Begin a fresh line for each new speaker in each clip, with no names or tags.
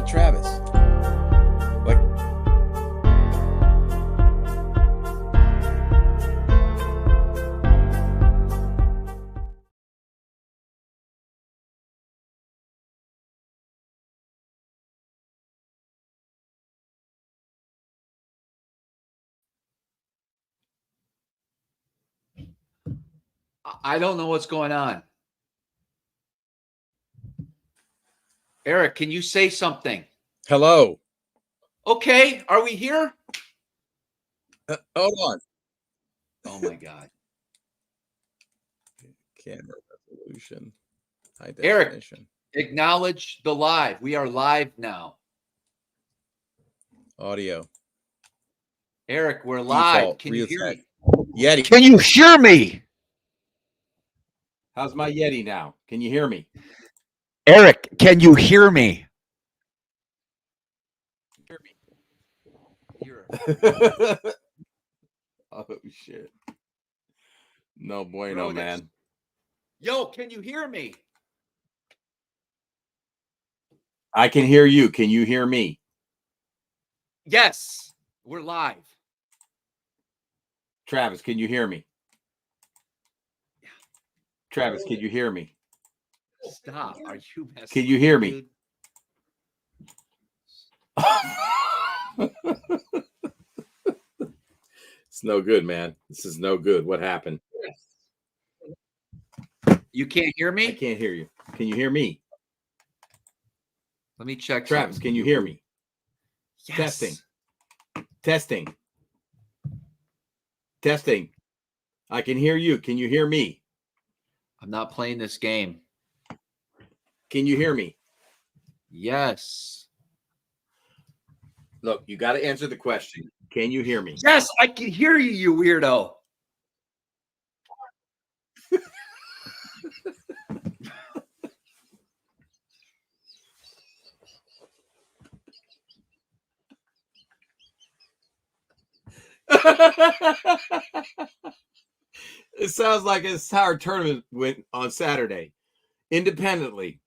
Travis. Like,
I don't know what's going on. Eric, can you say something?
hello.
Okay, are we here?
Hold on.
Oh my God.
Camera resolution. High
Eric,
definition.
acknowledge the live. We are live now.
Audio.
Eric, we're live.
Default.
Can you hear me?
Yeti.
Can you hear me?
How's my Yeti now? Can you hear me?
Eric, can you hear me?
Oh shit. No bueno,
Bro,
man.
Yo, can you hear me?
I can hear you. Can you hear me?
Yes, we're live.
Travis, can you hear me? Travis, can you hear me?
Stop. Are you messing?
Can you hear me? It's no good, man. This is no good. What happened?
You can't hear me?
I can't hear you. Can you hear me?
Let me check.
Travis, can you hear me?
Yes.
Testing. Testing. Testing. I can hear you. Can you hear me?
I'm not playing this game.
Can you hear me?
Yes.
Look, you got to answer the question. Can you hear me?
Yes, I can hear you, you weirdo.
It sounds like our tournament went on Saturday independently.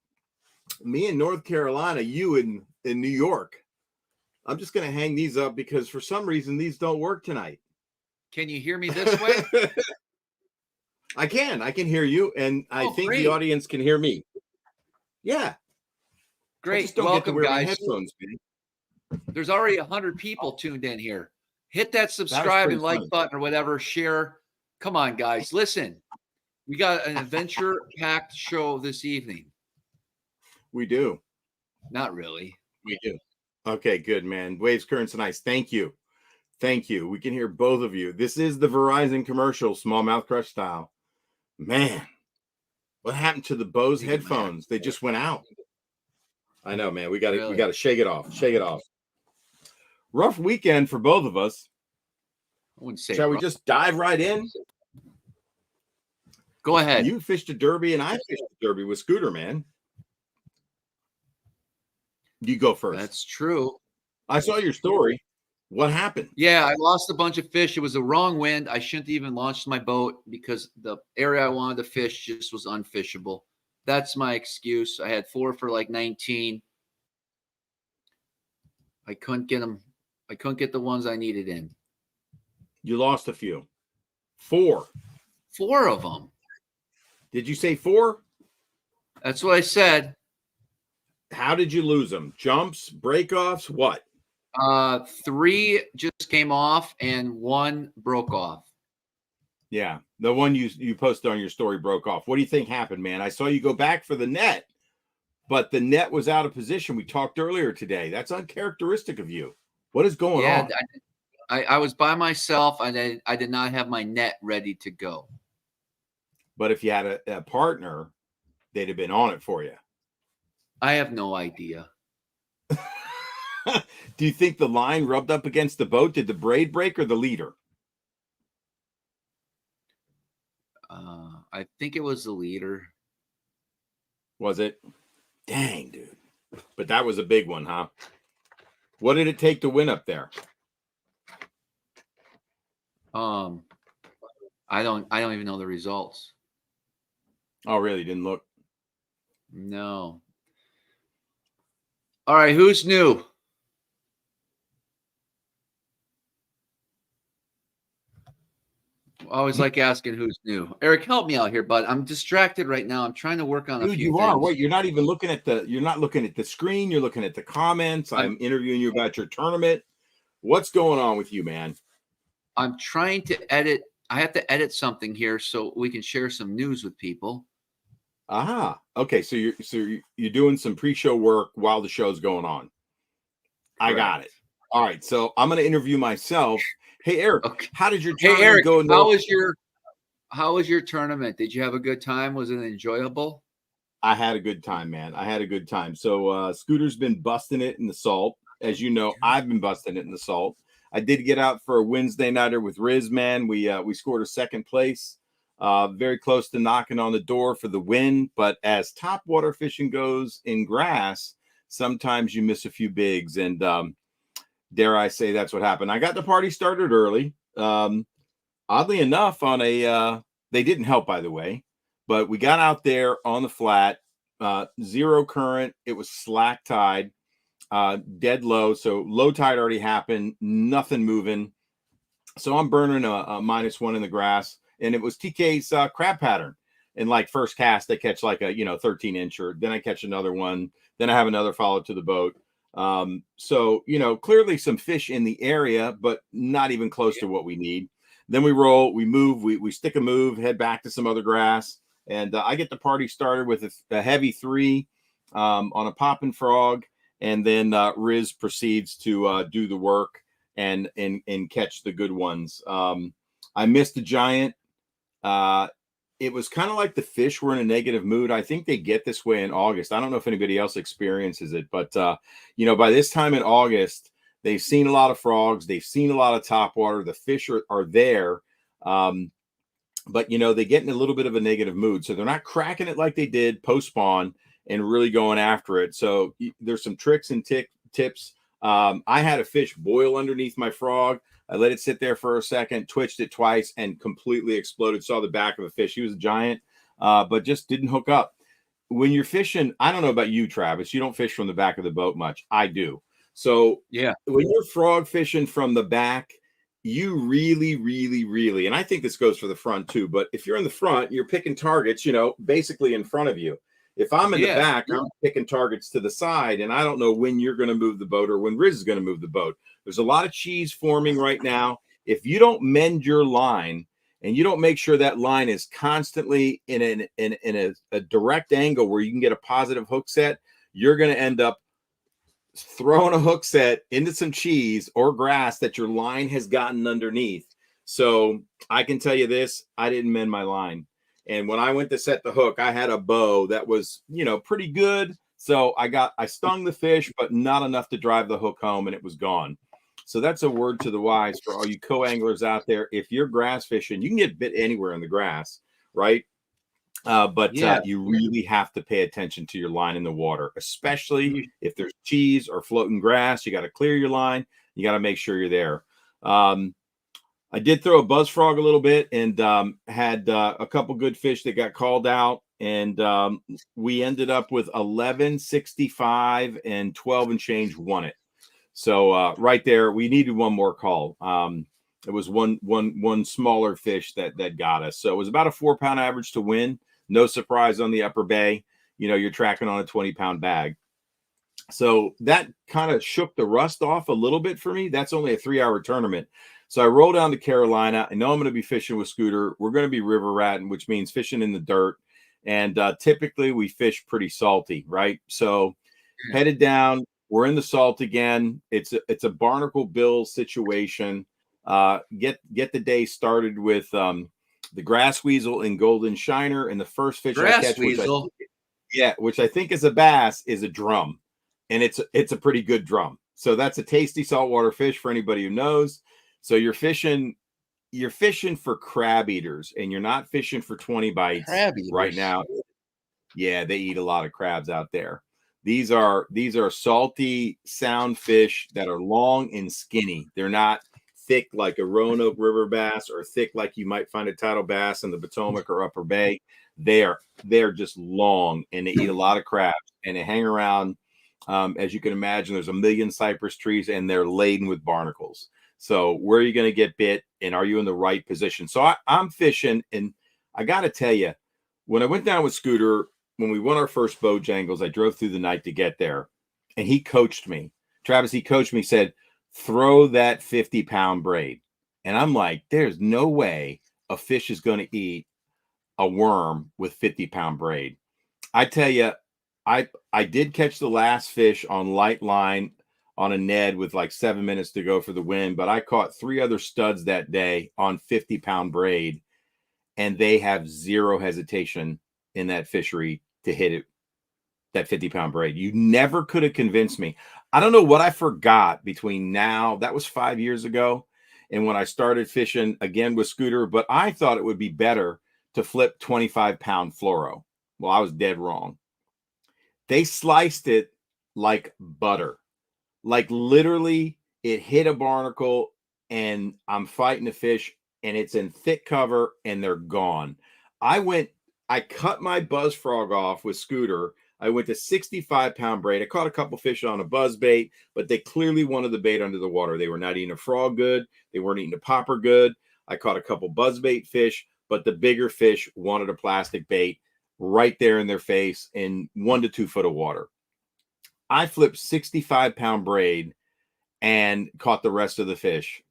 Me in North Carolina, you in New York. I'm just going to hang these up because for some reason these don't work tonight.
Can you hear me this way?
I can hear you, and I think
great.
the audience can hear me. Yeah.
Great.
I just don't
Welcome,
get to wear
guys.
my headphones, man.
There's already 100 people tuned in here. Hit that subscribe and like button or whatever. Share. Come on, guys. Listen, we got an adventure-packed show this evening.
We do.
Not really.
We do. Okay, good, man. Waves, currents, and ice. Thank you. Thank you. We can hear both of you. This is the Verizon commercial, smallmouth crush style. Man, what happened to the Bose headphones? They just went out. I know, man. We got to shake it off. Shake it off. Rough weekend for both of us.
I wouldn't say.
Shall we just dive right in?
Go ahead.
You fished a derby and I fished a derby with Scooter, man. You go first.
That's true.
I saw your story. What happened?
Yeah, I lost a bunch of fish. It was a wrong wind. I shouldn't even launch my boat because the area I wanted to fish just was unfishable. That's my excuse. I had 4 for like 19. I couldn't get them. I couldn't get the ones I needed in.
You lost a few. 4.
4 of them.
Did you say 4?
That's what I said.
How did you lose them? Jumps, breakoffs, what?
3 just came off and 1 broke off.
Yeah, the one you posted on your story broke off. What do you think happened, man? I saw you go back for the net, but the net was out of position. We talked earlier today. That's uncharacteristic of you. What is going on?
I was by myself and I did not have my net ready to go.
But if you had a partner, they'd have been on it for you.
I have no idea.
Do you think the line rubbed up against the boat? Did the braid break or the leader?
I think it was the leader.
Was it? Dang, dude. But that was a big one, huh? What did it take to win up there?
I don't even know the results.
Oh, really? Didn't look?
No. All right, who's new? I always like asking who's new. Eric, help me out here, bud. I'm distracted right now. I'm trying to work on a
Dude,
few
you
things.
are. Wait, you're not even looking at you're not looking at the screen. You're looking at the comments. I'm interviewing you about your tournament. What's going on with you, man?
I'm trying to edit. I have to edit something here so we can share some news with people.
Aha. Okay, so you're doing some pre-show work while the show's going on. I got it. All right, so I'm going to interview myself. Hey, Eric,
Okay.
how did your
Hey,
tournament
Eric,
go?
how was your tournament? Did you have a good time? Was it enjoyable?
I had a good time, man. I had a good time. So Scooter's been busting it in the salt. As you know, I've been busting it in the salt. I did get out for a Wednesday nighter with Riz, man. We scored a second place. Very close to knocking on the door for the win. But as top water fishing goes in grass, sometimes you miss a few bigs. And dare I say that's what happened. I got the party started early. Oddly enough, on a they didn't help, by the way. But we got out there on the flat, zero current. It was slack tide, dead low. So low tide already happened, nothing moving. So I'm burning a -1 in the grass. And it was TK's crab pattern. And like first cast, I catch like a 13-incher. Then I catch another one. Then I have another follow to the boat. So clearly some fish in the area, but not even close to what we need. Then we roll, we move, we stick a move, head back to some other grass. And I get the party started with a heavy 3 on a popping frog. And then Riz proceeds to do the work and catch the good ones. I missed a giant. It was kind of like the fish were in a negative mood. I think they get this way in August. I don't know if anybody else experiences it, but by this time in August, they've seen a lot of frogs. They've seen a lot of topwater. The fish are there. But they get in a little bit of a negative mood. So they're not cracking it like they did post-spawn and really going after it. So there's some tricks and tips. I had a fish boil underneath my frog. I let it sit there for a second, twitched it twice, and completely exploded. Saw the back of a fish. He was a giant, but just didn't hook up. When you're fishing, I don't know about you, Travis. You don't fish from the back of the boat much. I do. So
yeah,
when you're frog fishing from the back, you really, really, really, and I think this goes for the front too, but if you're in the front, you're picking targets, basically in front of you. If I'm in the back, I'm picking targets to the side, and I don't know when you're going to move the boat or when Riz is going to move the boat. There's a lot of cheese forming right now. If you don't mend your line and you don't make sure that line is constantly in a direct angle where you can get a positive hook set, you're going to end up throwing a hook set into some cheese or grass that your line has gotten underneath. So I can tell you this, I didn't mend my line. And when I went to set the hook, I had a bow that was, pretty good. So I stung the fish, but not enough to drive the hook home, and it was gone. So that's a word to the wise for all you co-anglers out there. If you're grass fishing, you can get bit anywhere in the grass, right? But you really have to pay attention to your line in the water, especially if there's cheese or floating grass. You got to clear your line. You got to make sure you're there. I did throw a buzz frog a little bit and had a couple good fish that got called out. And we ended up with 11.65 and 12 and change won it. So right there, we needed one more call. It was one smaller fish that got us. So it was about a 4-pound average to win. No surprise on the upper bay. You're tracking on a 20-pound bag. So that kind of shook the rust off a little bit for me. That's only a 3-hour tournament. So I roll down to Carolina. I know I'm going to be fishing with Scooter. We're going to be river ratting, which means fishing in the dirt. And typically we fish pretty salty, right? So headed down. We're in the salt again. It's a barnacle bill situation. Get the day started with the grass weasel and golden shiner, and the first fish I catch, which I think is a bass, is a drum, and it's a pretty good drum. So that's a tasty saltwater fish for anybody who knows. So you're fishing for crab eaters, and you're not fishing for 20 bites right now. Yeah, they eat a lot of crabs out there. These are salty sound fish that are long and skinny. They're not thick like a Roanoke River bass or thick like you might find a tidal bass in the Potomac or Upper Bay. They're just long, and they eat a lot of crabs, and they hang around As you can imagine, there's a million cypress trees and they're laden with barnacles. So where are you going to get bit, and are you in the right position? So I'm fishing, and I got to tell you, when I went down with Scooter, when we won our first Bojangles, I drove through the night to get there, and he coached me. Travis, he coached me, said, throw that 50-pound braid. And I'm like, there's no way a fish is going to eat a worm with 50-pound braid. I tell you, I did catch the last fish on light line on a Ned with like 7 minutes to go for the win, but I caught 3 other studs that day on 50-pound braid, and they have zero hesitation in that fishery to hit it, that 50-pound braid. You never could have convinced me. I don't know what I forgot between now, that was 5 years ago, and when I started fishing again with Scooter, but I thought it would be better to flip 25-pound fluoro. Well, I was dead wrong. They sliced it like butter. Like literally it hit a barnacle, and I'm fighting a fish, and it's in thick cover, and they're gone. I cut my buzz frog off with Scooter. I went to 65-pound braid. I caught a couple fish on a buzz bait, but they clearly wanted the bait under the water. They were not eating a frog good. They weren't eating a popper good. I caught a couple buzz bait fish, but the bigger fish wanted a plastic bait right there in their face in 1 to 2 foot of water. I flipped 65-pound braid and caught the rest of the fish.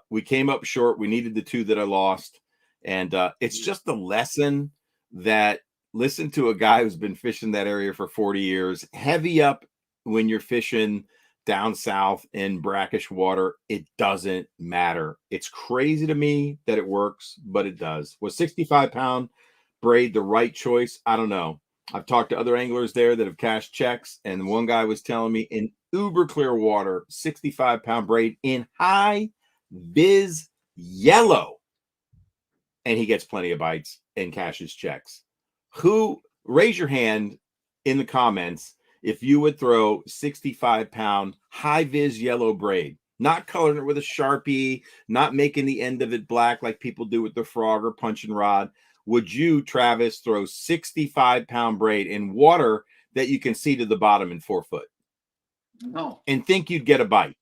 We came up short. We needed the 2 that I lost. And it's just a lesson that, listen to a guy who's been fishing that area for 40 years, heavy up when you're fishing down south in brackish water. It doesn't matter. It's crazy to me that it works, but it does. Was 65-pound braid the right choice? I don't know. I've talked to other anglers there that have cashed checks, and one guy was telling me in uber clear water, 65-pound braid in high vis yellow, and he gets plenty of bites and cashes checks. Who, raise your hand in the comments if you would throw 65-pound high vis yellow braid, not coloring it with a Sharpie, not making the end of it black like people do with the frog or punching rod. Would you, Travis, throw 65-pound braid in water that you can see to the bottom in 4 foot?
No.
And think you'd get a bite?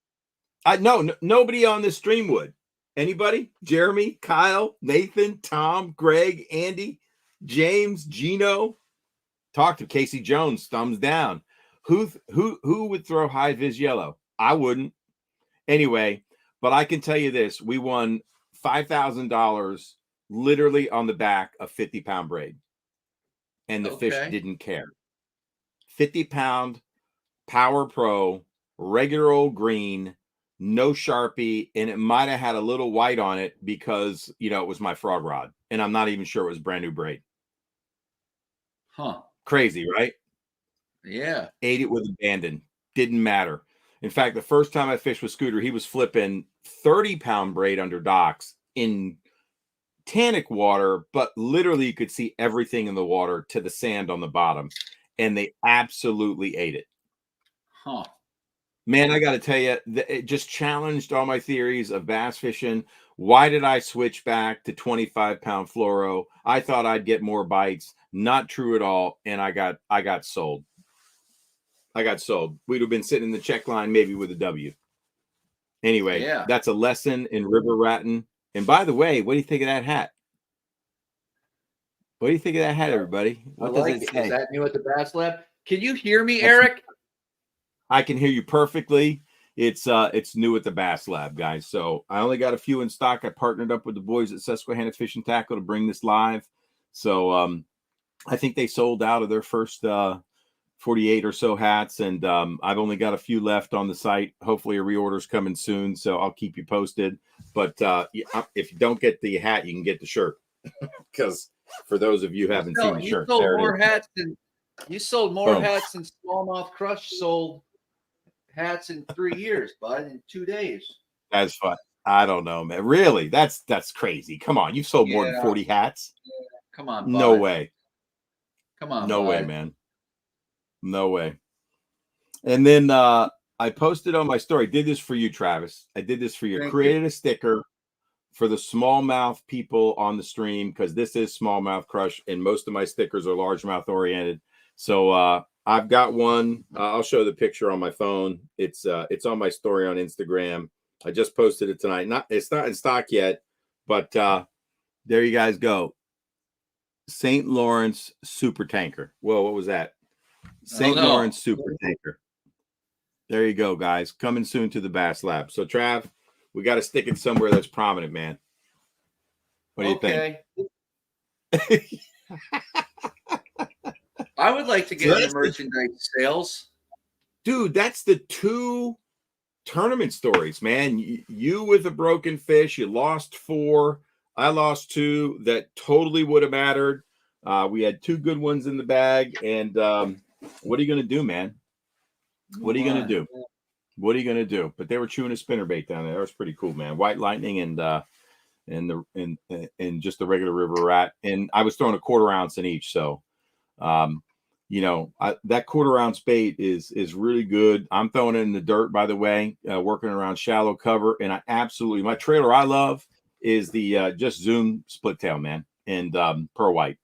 Nobody on this stream would. Anybody? Jeremy, Kyle, Nathan, Tom, Greg, Andy, James, Gino. Talk to Casey Jones. Thumbs down. Who would throw high vis yellow? I wouldn't. Anyway, but I can tell you this: we won $5,000 literally on the back of 50-pound braid, and the fish didn't care. 50-pound Power Pro, regular old green, no Sharpie, and it might have had a little white on it because, you know, it was my frog rod, and I'm not even sure it was brand new braid.
Huh.
Crazy, right?
Yeah.
Ate it with abandon. Didn't matter. In fact, the first time I fished with Scooter, he was flipping 30-pound braid under docks in tannic water, but literally you could see everything in the water to the sand on the bottom, and they absolutely ate it.
Huh.
Man, I got to tell you, it just challenged all my theories of bass fishing. Why did I switch back to 25-pound fluoro? I thought I'd get more bites. Not true at all, and I got sold. I got sold. We'd have been sitting in the check line maybe with a W. Anyway,
yeah,
that's a lesson in river ratting. And by the way, what do you think of that hat? What do you think of that hat, everybody? What does it say?
Is that new at the Bass Lab? Can you hear me, Eric?
I can hear you perfectly. It's new at the Bass Lab, guys. So I only got a few in stock. I partnered up with the boys at Susquehanna Fish and Tackle to bring this live. So I think they sold out of their first 48 or so hats, and I've only got a few left on the site. Hopefully a reorder's coming soon, so I'll keep you posted. But if you don't get the hat, you can get the shirt. Because for those of you who haven't seen the shirt,
you sold more hats than Smallmouth Crush sold hats in 3 years, bud, in 2 days.
That's fun. I don't know, man. Really? That's crazy. Come on. You've sold more than 40 hats?
Yeah. Come on, bud.
No way.
Come on,
no
bud.
way, man. No way. And then I posted on my story. Did this for you, Travis. I did this for you. Created a sticker for the smallmouth people on the stream, because this is Smallmouth Crush, and most of my stickers are largemouth oriented. So I've got one. I'll show the picture on my phone. It's on my story on Instagram. I just posted it tonight. It's not in stock yet, but there you guys go. St. Lawrence Super Tanker. Whoa, what was that? St. Lawrence Super Tanker. There you go, guys. Coming soon to the Bass Lab. So, Trav, we got to stick it somewhere that's prominent, man. What do you think?
I would like to get into merchandise sales.
Dude, that's the 2 tournament stories, man. You with a broken fish, you lost 4. I lost 2 that totally would have mattered. We had 2 good ones in the bag. And what are you going to do, man? What are you going to do? What are you going to do? But they were chewing a spinnerbait down there. That was pretty cool, man. White lightning and just the regular river rat. And I was throwing a 1/4 ounce in each. So, you know, that 1/4 ounce bait is really good. I'm throwing it in the dirt, by the way, working around shallow cover. And my trailer I love is the just Zoom split tail, man, and pearl white.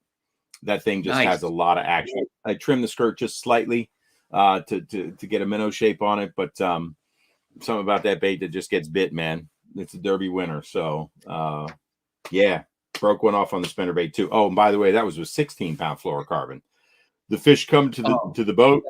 That thing just has a lot of action. I trimmed the skirt just slightly to get a minnow shape on it, but something about that bait that just gets bit, man. It's a Derby winner. So yeah, broke one off on the spinnerbait too. Oh, and by the way, that was a 16-pound fluorocarbon. The fish come to the boat.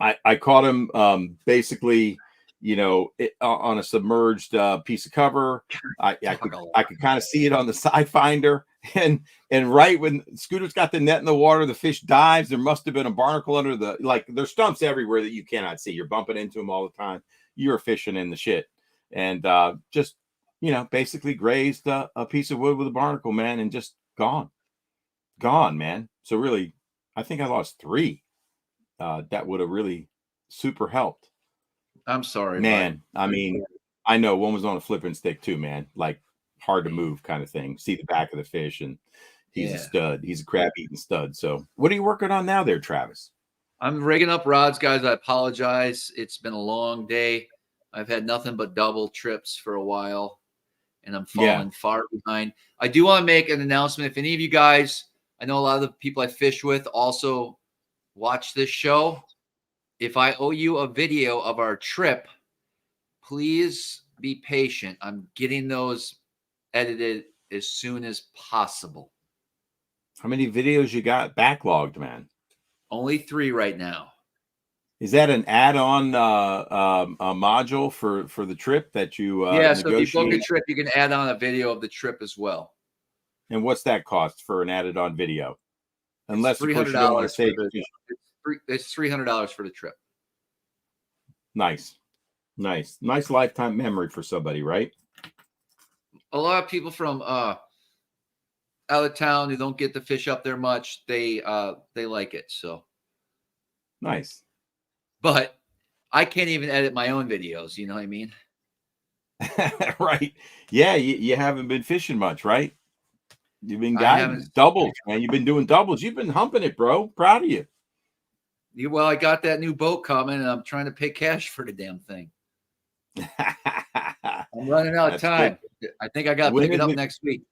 I caught him basically, you know, on a submerged piece of cover. I could kind of see it on the side finder, and right when Scooter's got the net in the water, the fish dives. There must have been a barnacle under there's stumps everywhere that you cannot see. You're bumping into them all the time. You're fishing in the shit, and just, you know, basically grazed a piece of wood with a barnacle, man, and just gone, man. So really, I think I lost 3. That would have really super helped.
I'm sorry,
man. I mean, I know one was on a flipping stick too, man. Like hard to move kind of thing. See the back of the fish, and he's a stud. He's a crab eating stud. So, what are you working on now, there, Travis?
I'm rigging up rods, guys. I apologize. It's been a long day. I've had nothing but double trips for a while, and I'm falling far behind. I do want to make an announcement. If any of you guys, I know a lot of the people I fish with also watch this show. If I owe you a video of our trip, please be patient. I'm getting those edited as soon as possible.
How many videos you got backlogged, man?
Only 3 right now.
Is that an add-on a module for the trip that you
so if you book a trip, you can add on a video of the trip as well.
And what's that cost for an added-on video? Unless
$300. It's $300 for the trip.
Nice lifetime memory for somebody, right?
A lot of people from out of town who don't get to fish up there much, they like it. So
nice.
But I can't even edit my own videos. You know what I mean?
Right. Yeah. You haven't been fishing much, right? You've been guiding doubles, man. You've been doing doubles. You've been humping it, bro. Proud of you.
Well, I got that new boat coming, and I'm trying to pay cash for the damn thing. I'm running out of time. Good. I think I got to pick it up next week.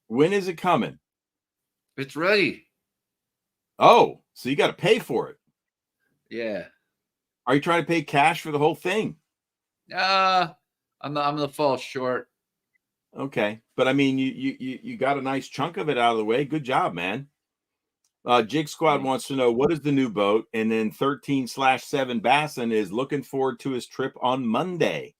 When is it coming?
It's ready.
Oh, so you got to pay for it.
Yeah.
Are you trying to pay cash for the whole thing?
I'm gonna fall short.
Okay, but I mean, you got a nice chunk of it out of the way. Good job, man. Jig Squad wants to know what is the new boat, and then 13/7 Bassin is looking forward to his trip on Monday.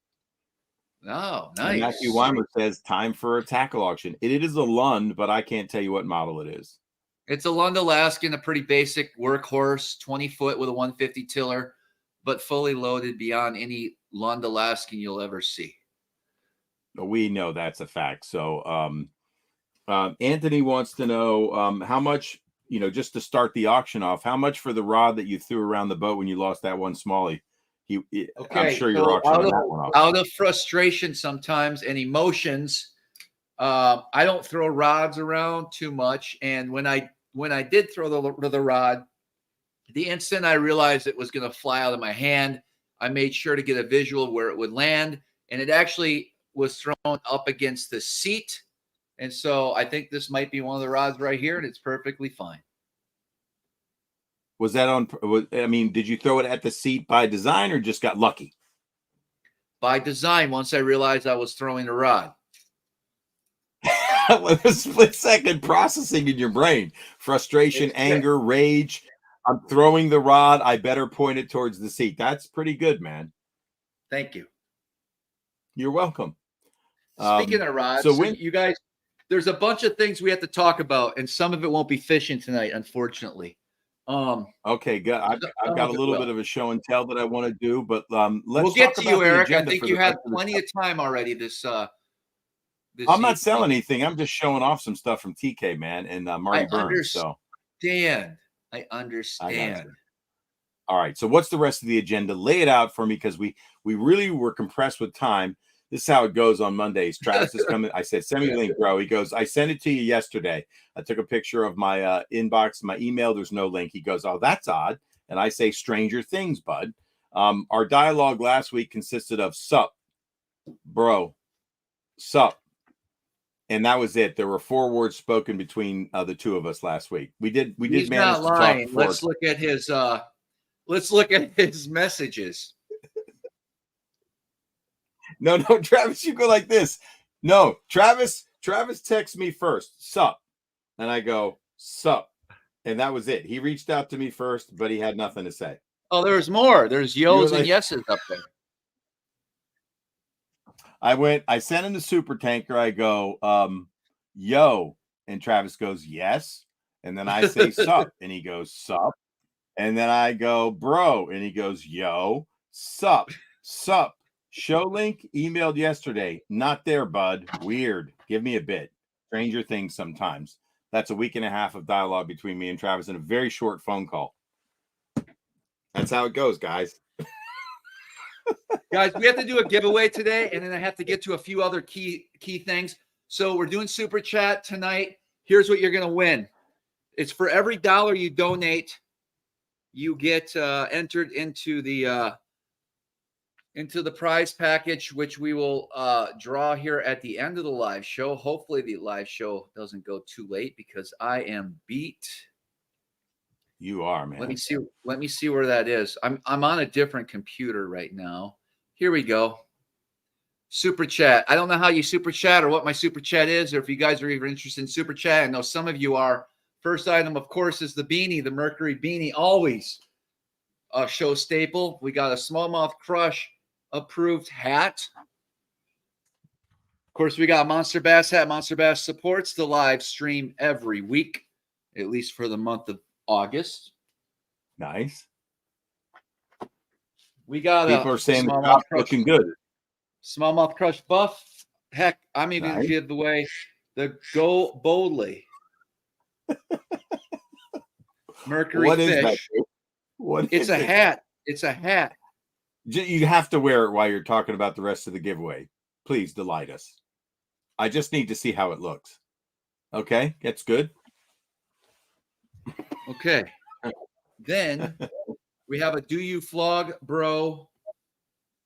Oh, nice.
And Matthew Weimer says time for a tackle auction. It is a Lund, but I can't tell you what model it is.
It's a Lund Alaskan, a pretty basic workhorse, 20-foot with a 150 tiller, but fully loaded beyond any Lund Alaskan you'll ever see.
We know that's a fact. So Anthony wants to know how much, just to start the auction off, how much for the rod that you threw around the boat when you lost that one smallie? I'm sure you're auctioning that one off.
Out of frustration sometimes and emotions, I don't throw rods around too much. And when I did throw the rod, the instant I realized it was going to fly out of my hand, I made sure to get a visual of where it would land. And it actually was thrown up against the seat. And so I think this might be one of the rods right here, and it's perfectly fine.
Was that on? I mean, did you throw it at the seat by design or just got lucky?
By design, once I realized I was throwing a rod.
With a split second processing in your brain, frustration, anger, rage. I'm throwing the rod. I better point it towards the seat. That's pretty good, man.
Thank you.
You're welcome.
Speaking of rods, so you guys, there's a bunch of things we have to talk about, and some of it won't be fishing tonight, unfortunately.
Okay, good. I've got a little bit of a show and tell that I want to do, but let's
get to you, Eric. I
think
you had plenty of time already.
I'm not selling anything. I'm just showing off some stuff from TK, man, and Marty Burns.
I understand.
All right. So what's the rest of the agenda? Lay it out for me, because we really were compressed with time. This is how it goes on Mondays. Travis is coming. I said, send me a link, bro. He goes, I sent it to you yesterday. I took a picture of my inbox, my email. There's no link. He goes, oh, that's odd. And I say, stranger things, bud. Our dialogue last week consisted of sup, bro, sup. And that was it. There were 4 words spoken between the two of us last week. We did
He's
manage
not
to
lying.
talk.
Let's look at his messages.
No, Travis, you go like this. No, Travis texts me first, sup. And I go, sup. And that was it. He reached out to me first, but he had nothing to say.
Oh, there's more. There's yo's and yeses up there.
I sent him the super tanker. I go, yo. And Travis goes, yes. And then I say, sup. And he goes, sup. And then I go, bro. And he goes, yo, sup. Show link emailed yesterday. Not there, bud. Weird. Give me a bit. Stranger things sometimes. That's a week and a half of dialogue between me and Travis in a very short phone call. That's how it goes, guys.
Guys, we have to do a giveaway today, and then I have to get to a few other key things. So we're doing super chat tonight. Here's what you're going to win. It's for every $1 you donate, you get entered into the prize package, which we will draw here at the end of the live show. Hopefully the live show doesn't go too late, because I am beat.
You are, man.
Let me see where that is. I'm on a different computer right now. Here we go. Super chat. I don't know how you super chat or what my super chat is, or if you guys are even interested in super chat. I know some of you are. First item, of course, is the beanie, the Mercury beanie. Always a show staple. We got a Smallmouth Crush approved hat. Of course, we got Monster Bass hat. Monster Bass supports the live stream every week, at least for the month of August.
Nice.
We got
people are saying the looking good.
Smallmouth Crush buff. Heck, I'm even going to give away the Go Boldly Mercury
what
fish.
Is that?
It's a hat. It's a hat.
You have to wear it while you're talking about the rest of the giveaway. Please delight us. I just need to see how it looks. Okay, that's good.
Okay. Then we have a Do You Flog Bro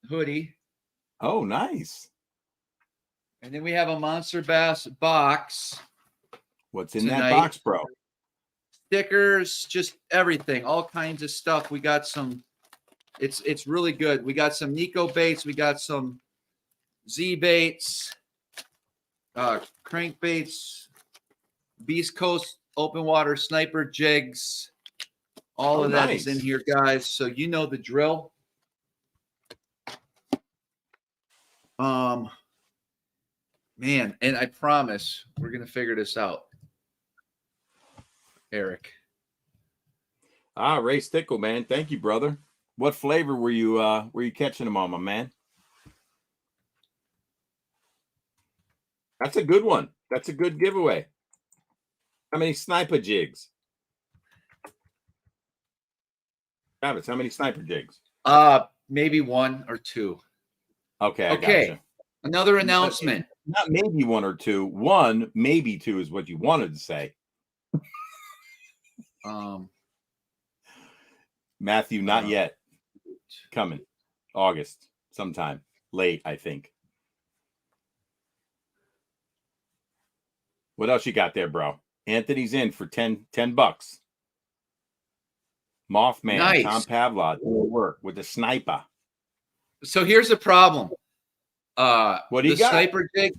hoodie.
Oh, nice.
And then we have a Monster Bass box.
What's in that box, bro?
Stickers, just everything, all kinds of stuff. We got some, it's really good. We got some Nico baits. We got some Z baits, crankbaits, Beast Coast open water sniper jigs. All of that is in here, guys. So you know the drill. Man, and I promise we're gonna figure this out, Eric.
Ray Stickle, man. Thank you, brother. What flavor were you catching them on, my man? That's a good one. That's a good giveaway. How many sniper jigs? Travis, how many sniper jigs?
Maybe 1 or 2.
Okay, I gotcha.
Another announcement.
Not maybe 1 or 2. 1, maybe 2 is what you wanted to say. Matthew, not yet. Coming. August, sometime. Late, I think. What else you got there, bro? Anthony's in for $10. Mothman, Tom
Nice.
Pavlov doing work with the sniper.
So here's the problem.
What do you
the
got?
sniper jig.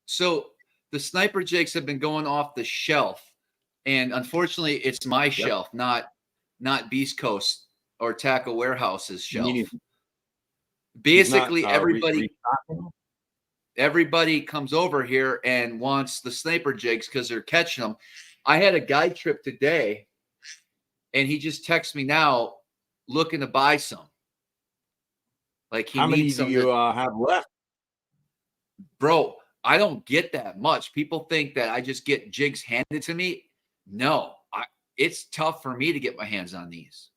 So the sniper jigs have been going off the shelf, and unfortunately, it's my shelf, not Beast Coast or Tackle Warehouse's shelf.
Meaning
Basically,
not,
everybody comes over here and wants the sniper jigs because they're catching them. I had a guide trip today, and he just texted me now, looking to buy some. Like he
How many
needs
do
some.
you have left?
Bro, I don't get that much. People think that I just get jigs handed to me. No, it's tough for me to get my hands on these.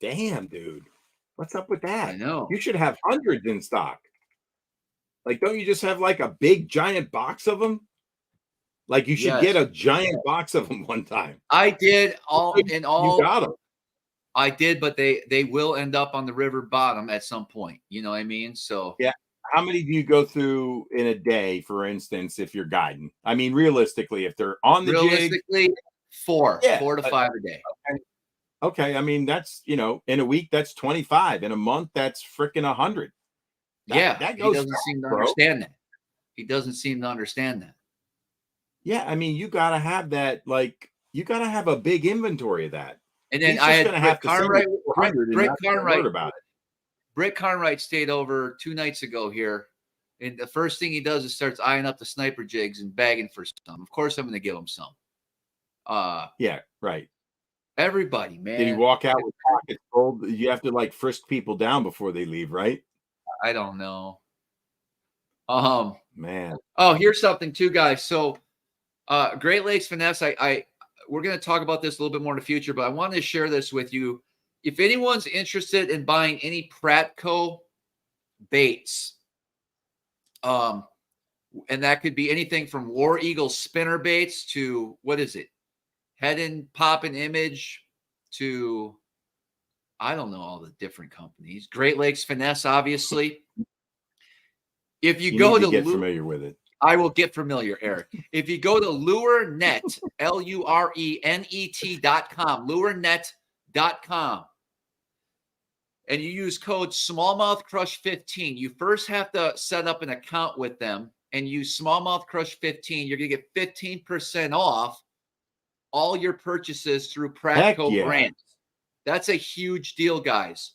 Damn, dude. What's up with that?
I know.
You should have hundreds in stock. Like, don't you just have like a big giant box of them? Like, you should get a giant box of them one time.
I did
You got them.
I did, but they will end up on the river bottom at some point. You know what I mean? So
yeah. How many do you go through in a day, for instance, if you're guiding? I mean, realistically, if they're on the jig,
4 to 5 a day.
Okay. I mean, that's, in a week, that's 25. In a month, that's freaking 100. That goes.
He doesn't seem to understand that. He doesn't seem to understand that.
Yeah. I mean, you got to have that. Like, you got to have a big inventory of that.
And then I had Britt Carnwright
about it.
Britt Carnwright stayed over 2 nights ago here, and the first thing he does is starts eyeing up the sniper jigs and bagging for some. Of course, I'm going to give him some.
Yeah, right.
Everybody, man.
Did he walk out with pockets full? You have to like frisk people down before they leave, right?
I don't know.
Man.
Oh, here's something too, guys. So, Great Lakes Finesse. We're going to talk about this a little bit more in the future, but I wanted to share this with you. If anyone's interested in buying any Pradco baits, and that could be anything from War Eagle spinner baits to what is it? Head and Pop and Image to I don't know all the different companies. Great Lakes Finesse, obviously. If you go to
get familiar with it.
I will get familiar, Eric. If you go to LureNet, LureNet.com, LureNet.com, and you use code SmallmouthCrush15, you first have to set up an account with them and use SmallmouthCrush15. You're going to get 15% off all your purchases through Pradco brands. That's a huge deal, guys.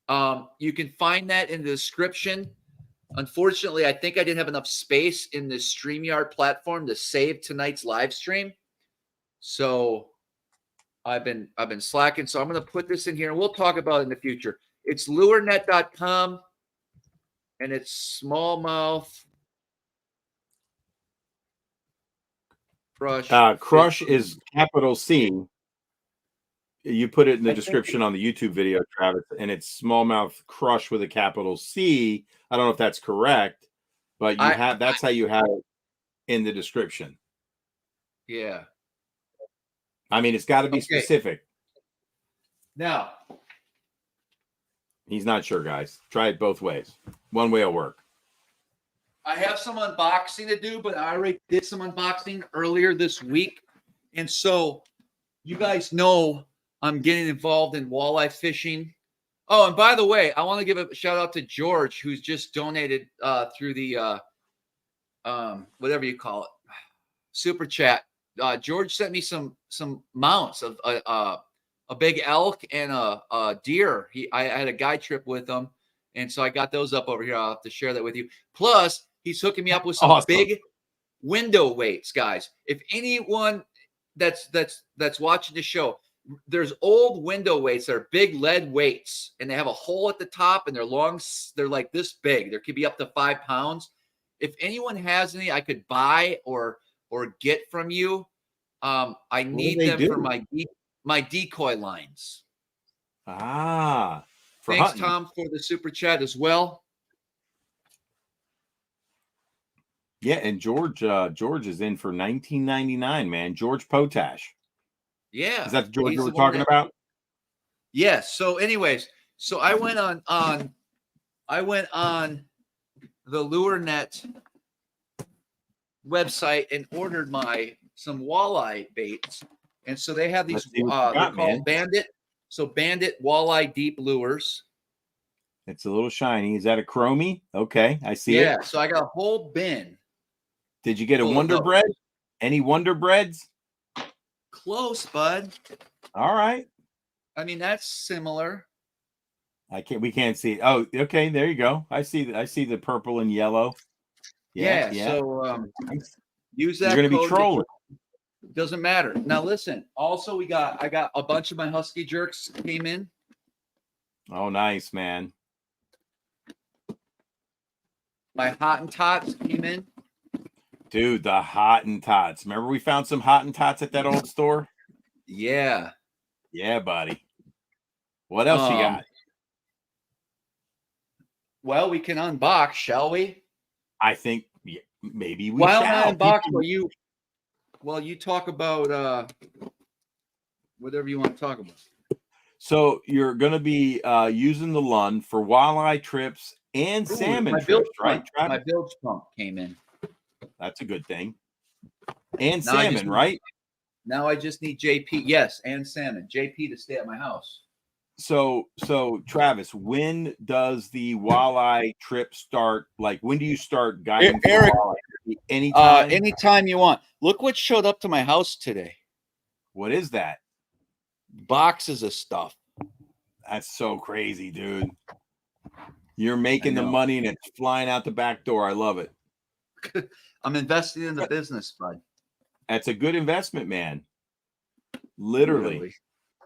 You can find that in the description. Unfortunately, I think I didn't have enough space in the StreamYard platform to save tonight's live stream. So I've been slacking. So I'm going to put this in here and we'll talk about it in the future. It's lurenet.com and it's smallmouth crush.
Crush is capital C. You put it in the description on the YouTube video, Travis, and it's smallmouth crush with a capital C. I don't know if that's correct, but that's how you have it in the description.
Yeah.
I mean, it's got to be specific.
Now,
he's not sure, guys. Try it both ways. One way will work.
I have some unboxing to do, but I already did some unboxing earlier this week. And so you guys know I'm getting involved in walleye fishing. Oh, and by the way, I want to give a shout out to George, who's just donated through the whatever you call it, super chat. George sent me some mounts of a big elk and a deer. I had a guide trip with him, and so I got those up over here. I'll have to share that with you. Plus, he's hooking me up with some big window weights, guys. If anyone that's watching the show, there's old window weights that are big lead weights, and they have a hole at the top, and they're long. They're like this big. There could be up to 5 pounds. If anyone has any, I could buy or get from you. I need them for my decoy lines.
Thanks,
hunting. Tom, for the super chat as well.
Yeah, and George is in for $19.99, man. George Potash.
Yeah.
Is that the George you were talking about?
Yes. So anyways, I went on the LureNet website and ordered some walleye baits. And so they have these,
Let's see what you
they're
got,
called
man.
Bandit. So Bandit Walleye Deep Lures.
It's a little shiny. Is that a chromie? Okay, I see it.
Yeah, so I got a whole bin.
Did you get a
full of
Wonder
those.
Bread? Any Wonder Breads?
Close, bud.
All right.
I mean, that's similar.
We can't see it. Oh, okay, there you go. I see the purple and yellow. Yeah.
So use
You're
that
gonna be
code.
trolling.
Doesn't matter. Now listen, also I got a bunch of my Husky Jerks came in.
Oh, nice, man.
My Hottentots came in.
Dude, the Hottentots. Remember we found some Hottentots at that old store?
Yeah.
Yeah, buddy. What else you got?
Well, we can unbox, shall we?
I think maybe we
Why
shall.
don't I unbox while you talk about whatever you want to talk about.
So you're going to be using the Lund for walleye trips and salmon trips, right?
My bilge pump came in.
That's a good thing. And
Now
salmon, right?
Now I just need JP. Yes, and salmon. JP to stay at my house.
So Travis, when does the walleye trip start? Like, when do you start guiding for
Eric,
walleye? Anytime?
Anytime you want. Look what showed up to my house today.
What is that?
Boxes of stuff.
That's so crazy, dude. You're making the money and it's flying out the back door. I love it.
I'm investing in the business, bud.
That's a good investment, man. Literally.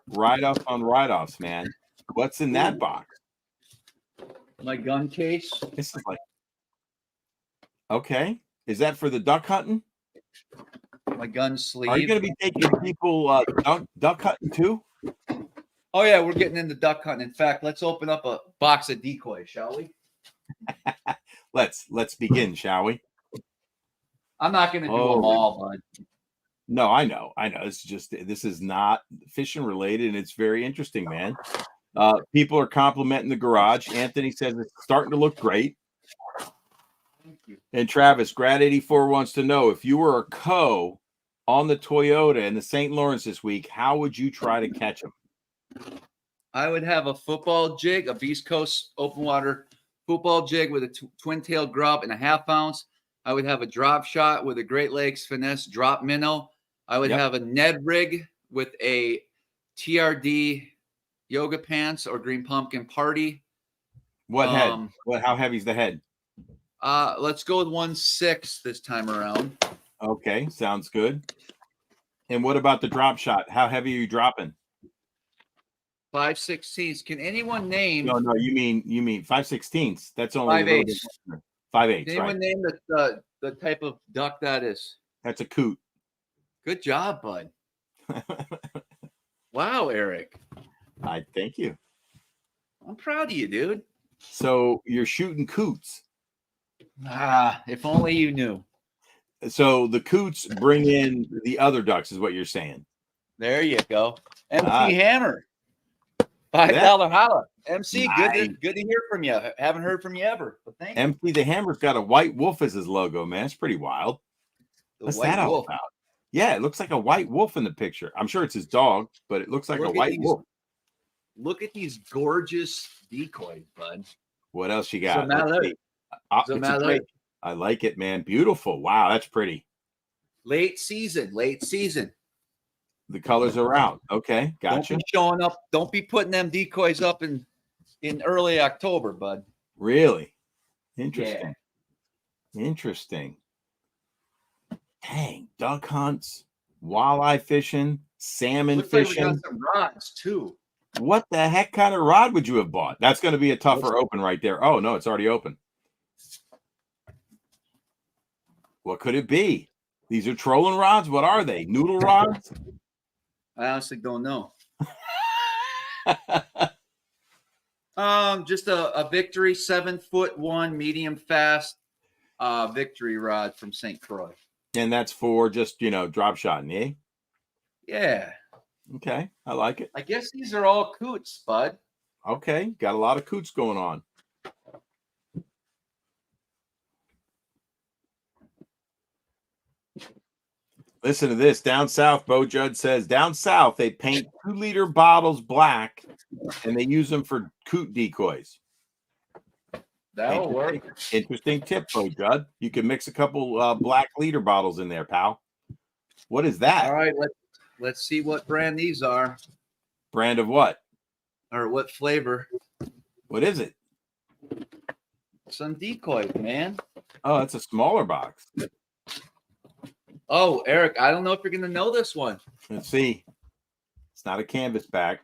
Write-off on write-offs, man. What's in that box?
My gun case.
This is like, okay. Is that for the duck hunting?
My gun sleeve.
Are you going to be taking people duck hunting too?
Oh yeah, we're getting into duck hunting. In fact, let's open up a box of decoys, shall we?
Let's begin, shall we?
I'm not going to do them all, bud.
No, I know. This is not fishing related, and it's very interesting, man. People are complimenting the garage. Anthony says it's starting to look great.
Thank you.
And Travis, Grad84 wants to know, if you were a co on the Toyota in the St. Lawrence this week, how would you try to catch them?
I would have a football jig, a Beast Coast open water football jig with a twin-tailed grub and a 1/2 ounce. I would have a drop shot with a Great Lakes Finesse drop minnow. I would have a Ned rig with a TRD yoga pants or green pumpkin party.
What head? How heavy's the head?
Let's go with 1/6 this time around.
Okay, sounds good. And what about the drop shot? How heavy are you dropping?
5/16. Can anyone name?
No, you mean 5/16. That's only
5/8.
5/8.
Can anyone name the type of duck that is?
That's a coot.
Good job, bud. Wow, Eric.
I thank you.
I'm proud of you, dude.
So you're shooting coots.
If only you knew.
So the coots bring in the other ducks, is what you're saying.
There you go. MC Hammer. $5 holla. MC,
Nice.
good to hear from you. Haven't heard from you ever, but thank you.
MC the Hammer's got a white wolf as his logo, man. It's pretty wild. What's that all about? Yeah, it looks like a white wolf in the picture. I'm sure it's his dog, but it looks like a white wolf.
Look at these gorgeous decoys, bud.
What else you got? I like it, man. Beautiful. Wow, that's pretty.
Late season.
The colors are out. Okay, gotcha.
Don't be showing up. Don't be putting them decoys up in early October, bud.
Really? Interesting.
Yeah.
Interesting. Dang, duck hunts, walleye fishing, salmon fishing.
Like we got some rods too.
What the heck kind of rod would you have bought? That's going to be a tougher open right there. Oh, no, it's already open. What could it be? These are trolling rods? What are they? Noodle rods?
I honestly don't know. Just a Victory 7'1" medium fast Victory rod from St. Croix.
And that's for just, drop shotting, eh?
Yeah.
Okay, I like it.
I guess these are all coots, bud.
Okay, got a lot of coots going on. Listen to this. Down south, Bo Judd says, down south, they paint 2-liter bottles black and they use them for coot decoys.
That'll work.
Interesting tip, Bo Judd. You can mix a couple black liter bottles in there, pal. What is that?
All right, let's see what brand these are.
Brand of what?
Or what flavor?
What is it?
Some decoys, man.
Oh, it's a smaller box.
Oh, Eric, I don't know if you're gonna know this one.
Let's see. It's not a canvas back.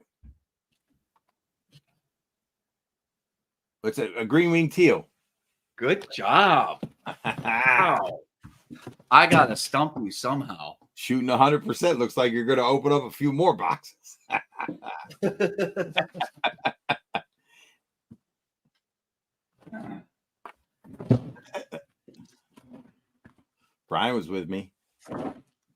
It's a green wing teal.
Good job. Wow. I gotta stump you somehow.
Shooting 100%. Looks like you're going to open up a few more boxes. Brian was with me.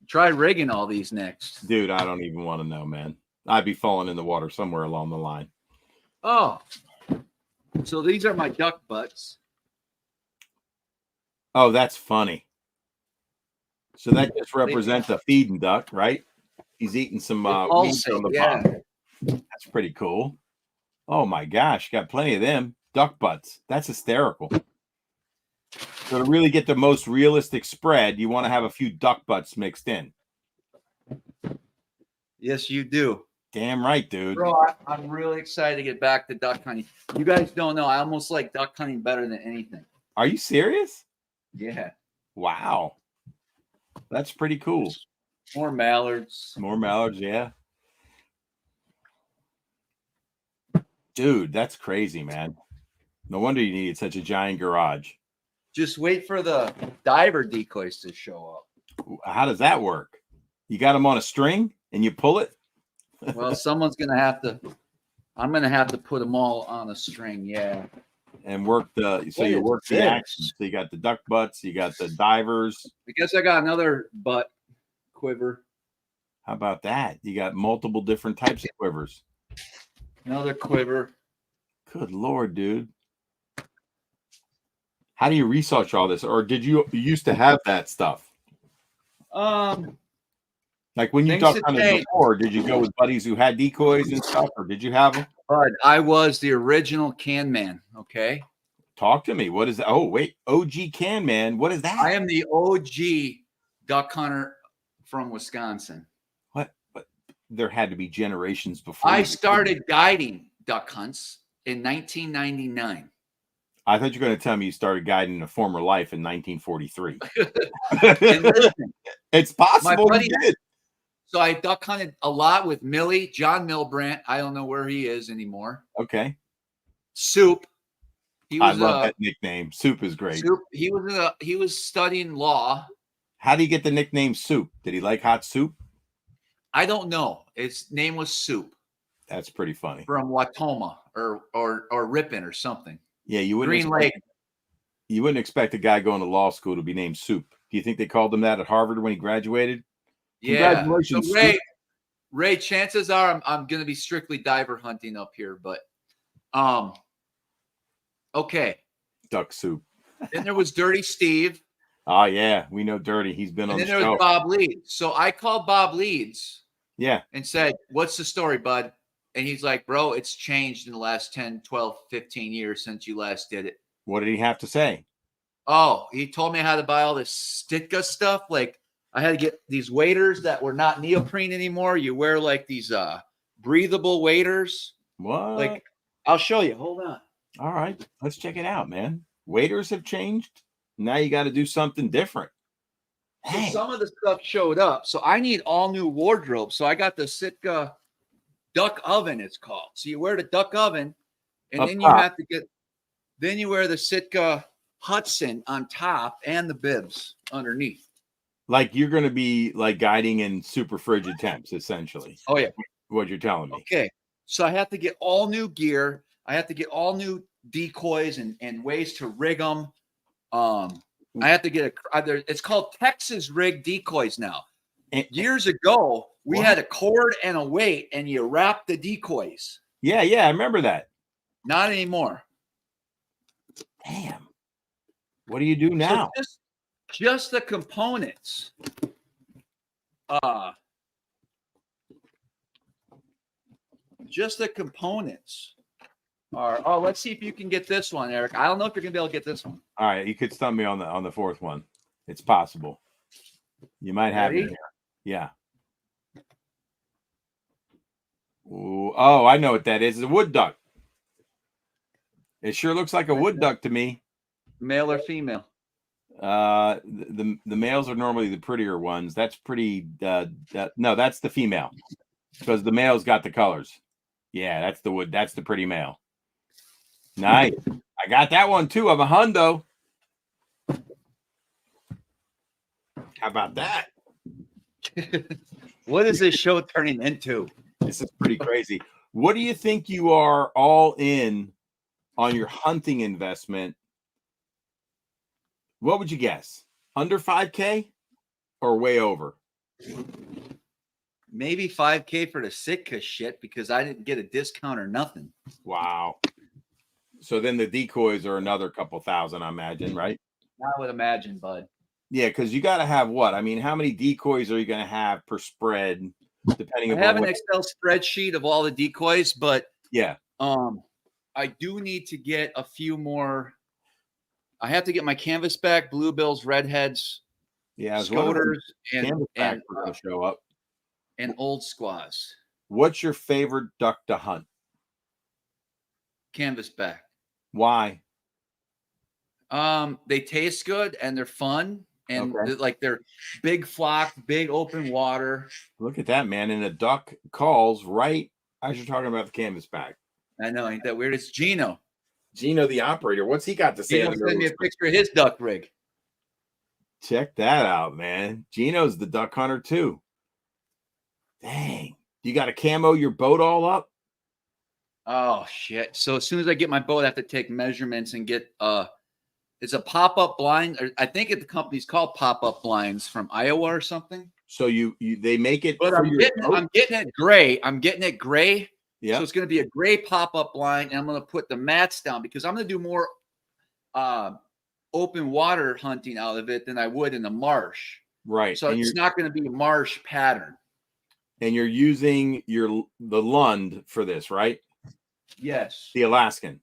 Try rigging all these next.
Dude, I don't even want to know, man. I'd be falling in the water somewhere along the line.
Oh, so these are my duck butts.
Oh, that's funny. So that just represents a feeding duck, right? He's eating some meat on the bottom. That's pretty cool. Oh my gosh, got plenty of them. Duck butts. That's hysterical. So to really get the most realistic spread, you want to have a few duck butts mixed in.
Yes, you do.
Damn right, dude.
Bro, I'm really excited to get back to duck hunting. You guys don't know. I almost like duck hunting better than anything.
Are you serious?
Yeah.
Wow. That's pretty cool.
More mallards.
More mallards, yeah. Dude, that's crazy, man. No wonder you needed such a giant garage.
Just wait for the diver decoys to show up.
How does that work? You got them on a string and you pull it?
Well, someone's going to have to, I'm going to have to put them all on a string. Yeah.
And work you work the action. So you got the duck butts, you got the divers.
I guess I got another butt quiver.
How about that? You got multiple different types of quivers.
Another quiver.
Good Lord, dude. How do you research all this? Or did you used to have that stuff? Like when you duck hunted before, did you go with buddies who had decoys and stuff, or did you have them?
Bud, I was the original can man. Okay.
Talk to me. What is that? Oh, wait. OG can man. What is that?
I am the OG duck hunter from Wisconsin.
What? But there had to be generations before.
I started guiding duck hunts in 1999.
I thought you were going to tell me you started guiding a former life in 1943.
Listen,
it's possible you did.
So I duck hunted a lot with Millie, John Milbrandt. I don't know where he is anymore.
Okay.
Soup.
I love that nickname. Soup is great.
Soup. He was studying law.
How do you get the nickname Soup? Did he like hot soup?
I don't know. His name was Soup.
That's pretty funny.
From Watoma or Ripon or something.
Yeah, you wouldn't
Green Lake.
You wouldn't expect a guy going to law school to be named Soup. Do you think they called him that at Harvard when he graduated?
Yeah. Congratulations, so Ray, chances are I'm going to be strictly diver hunting up here, but okay.
Duck Soup.
Then there was Dirty Steve.
Oh yeah, we know Dirty. He's been on the show.
And then there was Bob Leeds. So I called Bob Leeds.
Yeah.
And said, "What's the story, bud?" And he's like, "Bro, it's changed in the last 10, 12, 15 years since you last did it."
What did he have to say?
Oh, he told me how to buy all this Stitka stuff. Like I had to get these waders that were not neoprene anymore. You wear like these breathable waders.
What?
Like I'll show you. Hold on.
All right. Let's check it out, man. Waders have changed. Now you got to do something different.
So some of the stuff showed up. So I need all new wardrobe. So I got the Sitka duck oven, it's called. So you wear the duck oven, and then you have to get, then you wear the Sitka Hudson on top and the bibs underneath.
Like you're going to be like guiding in super frigid temps, essentially.
Oh, yeah.
What you're telling me.
Okay. So I have to get all new gear. I have to get all new decoys and ways to rig them. I have to get it's called Texas rig decoys now. Years ago, we had a cord and a weight, and you wrap the decoys.
Yeah, I remember that.
Not anymore.
Damn. What do you do now?
So just the components. just the components are. Oh, let's see if you can get this one, Eric. I don't know if you're gonna be able to get this one.
All right, you could stump me on the fourth one. It's possible. You might have it here. Yeah. Ooh, oh, I know what that is. It's a wood duck. It sure looks like a wood duck to me.
Male or female?
The males are normally the prettier ones. That's pretty. No, that's the female, because the male's got the colors. Yeah, that's the wood. That's the pretty male. Nice. I got that one too. I'm a hundo. How about that?
What is this show turning into?
This is pretty crazy. What do you think you are all in on your hunting investment? What would you guess? Under 5K or way over?
Maybe 5K for the Sitka shit, because I didn't get a discount or nothing.
Wow. So then the decoys are another couple thousand, I imagine, right?
I would imagine, bud.
Yeah, because you got to have what? I mean, how many decoys are you going to have per spread? Depending
I have an Excel spreadsheet of all the decoys, but
yeah,
I do need to get a few more. I have to get my canvasback, bluebills, redheads, scoters, and
show up,
and old squaws.
What's your favorite duck to hunt?
Canvasback.
Why?
They taste good and they're fun. And they're big flock, big open water.
Look at that, man. And a duck calls right as you're talking about the canvasback.
I know. Ain't that weird? It's Gino.
Gino, the operator. What's he got to say?
Gino sent me a picture of his duck rig.
Check that out, man. Gino's the duck hunter too. Dang. You got to camo your boat all up?
Oh, shit. So as soon as I get my boat, I have to take measurements and get it's a pop-up blind. Or I think the company's called Pop-Up Blinds from Iowa or something.
So they make it.
But I'm getting it gray. I'm getting it gray.
Yeah.
So it's going to be a gray pop-up blind, and I'm going to put the mats down because I'm going to do more open water hunting out of it than I would in the marsh.
Right.
So it's not going to be a marsh pattern.
And you're using the Lund for this, right?
Yes.
The Alaskan.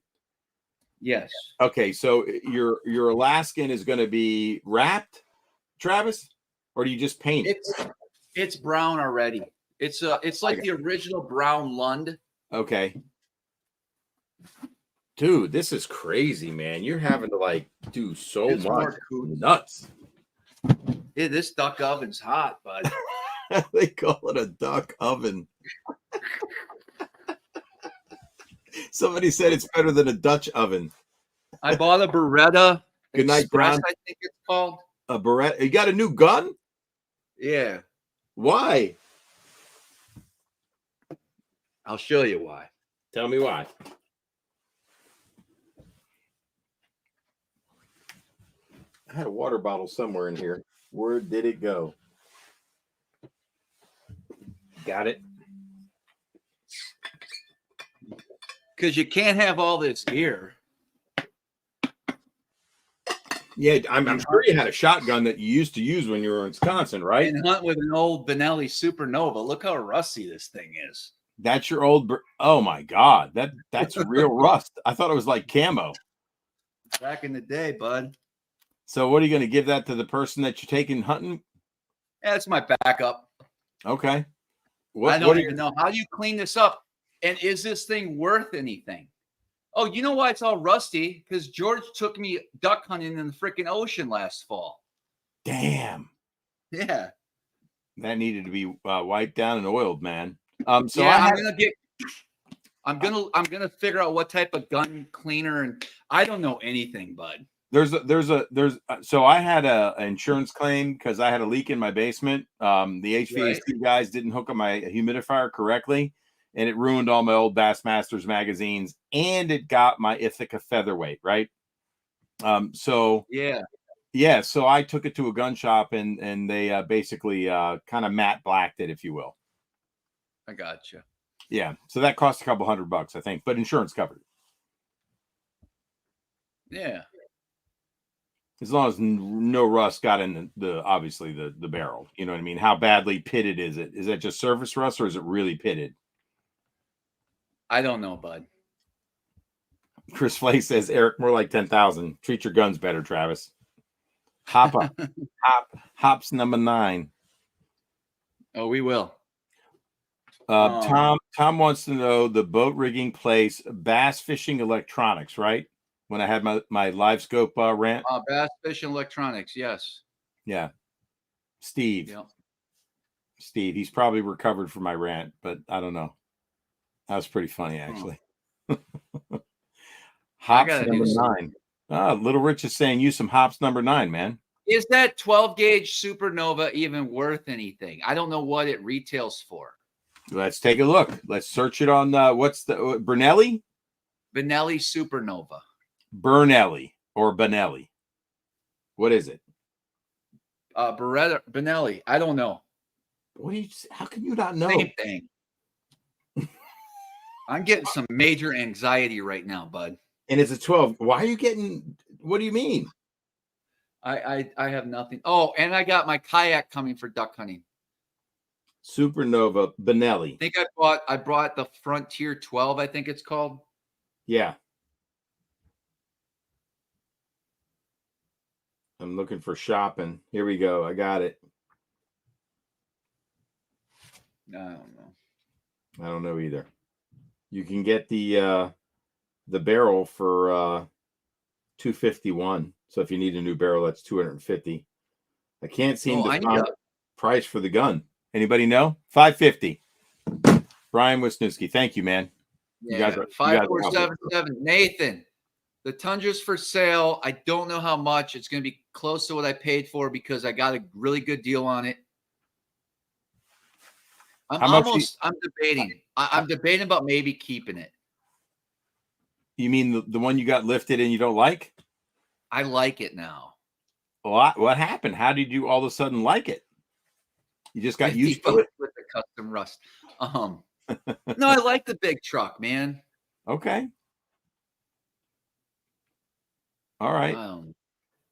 Yes.
Okay, so your Alaskan is going to be wrapped, Travis, or do you just paint it?
It's brown already. It's like the original brown Lund.
Okay. Dude, this is crazy, man. You're having to do so much. Nuts.
Yeah, this duck oven's hot, bud.
They call it a duck oven. Somebody said it's better than a Dutch oven.
I bought a Beretta
Good night,
Express,
Brown.
I think it's called.
A Beretta. You got a new gun?
Yeah.
Why?
I'll show you why.
Tell me why. I had a water bottle somewhere in here. Where did it go? Got it.
Because you can't have all this gear.
Yeah, I'm sure you had a shotgun that you used to use when you were in Wisconsin, right?
And hunt with an old Benelli Supernova. Look how rusty this thing is.
That's your old. Oh my God, that's real rust. I thought it was like camo.
Back in the day, bud.
So, what are you going to give that to the person that you're taking hunting?
Yeah, it's my backup.
Okay.
I don't even know. How do you clean this up? And is this thing worth anything? Oh, you know why it's all rusty? Because George took me duck hunting in the freaking ocean last fall.
Damn.
Yeah.
That needed to be wiped down and oiled, man. So
yeah, I'm gonna figure out what type of gun cleaner, and I don't know anything, bud.
So I had an insurance claim because I had a leak in my basement. The HVAC guys didn't hook up my humidifier correctly, and it ruined all my old Bassmasters magazines, and it got my Ithaca featherweight, right? So I took it to a gun shop, and they basically kind of matte blacked it, if you will.
I gotcha.
Yeah, so that cost a couple $100, I think, but insurance covered it.
Yeah.
As long as no rust got in the obviously the barrel. You know what I mean? How badly pitted is it? Is that just surface rust or is it really pitted?
I don't know, bud.
Chris Flay says, Eric, more like 10,000. Treat your guns better, Travis. Hop up. Hops number 9.
Oh, we will.
Tom wants to know the boat rigging place, Bass Fishing Electronics, right? When I had my live scope rant.
Bass Fishing Electronics, yes.
Yeah. Steve.
Yep.
Steve. He's probably recovered from my rant, but I don't know. That was pretty funny, actually. Hops number 9. Little Rich is saying use some hops number 9, man.
Is that 12 gauge Supernova even worth anything? I don't know what it retails for.
Let's take a look. Let's search it on what's the Brunelli?
Benelli Supernova.
Bernelli or Benelli. What is it?
Benelli. I don't know.
What do you? How can you not know?
Same thing. I'm getting some major anxiety right now, bud.
And it's a 12. Why are you getting? What do you mean?
I have nothing. Oh, and I got my kayak coming for duck hunting.
Supernova Benelli.
I think I brought the Frontier 12, I think it's called.
Yeah. I'm looking for shopping. Here we go. I got it.
I don't know.
I don't know either. You can get the barrel for $251. So if you need a new barrel, that's $250. I can't seem to find the price for the gun. Anybody know? $550. Brian Wisniewski, thank you, man.
Yeah, 5477. Nathan, the Tundra's for sale. I don't know how much. It's going to be close to what I paid for because I got a really good deal on it. I'm debating. I'm debating about maybe keeping it.
You mean the one you got lifted and you don't like?
I like it now.
What happened? How did you all of a sudden like it? You just got used to it
with the custom rust. No, I like the big truck, man.
Okay. All right.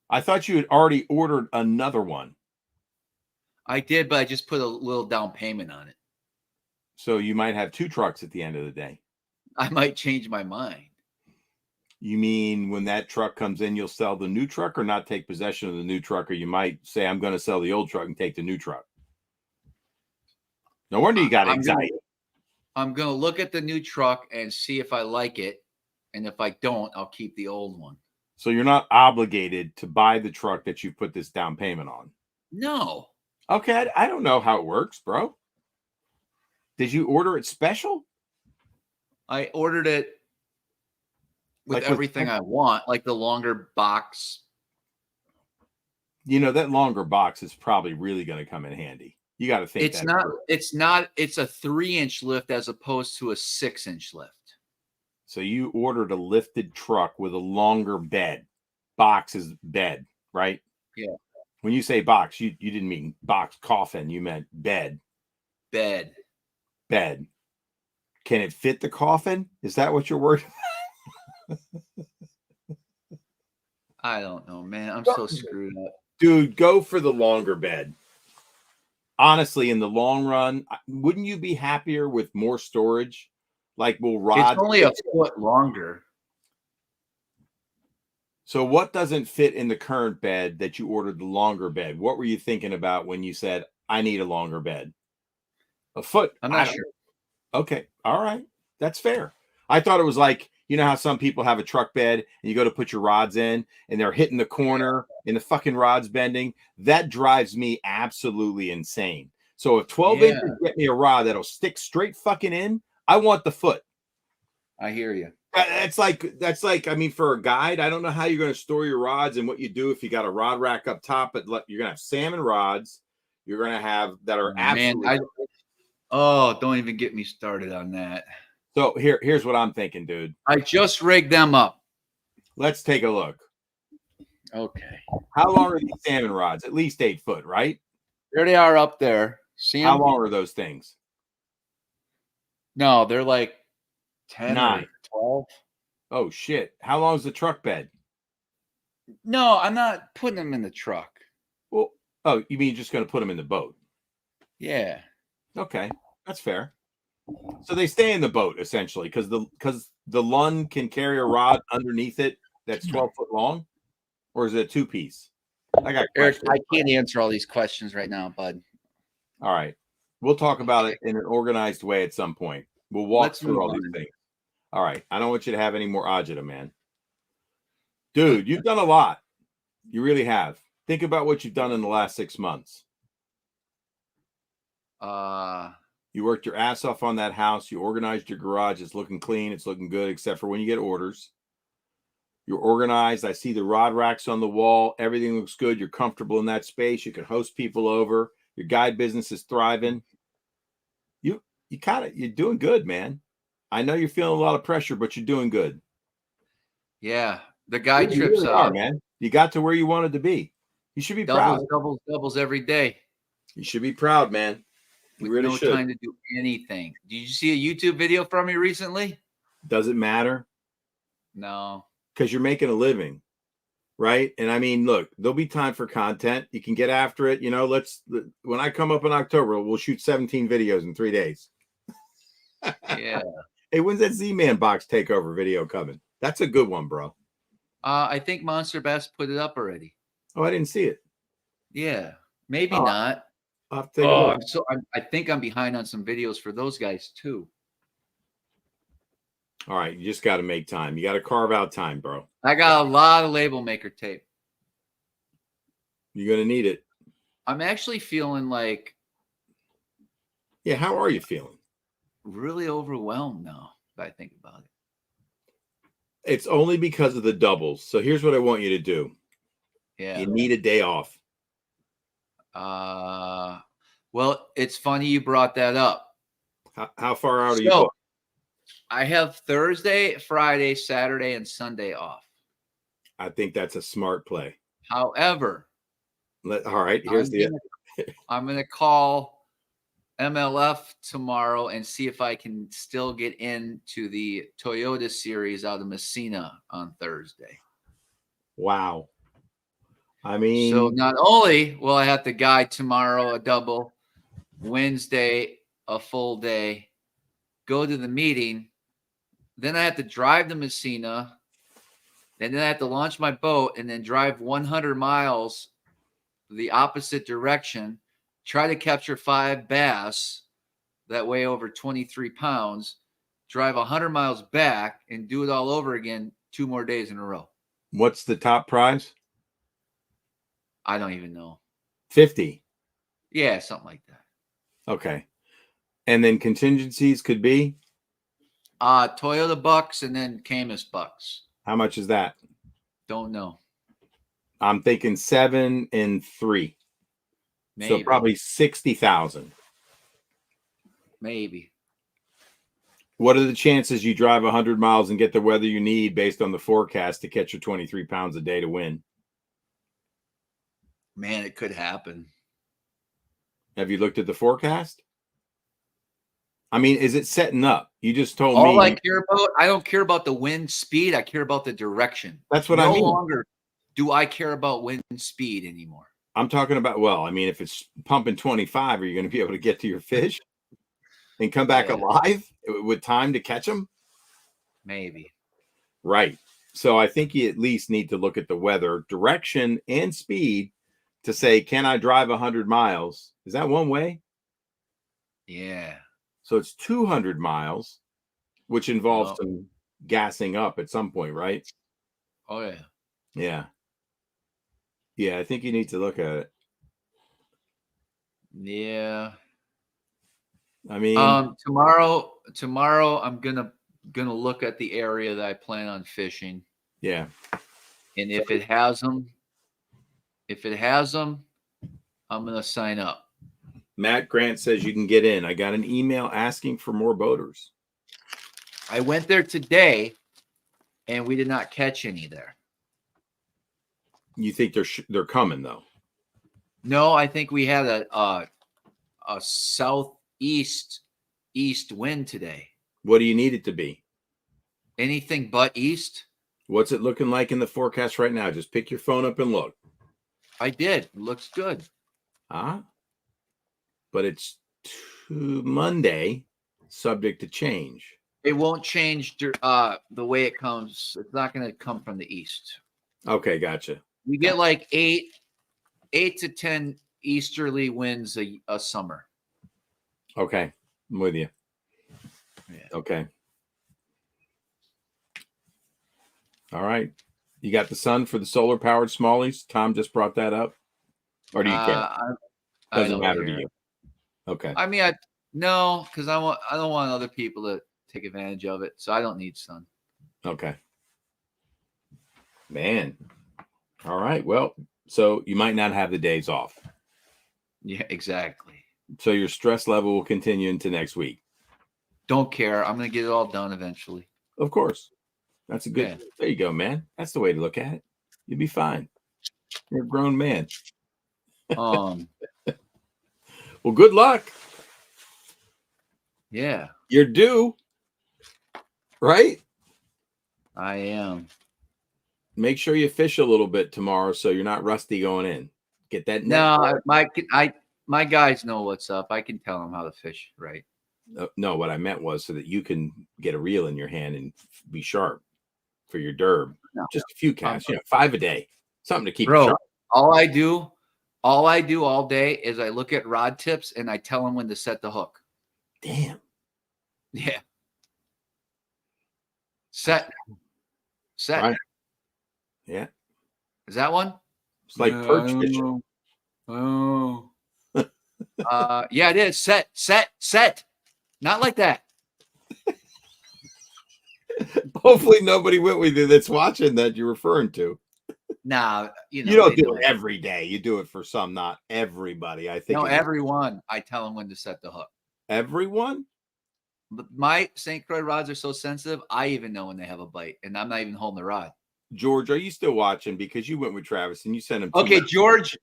I thought you had already ordered another one.
I did, but I just put a little down payment on it.
So you might have 2 trucks at the end of the day.
I might change my mind.
You mean when that truck comes in, you'll sell the new truck or not take possession of the new truck? Or you might say, I'm going to sell the old truck and take the new truck. No wonder you got anxiety.
I'm going to look at the new truck and see if I like it. And if I don't, I'll keep the old one.
So you're not obligated to buy the truck that you put this down payment on?
No.
Okay. I don't know how it works, bro. Did you order it special?
I ordered it with everything I want, like the longer box.
You know, that longer box is probably really going to come in handy. You got to think
it's a 3-inch lift as opposed to a 6-inch lift.
So you ordered a lifted truck with a longer bed. Box is bed, right?
Yeah.
When you say box, you didn't mean box coffin. You meant bed.
Bed.
Can it fit the coffin? Is that what you're worried about?
I don't know, man. I'm so screwed up.
Dude, go for the longer bed. Honestly, in the long run, wouldn't you be happier with more storage? Like, will rods...
It's only a foot longer.
So what doesn't fit in the current bed that you ordered the longer bed? What were you thinking about when you said, I need a longer bed? A foot?
I'm not sure.
Okay. All right. That's fair. I thought it was like, you know how some people have a truck bed and you go to put your rods in and they're hitting the corner and the fucking rod's bending. That drives me absolutely insane. So if 12 inches get me a rod that'll stick straight fucking in, I want the foot.
I hear you.
That's like, I mean, for a guide, I don't know how you're going to store your rods and what you do if you got a rod rack up top, but you're going to have salmon rods. You're going to have that are absolutely.
Don't even get me started on that.
So here's what I'm thinking, dude.
I just rigged them up.
Let's take a look.
Okay.
How long are these salmon rods? At least 8 foot, right?
There they are up there. See them?
How long are those things?
No, they're like 10
9.
or 12.
Oh, shit. How long is the truck bed?
No, I'm not putting them in the truck.
Well, oh, you mean you're just going to put them in the boat?
Yeah.
Okay, that's fair. So they stay in the boat essentially because the Lund can carry a rod underneath it that's 12 foot long, or is it a 2-piece? I got
Eric,
questions.
I can't answer all these questions right now, bud.
All right, we'll talk about it in an organized way at some point. We'll walk
Let's
through
move
all these
on.
things. All right, I don't want you to have any more agita, man. Dude, you've done a lot. You really have. Think about what you've done in the last 6 months. You worked your ass off on that house. You organized your garage. It's looking clean. It's looking good, except for when you get orders. You're organized. I see the rod racks on the wall. Everything looks good. You're comfortable in that space. You can host people over. Your guide business is thriving. You're doing good, man. I know you're feeling a lot of pressure, but you're doing good.
Yeah. The guide
You
trips
really are, man. You got to where you wanted to be. You should be proud.
Doubles every day.
You should be proud, man. You
With
really
no
should.
time to do anything. Did you see a YouTube video from me recently?
Does it matter?
No.
Because you're making a living, right? And I mean, look, there'll be time for content. You can get after it. You know, when I come up in October, we'll shoot 17 videos in 3 days.
Yeah.
Hey, when's that Z-Man box takeover video coming? That's a good one, bro.
I think Monster Bass put it up already.
Oh, I didn't see it.
Yeah. Maybe not.
I'll have to take a look.
I think I'm behind on some videos for those guys too.
All right, you just got to make time. You got to carve out time, bro.
I got a lot of label maker tape.
You're going to need it.
I'm actually feeling like...
Yeah, how are you feeling?
Really overwhelmed now, if I think about it.
It's only because of the doubles. So here's what I want you to do.
Yeah.
You need a day off.
Well, it's funny you brought that up.
How far out are you booked?
I have Thursday, Friday, Saturday, and Sunday off.
I think that's a smart play.
However,
all right,
I'm going to call MLF tomorrow and see if I can still get into the Toyota series out of Messina on Thursday.
Wow. I mean,
so not only will I have to guide tomorrow a double, Wednesday a full day, go to the meeting, then I have to drive to Messina, and then I have to launch my boat and then drive 100 miles the opposite direction, try to capture 5 bass that weigh over 23 pounds, drive 100 miles back, and do it all over again 2 more days in a row.
What's the top prize?
I don't even know.
50.
Yeah, something like that.
Okay. And then contingencies could be?
Toyota bucks and then Camus bucks.
How much is that?
Don't know.
I'm thinking 7 and 3.
Maybe.
So probably 60,000.
Maybe.
What are the chances you drive 100 miles and get the weather you need based on the forecast to catch your 23 pounds a day to win?
Man, it could happen.
Have you looked at the forecast? I mean, is it setting up? You just told me.
All I care about, I don't care about the wind speed. I care about the direction.
That's what I mean.
No longer do I care about wind speed anymore.
I'm talking about, well, I mean, if it's pumping 25, are you going to be able to get to your fish and come back alive with time to catch them?
Maybe.
Right. So I think you at least need to look at the weather, direction, and speed to say, can I drive 100 miles? Is that one way?
Yeah.
So it's 200 miles, which involves some gassing up at some point, right?
Oh, yeah.
Yeah. Yeah, I think you need to look at it.
Yeah.
I mean,
tomorrow I'm gonna look at the area that I plan on fishing.
Yeah.
And if it has them, I'm gonna sign up.
Matt Grant says you can get in. I got an email asking for more boaters.
I went there today, and we did not catch any there.
You think they're coming though?
No, I think we had a southeast wind today.
What do you need it to be?
Anything but east.
What's it looking like in the forecast right now? Just pick your phone up and look.
I did. It looks good.
Huh? But it's Monday, subject to change.
It won't change the way it comes. It's not going to come from the east.
Okay, gotcha.
You get like 8 to 10 easterly winds a summer.
Okay, I'm with you.
Yeah.
Okay. All right. You got the sun for the solar powered smallies? Tom just brought that up. Or do you care? Doesn't matter to you. Okay.
I mean, no, because I don't want other people to take advantage of it, so I don't need sun.
Okay. Man. All right. Well, so you might not have the days off.
Yeah, exactly.
So your stress level will continue into next week.
Don't care. I'm going to get it all done eventually.
Of course. That's a good.
Yeah.
There you go, man. That's the way to look at it. You'll be fine. You're a grown man. Well, good luck.
Yeah.
You're due. Right?
I am.
Make sure you fish a little bit tomorrow so you're not rusty going in. Get that net.
No, my guys know what's up. I can tell them how to fish, right?
No, what I meant was so that you can get a reel in your hand and be sharp for your derb.
No.
Just a few casts, 5 a day. Something to keep
Bro,
you sharp.
all I do all day is I look at rod tips and I tell them when to set the hook.
Damn.
Yeah. Set.
Right. Yeah.
Is that one?
It's like perch fishing.
Oh. Yeah, it is. Set. Not like that.
Hopefully nobody went with you that's watching that you're referring to.
Nah,
you don't do it every day. You do it for some, not everybody. I think.
No, everyone. I tell them when to set the hook.
Everyone?
But my St. Croix rods are so sensitive, I even know when they have a bite, and I'm not even holding the rod.
George, are you still watching? Because you went with Travis and you sent him.
Okay, George.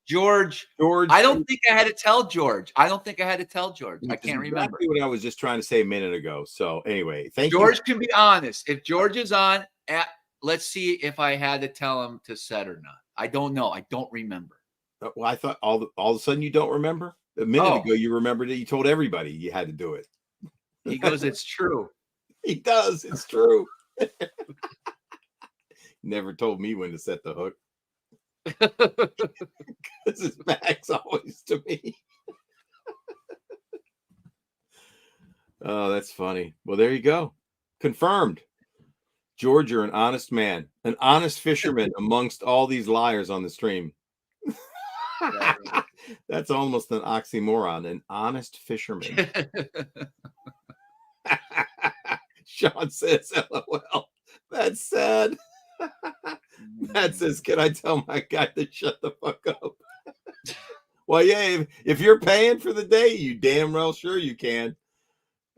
I don't think I had to tell George. I can't remember.
What I was just trying to say a minute ago. So anyway, thank you.
George can be honest. If George is on, let's see if I had to tell him to set or not. I don't know. I don't remember.
Well, I thought all of a sudden you don't remember. A minute ago you remembered it. You told everybody you had to do it.
He goes, "It's true."
He does. It's true. Never told me when to set the hook. This is Max always to me. Oh, that's funny. Well, there you go. Confirmed. George, you're an honest man, an honest fisherman amongst all these liars on the stream. That's almost an oxymoron, an honest fisherman. Sean says, LOL. That's sad. Matt says, can I tell my guy to shut the fuck up? Well, yeah, if you're paying for the day, you damn well sure you can.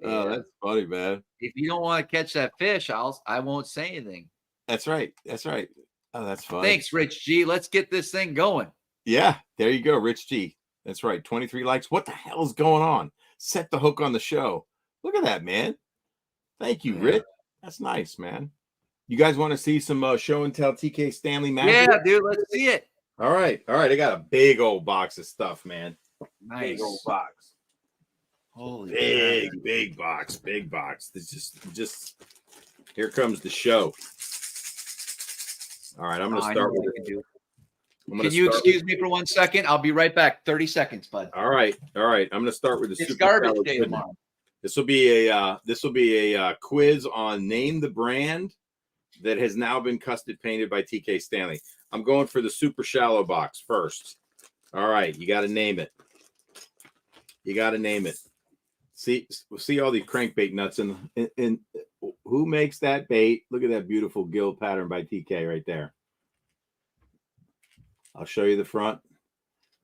Oh, that's funny, man.
If you don't want to catch that fish, I won't say anything.
That's right. That's right. Oh, that's funny.
Thanks, Rich G. Let's get this thing going.
Yeah, there you go, Rich G. That's right. 23 likes. What the hell is going on? Set the hook on the show. Look at that, man. Thank you, Rich. That's nice, man. You guys want to see some show and tell TK Stanley magic?
Yeah, dude. Let's see it.
All right. All right. I got a big old box of stuff, man.
Nice.
Big old box.
Holy
big box. Big box. This just here comes the show. All right. I'm going to start with it.
Can you excuse me for 1 second? I'll be right back. 30 seconds, bud.
All right. All right. I'm going to start with the
It's garbage day tomorrow.
This will be a quiz on name the brand that has now been custom painted by TK Stanley. I'm going for the super shallow box first. All right, you got to name it. You got to name it. See all these crankbait nuts and who makes that bait? Look at that beautiful gill pattern by TK right there. I'll show you the front,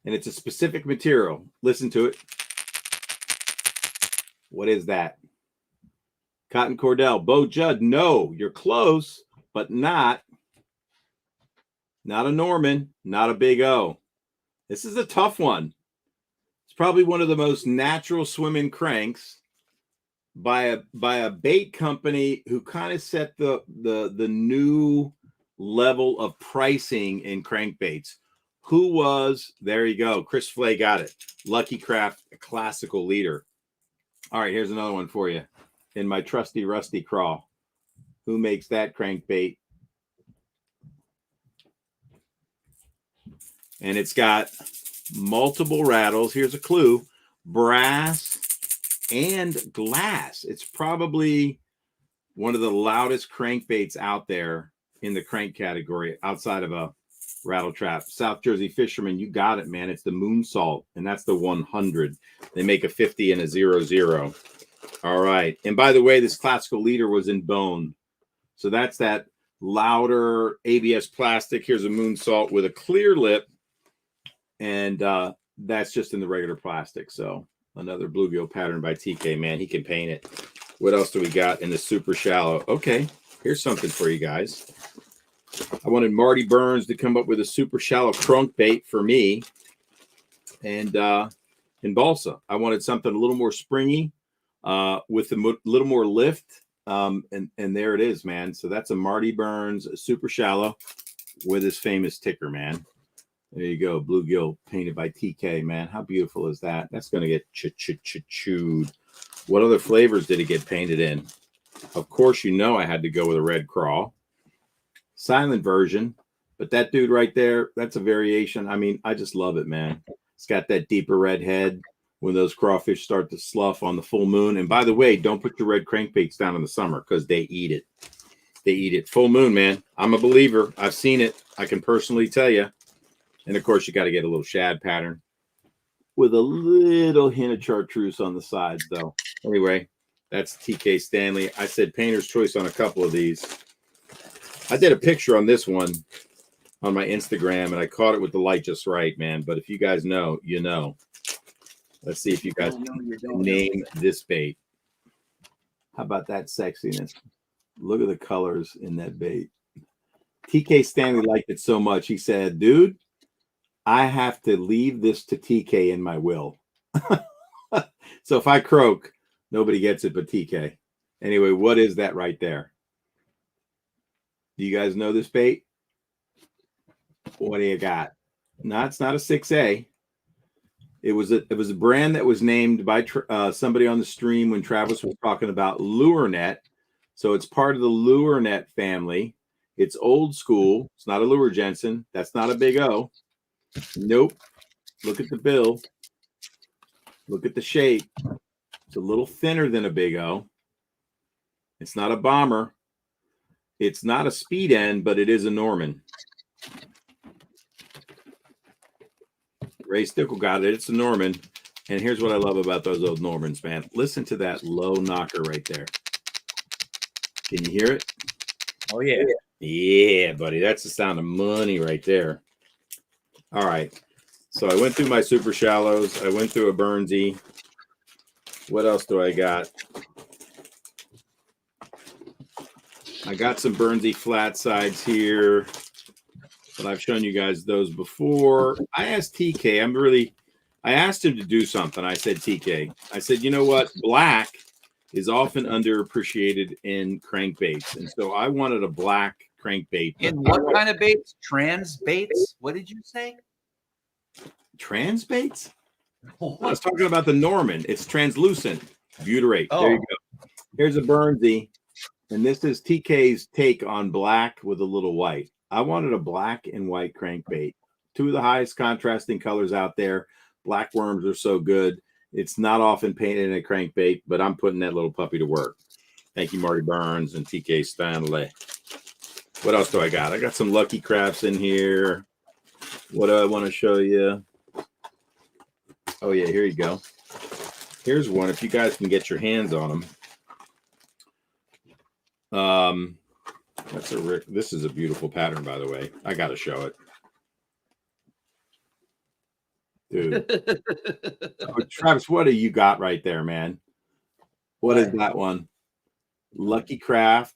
and it's a specific material. Listen to it. What is that? Cotton Cordell. Bo Judd. No, you're close, but not a Norman, not a Big O. This is a tough one. It's probably one of the most natural swimming cranks by a bait company who kind of set the new level of pricing in crankbaits. Who was, there you go, Chris Flay got it. Lucky Craft, a classical leader. All right, here's another one for you. In my trusty rusty crawl. Who makes that crankbait? And it's got multiple rattles. Here's a clue. Brass and glass. It's probably one of the loudest crankbaits out there in the crank category outside of a rattle trap. South Jersey Fisherman, you got it, man. It's the Moon Salt, and that's the 100. They make a 50 and a 00. All right. And by the way, this classical leader was in bone. So that's that louder ABS plastic. Here's a Moon Salt with a clear lip. And that's just in the regular plastic. So another bluegill pattern by TK, man. He can paint it. What else do we got in the super shallow? Okay, here's something for you guys. I wanted Marty Burns to come up with a super shallow crankbait for me. And in balsa, I wanted something a little more springy with a little more lift. And there it is, man. So that's a Marty Burns super shallow with his famous ticker, man. There you go. Bluegill painted by TK, man. How beautiful is that? That's going to get chewed. What other flavors did it get painted in? Of course, you know I had to go with a red crawl. Silent version. But that dude right there, that's a variation. I mean, I just love it, man. It's got that deeper red head when those crawfish start to slough on the full moon. And by the way, don't put your red crankbaits down in the summer because they eat it. They eat it. Full moon, man. I'm a believer. I've seen it. I can personally tell you. And, of course, you got to get a little shad pattern with a little hint of chartreuse on the sides, though. Anyway, that's TK Stanley. I said painter's choice on a couple of these. I did a picture on this one on my Instagram, and I caught it with the light just right, man. But if you guys know, you know. Let's see if you guys can name this bait. How about that sexiness? Look at the colors in that bait. TK Stanley liked it so much. He said, dude, I have to leave this to TK in my will. So if I croak, nobody gets it but TK. Anyway, what is that right there? Do you guys know this bait? What do you got? No, it's not a 6A. It was a brand that was named by somebody on the stream when Travis was talking about Lure Net. So it's part of the Lure Net family. It's old school. It's not a Lure Jensen. That's not a big O. Nope. Look at the bill. Look at the shape. It's a little thinner than a big O. It's not a bomber. It's not a speed end, but it is a Norman. Ray Stickle got it. It's a Norman. And here's what I love about those old Normans, man. Listen to that low knocker right there. Can you hear it?
Oh, yeah.
Yeah, buddy. That's the sound of money right there. All right. So I went through my super shallows. I went through a Burnsy. What else do I got? I got some Burnsy flat sides here, but I've shown you guys those before. I asked TK, I asked him to do something. I said, TK, I said, you know what? Black is often underappreciated in crankbaits. And so I wanted a black crankbait.
In what kind of baits? Trans baits? What did you say?
Trans baits? I was talking about the Norman. It's translucent butyrate.
Oh.
There you go. Here's a Burnsy. And this is TK's take on black with a little white. I wanted a black and white crankbait. Two of the highest contrasting colors out there. Black worms are so good. It's not often painted in a crankbait, but I'm putting that little puppy to work. Thank you, Marty Burns and TK Stanley. What else do I got? I got some Lucky Crafts in here. What do I want to show you? Oh, yeah, here you go. Here's one if you guys can get your hands on them. This is a beautiful pattern, by the way. I got to show it. Dude. Oh, Travis, what do you got right there, man? What is that one? Lucky Craft.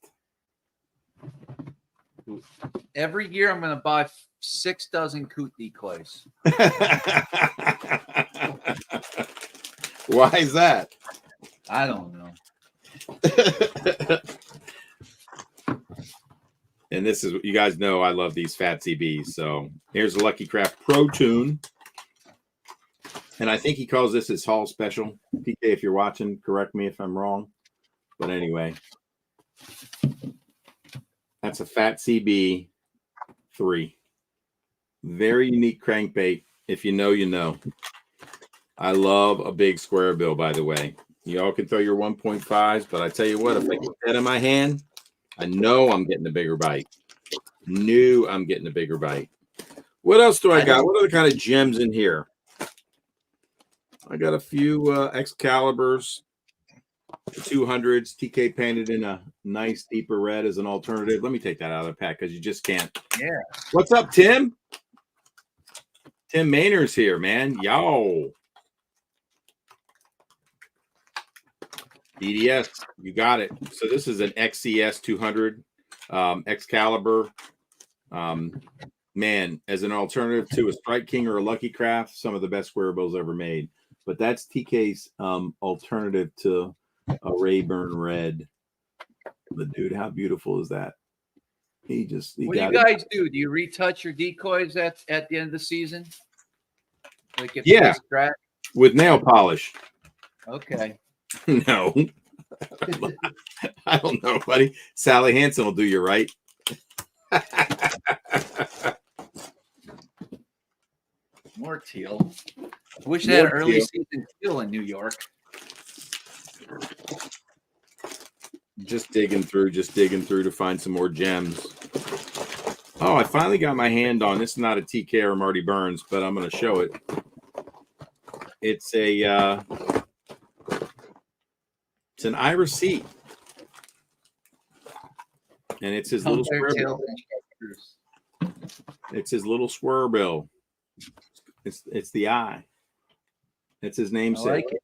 Every year I'm going to buy 6 dozen coot decoys.
Why is that?
I don't know.
And And this is, you guys know I love these fat CBs. So here's the Lucky Craft Pro Tune. And I think he calls this his Hall Special. PK, if you're watching, correct me if I'm wrong. But anyway, that's a Fat CB 3. Very unique crankbait. If you know, you know. I love a big square bill, by the way. Y'all can throw your 1.5s, but I tell you what, if I get that in my hand, I know I'm getting a bigger bite. Knew I'm getting a bigger bite. What else do I got? What other kind of gems in here? I got a few Excaliburs, 200s. TK painted in a nice deeper red as an alternative. Let me take that out of the pack because you just can't.
Yeah.
What's up, Tim? Tim Mainer's here, man. Yo. BDS, you got it. So this is an XCS 200 Excalibur. Man, as an alternative to a Strike King or a Lucky Craft, some of the best square bills ever made. But that's TK's alternative to a Rayburn Red. But dude, how beautiful is that? What do you
guys do? Do you retouch your decoys at the end of the season? Like if
with nail polish.
Okay.
No. I don't know, buddy. Sally Hansen will do you right.
More teal. I wish they had an early season teal in New York.
Just digging through to find some more gems. Oh, I finally got my hand on this. Is not a TK or Marty Burns, but I'm going to show it. It's a it's an Irish Sea, and it's his little square bill. It's his little square bill. It's the eye. It's his namesake.
Like it.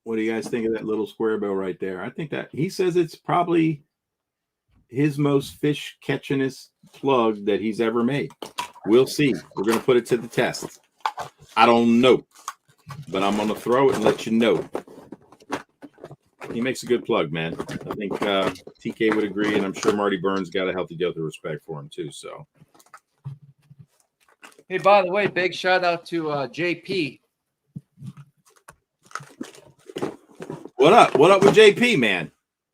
What do you guys think of that little square bill right there? I think that he says it's probably his most fish catchingest plug that he's ever made. We'll see. We're going to put it to the test. I don't know, but I'm going to throw it and let you know. He makes a good plug, man. I think TK would agree, and I'm sure Marty Burns got a healthy dose of respect for him too. So,
hey, by the way, big shout out to JP.
What up? What up with JP, man?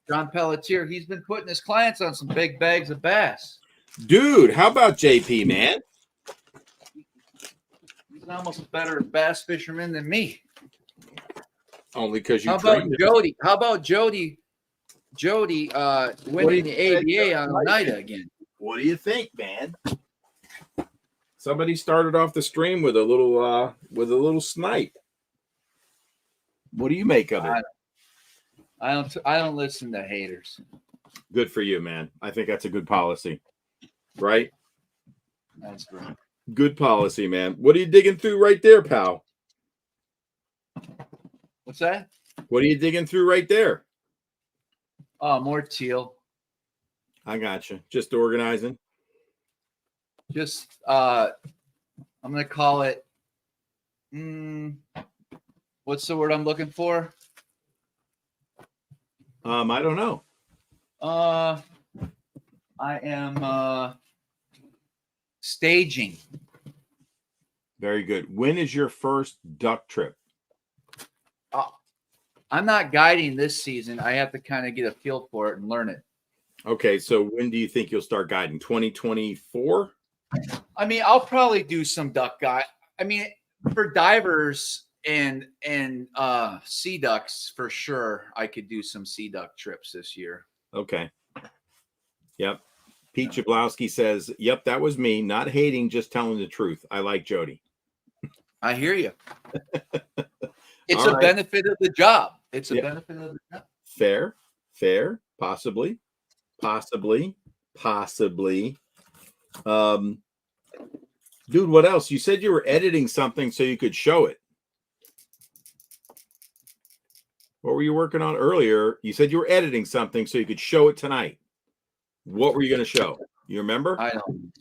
John Pelletier. He's been putting his clients on some big bags of bass.
Dude, how about JP, man?
He's almost a better bass fisherman than me.
Only because you.
How about Jody? How about Jody? Jody winning the ABA on Oneida again.
What do you think, man? Somebody started off the stream with a little snipe. What do you make of it?
I don't listen to haters.
Good for you, man. I think that's a good policy, right?
That's right.
Good policy, man. What are you digging through right there, pal?
What's that?
What are you digging through right there?
Oh, more teal.
I got you. Just organizing.
Just I'm gonna call it. What's the word I'm looking for?
I don't know.
I am staging.
Very good. When is your first duck trip?
I'm not guiding this season. I have to kind of get a feel for it and learn it.
Okay, so when do you think you'll start guiding? 2024?
I mean, I'll probably do some duck guide. I mean, for divers and sea ducks, for sure, I could do some sea duck trips this year.
Okay. Yep. Pete Jablowski says, yep, that was me. Not hating, just telling the truth. I like Jody.
I hear you. It's a benefit of the job. It's a benefit of the job.
Fair, possibly. Dude, what else? You said you were editing something so you could show it. What were you working on earlier? You said you were editing something so you could show it tonight. What were you going to show? You remember?
I don't.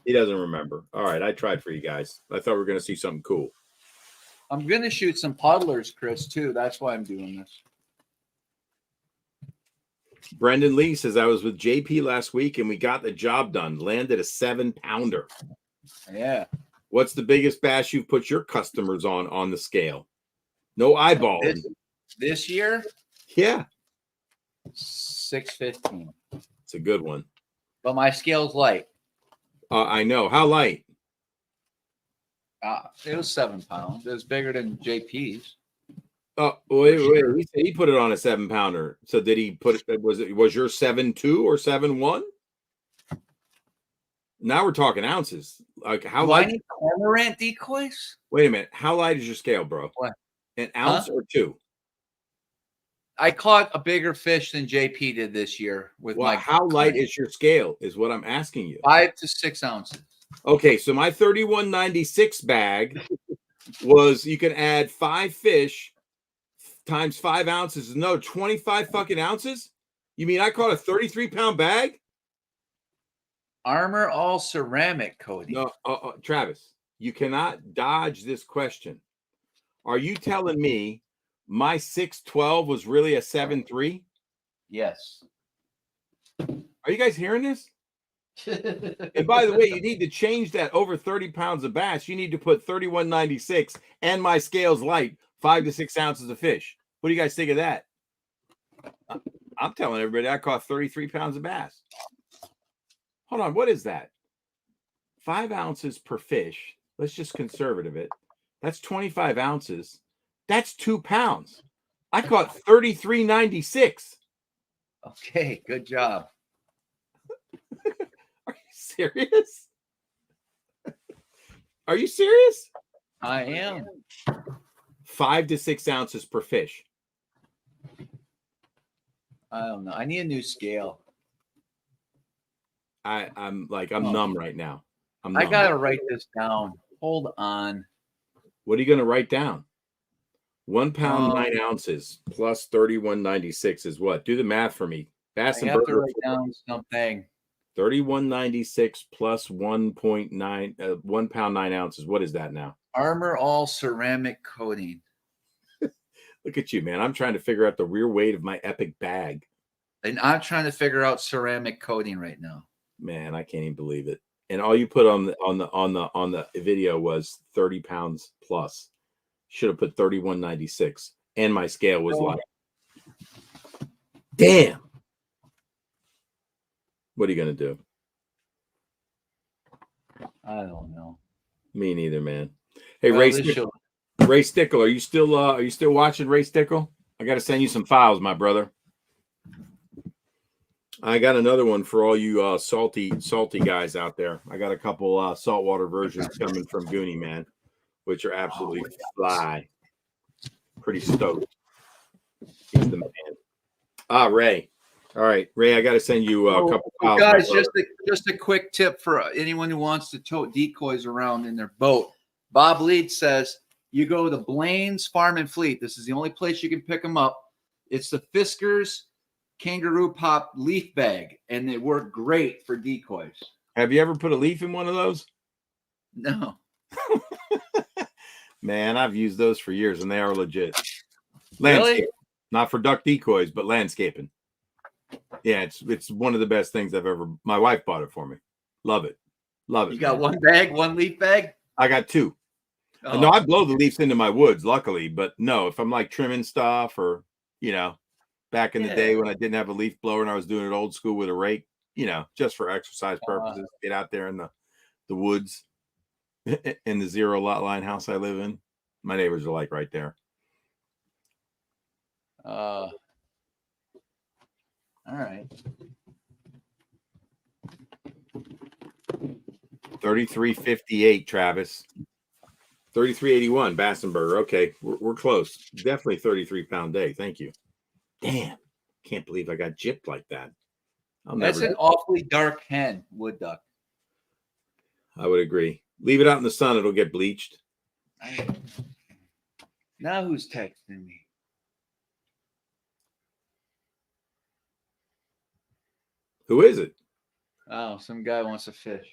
He doesn't remember. All right, I tried for you guys. I thought we were going to see something cool.
I'm going to shoot some puddlers, Chris, too. That's why I'm doing this.
Brendan Lee says, I was with JP last week and we got the job done. Landed a 7-pounder.
Yeah.
What's the biggest bass you've put your customers on the scale? No eyeballing.
This year?
Yeah.
615.
It's a good one.
But my scale's light.
I know. How light?
It was 7 pounds. It was bigger than JP's.
Oh, wait. He put it on a 7-pounder. So did he put it? Was your 7.2 or 7.1? Now we're talking ounces. Like how light?
I need cormorant decoys?
Wait a minute. How light is your scale, bro?
What?
An ounce or 2?
I caught a bigger fish than JP did this year with
how light is your scale? Is what I'm asking you.
5 to 6 ounces.
Okay, so my 3196 bag was you can add 5 fish times 5 ounces. No, 25 fucking ounces? You mean I caught a 33-pound bag?
Armor all ceramic coating.
No, Travis, you cannot dodge this question. Are you telling me my 612 was really a 7.3?
Yes.
Are you guys hearing this? And by the way, you need to change that over 30 pounds of bass. You need to put 3196 and my scale's light, 5 to 6 ounces of fish. What do you guys think of that? I'm telling everybody I caught 33 pounds of bass. Hold on, what is that? 5 ounces per fish. Let's just conservative it. That's 25 ounces. That's 2 pounds. I caught 33.96.
Okay, good job.
Are you serious? Are you serious?
I am.
5 to 6 ounces per fish.
I don't know. I need a new scale.
I'm numb right now.
I gotta write this down. Hold on.
What are you gonna write down? 1 pound 9 ounces plus 31.96 is what? Do the math for me. Bass and
have to
Burger.
write down something.
31.96 plus 1.9 1 pound 9 ounces. What is that now?
Armor all ceramic coating.
Look at you, man. I'm trying to figure out the rear weight of my epic bag.
And I'm trying to figure out ceramic coating right now.
Man, I can't even believe it. And all you put on the video was 30 pounds plus. Should have put 31.96. And my scale was light. Damn. What are you gonna do?
I don't know.
Me neither, man. Hey,
Well,
Ray Stickle, are you still watching, Ray Stickle? I got to send you some files, my brother. I got another one for all you salty guys out there. I got a couple saltwater versions coming from Goonie, man, which are absolutely fly. Pretty stoked. He's the man. Ray. All right, Ray, I got to send you a couple files.
Guys, just a quick tip for anyone who wants to tote decoys around in their boat. Bob Leeds says you go to Blaine's Farm and Fleet. This is the only place you can pick them up. It's the Fiskars Kangaroo Pop leaf bag, and they work great for decoys.
Have you ever put a leaf in one of those?
No.
Man, I've used those for years, and they are legit. Landscape, not for duck decoys, but landscaping. Yeah, it's one of the best things I've ever. My wife bought it for me. Love it. Love it.
You got one bag, one leaf bag?
I got 2. Oh. No, I blow the leaves into my woods, luckily, but no, if I'm like trimming stuff or, back in the day when I didn't have a leaf blower and I was doing it old school with a rake, just for exercise purposes, get out there in the woods in the 0 lot line house I live in. My neighbors are like right there.
All right.
33.58, Travis. 33.81, Bassenberger. Okay, we're close. Definitely 33-pound day. Thank you. Damn, can't believe I got gypped like that.
That's an awfully dark hen, wood duck.
I would agree. Leave it out in the sun; it'll get bleached.
Now who's texting me?
Who is it?
Oh, some guy wants to fish.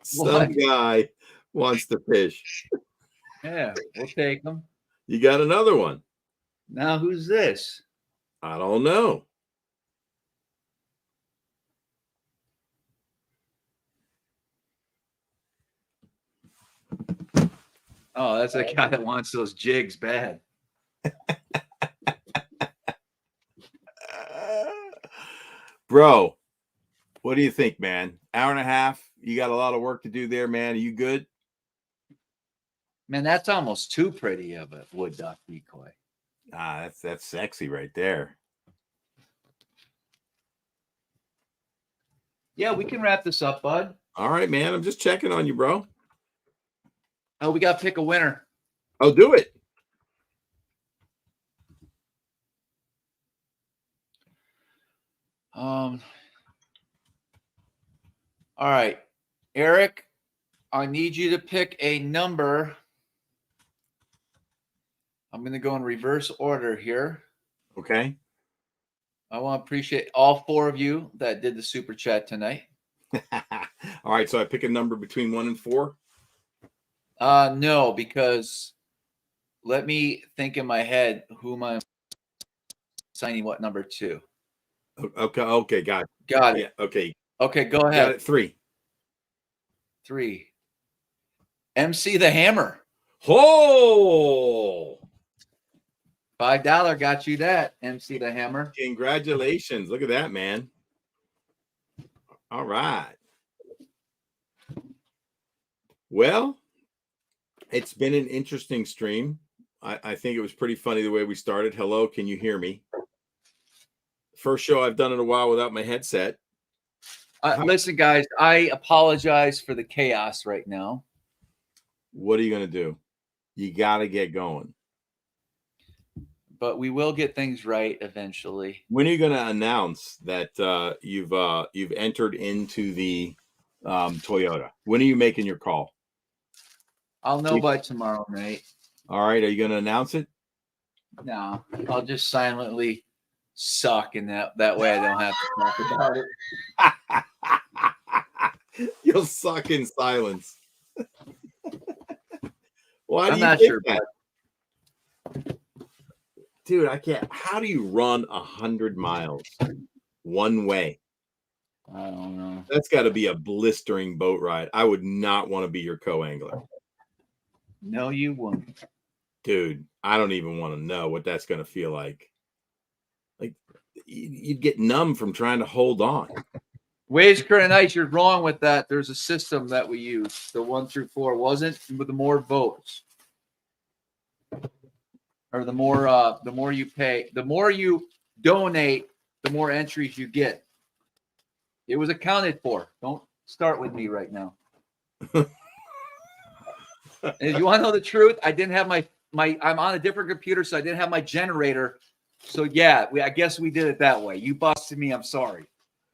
Some guy wants to fish.
Yeah, we'll take him.
You got another one.
Now who's this?
I don't know.
Oh, that's a guy that wants those jigs bad.
Bro, what do you think, man? Hour and a half. You got a lot of work to do there, man. Are you good?
Man, that's almost too pretty of a wood duck decoy.
Ah, that's sexy right there.
Yeah, we can wrap this up, bud.
All right, man. I'm just checking on you, bro.
Oh, we got to pick a winner.
Oh, do it.
All right, Eric, I need you to pick a number. I'm going to go in reverse order here.
Okay.
I want to appreciate all 4 of you that did the super chat tonight.
All right, so I pick a number between 1 and 4.
No, because let me think in my head who am I signing what number to.
Okay, got it.
Got it.
Yeah, okay.
Okay, go
Got
ahead.
it. 3.
3. MC the Hammer.
Oh!
$5 got you that, MC the Hammer.
Congratulations. Look at that, man. All right. Well, it's been an interesting stream. I think it was pretty funny the way we started. Hello, can you hear me? First show I've done in a while without my headset.
Listen, guys, I apologize for the chaos right now.
What are you going to do? You got to get going.
But we will get things right eventually.
When are you going to announce that you've entered into the Toyota? When are you making your call?
I'll know by tomorrow night.
All right. Are you going to announce it?
No, I'll just silently suck in that way I don't have to talk about
it. You'll suck in silence. Why do
I'm
you
not
think
sure,
that? Dude, I can't. How do you run 100 miles one way?
I don't know.
That's got to be a blistering boat ride. I would not want to be your co-angler.
No, you won't.
Dude, I don't even want to know what that's going to feel like. Like, you'd get numb from trying to hold on.
Waves current ice, you're wrong with that. There's a system that we use. The 1 through 4 wasn't with the more votes. Or the more you pay, the more you donate, the more entries you get. It was accounted for. Don't start with me right now. If you want to know the truth, I didn't have I'm on a different computer, so I didn't have my generator. So yeah, I guess we did it that way. You busted me. I'm sorry.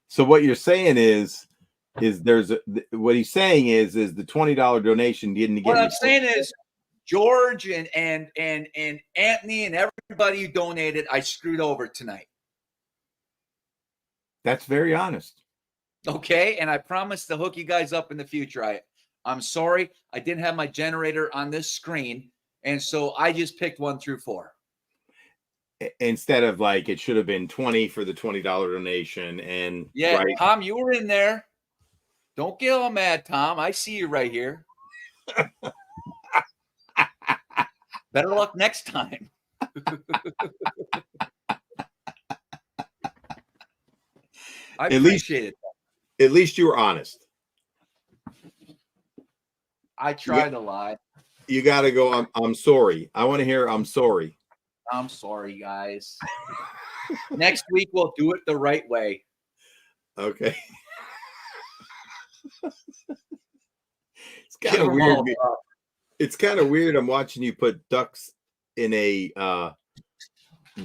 So what you're saying is what he's saying is the $20 donation didn't get.
What I'm saying is George and Anthony and everybody who donated, I screwed over tonight.
That's very honest.
Okay, and I promise to hook you guys up in the future. I'm sorry, I didn't have my generator on this screen, and so I just picked 1 through 4.
Instead of like it should have been 20 for the $20 donation, and
yeah,
right?
Tom, you were in there. Don't get all mad, Tom. I see you right here. Better luck next time. I appreciate it.
At least you were honest.
I try to lie.
You got to go. I'm sorry. I want to hear. I'm sorry.
I'm sorry, guys. Next week we'll do it the right way.
Okay. It's kind of weird. It's kind of weird. I'm watching you put ducks in a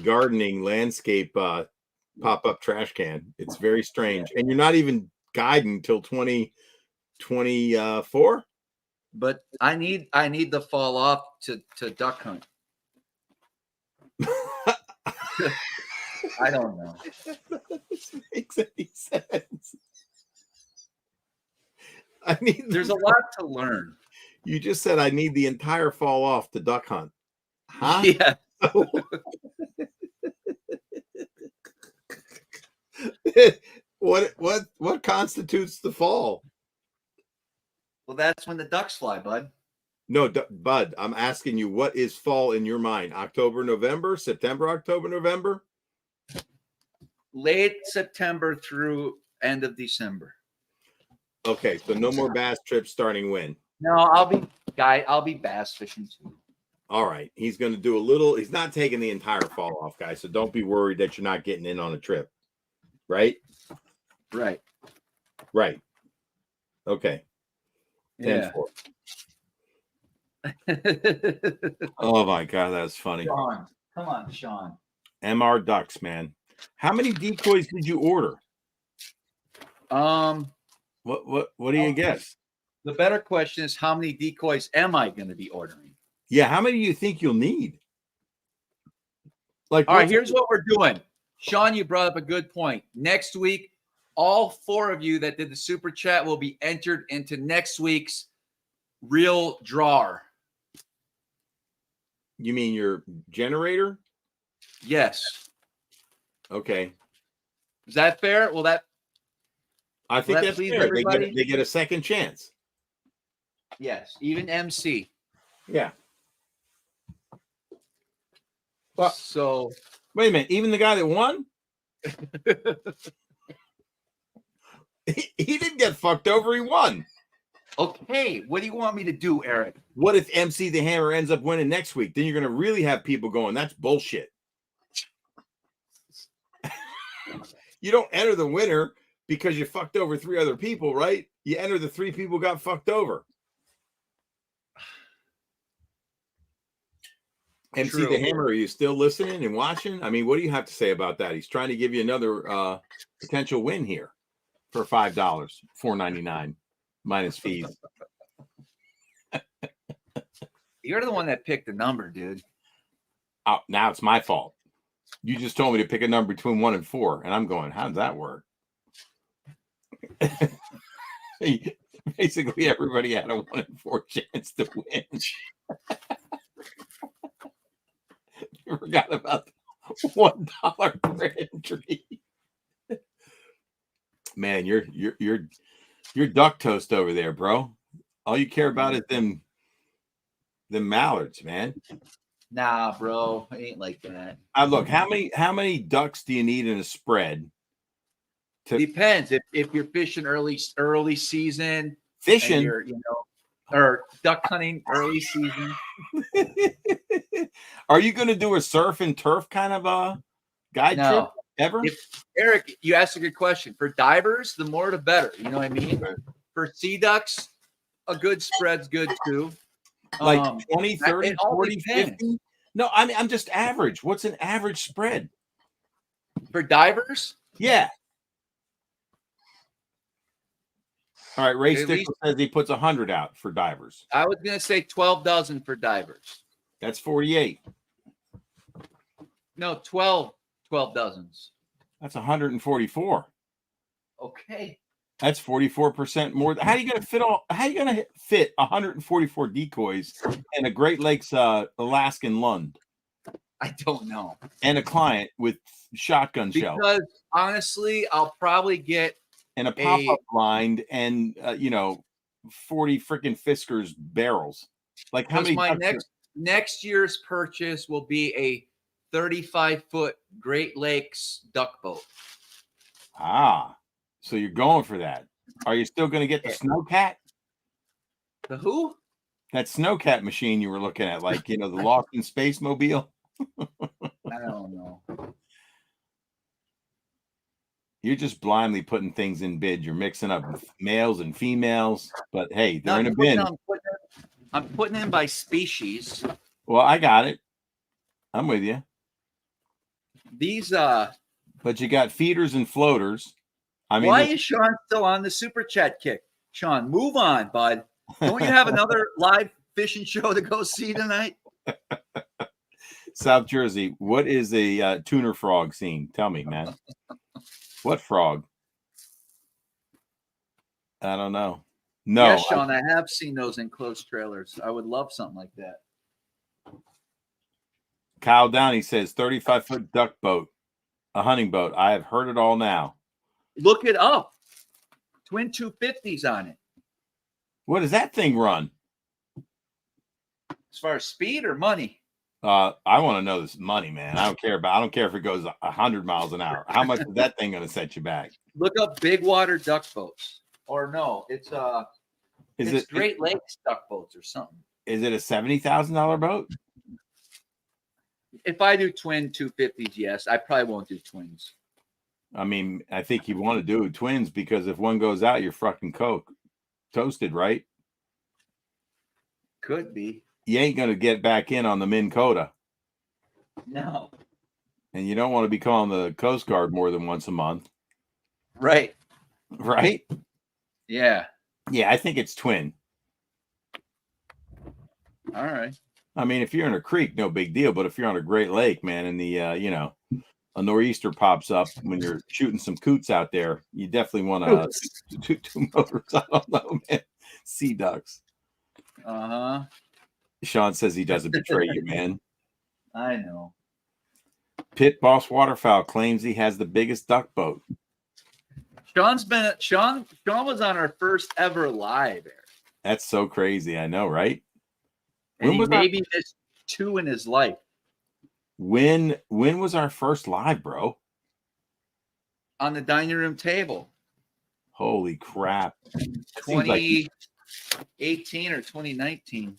gardening landscape pop-up trash can. It's very strange. And you're not even guiding till 2024.
But I need the fall off to duck hunt. I don't know.
This makes any sense.
There's a lot to learn.
You just said I need the entire fall off to duck hunt. Huh?
Yeah.
What constitutes the fall?
Well, that's when the ducks fly, bud.
No, Bud, I'm asking you, what is fall in your mind? October, November, September, October, November?
Late September through end of December.
Okay, so no more bass trips starting when?
No, I'll be bass fishing too.
All right. He's going to do a little. He's not taking the entire fall off, guys. So don't be worried that you're not getting in on a trip. Right?
Right.
Right. Okay. 10
Yeah.
Oh my God, that's funny.
Sean, come on, Sean.
MR Ducks, man. How many decoys did you order? What do you guess?
The better question is, how many decoys am I going to be ordering?
Yeah, how many do you think you'll need? Like,
all right, here's what we're doing. Sean, you brought up a good point. Next week, all 4 of you that did the super chat will be entered into next week's real drawer.
You mean your generator?
Yes.
Okay.
Is that fair?
I think that's fair. They get a second chance.
Yes, even MC.
Yeah. Well,
so
wait a minute. Even the guy that won? he didn't get fucked over. He won.
Okay. What do you want me to do, Eric?
What if MC the Hammer ends up winning next week? Then you're going to really have people going, that's bullshit. You don't enter the winner because you fucked over 3 other people, right? You enter the 3 people got fucked over. MC the Hammer, are you still listening and watching? I mean, what do you have to say about that? He's trying to give you another potential win here for $5, $4.99 minus fees.
You're the one that picked the number, dude.
Oh, now it's my fault. You just told me to pick a number between 1 and 4, and I'm going, how does that work? Basically, everybody had a 1 in 4 chance to win. You forgot about the $1 per entry. Man, you're duck toast over there, bro. All you care about is them mallards, man.
Nah, bro, it ain't like that.
Look, how many ducks do you need in a spread?
Depends if you're fishing early season,
fishing,
you're, or duck hunting early season.
Are you going to do a surf and turf kind of a guide trip ever?
Eric, you asked a good question. For divers, the more the better. You know what I mean? For sea ducks, a good spread's good too.
Like 20, 30, 40, 50? No, I mean, I'm just average. What's an average spread?
For divers?
Yeah. All right, Ray Stickle says he puts 100 out for divers.
I was going to say 12 dozen for divers.
That's 48.
No, 12 dozens.
That's 144.
Okay.
That's 44% more. How are you going to fit 144 decoys in a Great Lakes Alaskan Lund?
I don't know.
And a client with shotgun shells.
Because honestly, I'll probably get
and a pop-up blind and 40 freaking Fiskars barrels. Like how many?
My next year's purchase will be a 35-foot Great Lakes duck boat.
Ah, so you're going for that. Are you still going to get the Snowcat?
The who?
That Snowcat machine you were looking at, like, the Lost in Space mobile?
I don't know.
You're just blindly putting things in bid. You're mixing up males and females, but hey, they're in a bin.
I'm putting in by species.
Well, I got it. I'm with you.
These
but you got feeders and floaters. I mean,
why is Sean still on the super chat kick? Sean, move on, bud. Don't you have another live fishing show to go see tonight?
South Jersey, what is a tuner frog scene? Tell me, man. What frog? I don't know. No.
Yes, Sean, I have seen those enclosed trailers. I would love something like that.
Kyle Downey says 35-foot duck boat, a hunting boat. I have heard it all now.
Look it up. Twin 250s on it.
What does that thing run?
As far as speed or money?
I want to know this money, man. I don't care if it goes 100 miles an hour. How much is that thing going to set you back?
Look up big water duck boats. Or no, it's Great Lakes duck boats or something.
Is it a $70,000 boat?
If I do twin 250s, yes. I probably won't do twins.
I mean, I think you want to do twins because if one goes out, you're fucking toasted, right?
Could be.
You ain't going to get back in on the Minn Kota.
No.
And you don't want to be calling the Coast Guard more than once a month.
Right.
Right?
Yeah.
Yeah, I think it's twin.
All right.
I mean, if you're in a creek, no big deal. But if you're on a Great Lake, man, and the, a nor'easter pops up when you're shooting some coots out there, you definitely want to two motors. I don't know, man. Sea ducks.
Uh-huh.
Sean says he doesn't betray you, man.
I know.
Pit Boss Waterfowl claims he has the biggest duck boat.
Sean was on our first ever live, Eric.
That's so crazy. I know, right?
And he maybe missed 2 in his life.
When was our first live, bro?
On the dining room table.
Holy crap.
2018 or 2019.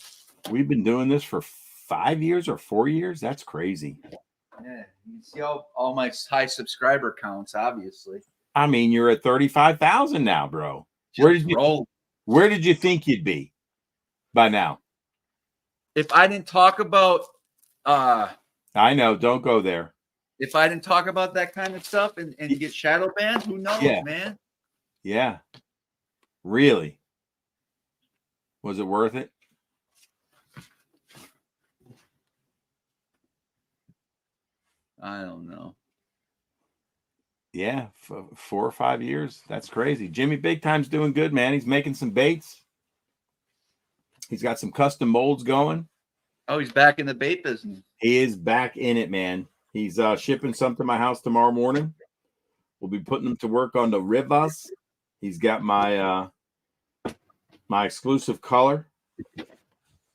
We've been doing this for 5 years or 4 years. That's crazy.
Yeah, you see all my high subscriber counts, obviously.
I mean, you're at 35,000 now, bro. Where did you think you'd be by now?
If I didn't talk about
I know, don't go there.
If I didn't talk about that kind of stuff and get shadow banned, who knows, man?
Yeah. Really? Was it worth it?
I don't know.
Yeah, 4 or 5 years. That's crazy. Jimmy Big Time's doing good, man. He's making some baits. He's got some custom molds going.
Oh, he's back in the bait business.
He is back in it, man. He's shipping some to my house tomorrow morning. We'll be putting them to work on the rivas. He's got my my exclusive color.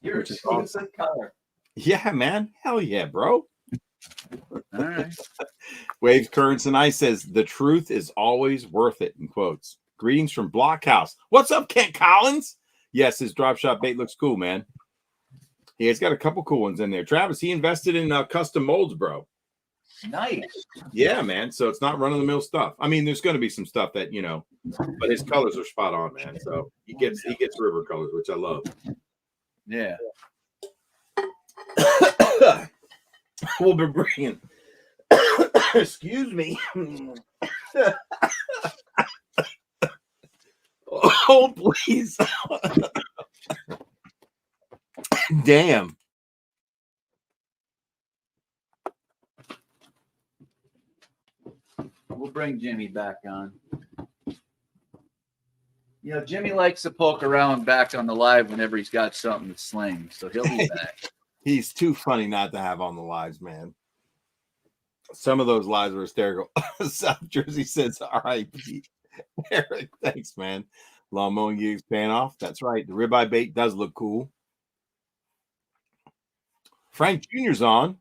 Your exclusive color.
Yeah, man. Hell yeah, bro.
All right.
Waves, Currents, and Ice says, the truth is always worth it, in quotes. Greetings from Blockhouse. What's up, Kent Collins? Yes, his drop shot bait looks cool, man. Yeah, he's got a couple cool ones in there. Travis, he invested in custom molds, bro.
Nice.
Yeah, man. So it's not run-of-the-mill stuff. I mean, there's going to be some stuff that, but his colors are spot on, man. So he gets river colors, which I love.
Yeah.
We'll be bringing. Excuse me. Oh, please. Damn.
We'll bring Jimmy back on. Jimmy likes to poke around back on the live whenever he's got something to sling, so he'll be back.
He's too funny not to have on the lives, man. Some of those lives were hysterical. South Jersey says, all right, Pete. Eric, thanks, man. Lawn mowing gigs paying off. That's right. The ribeye bait does look cool. Frank Jr.'s on.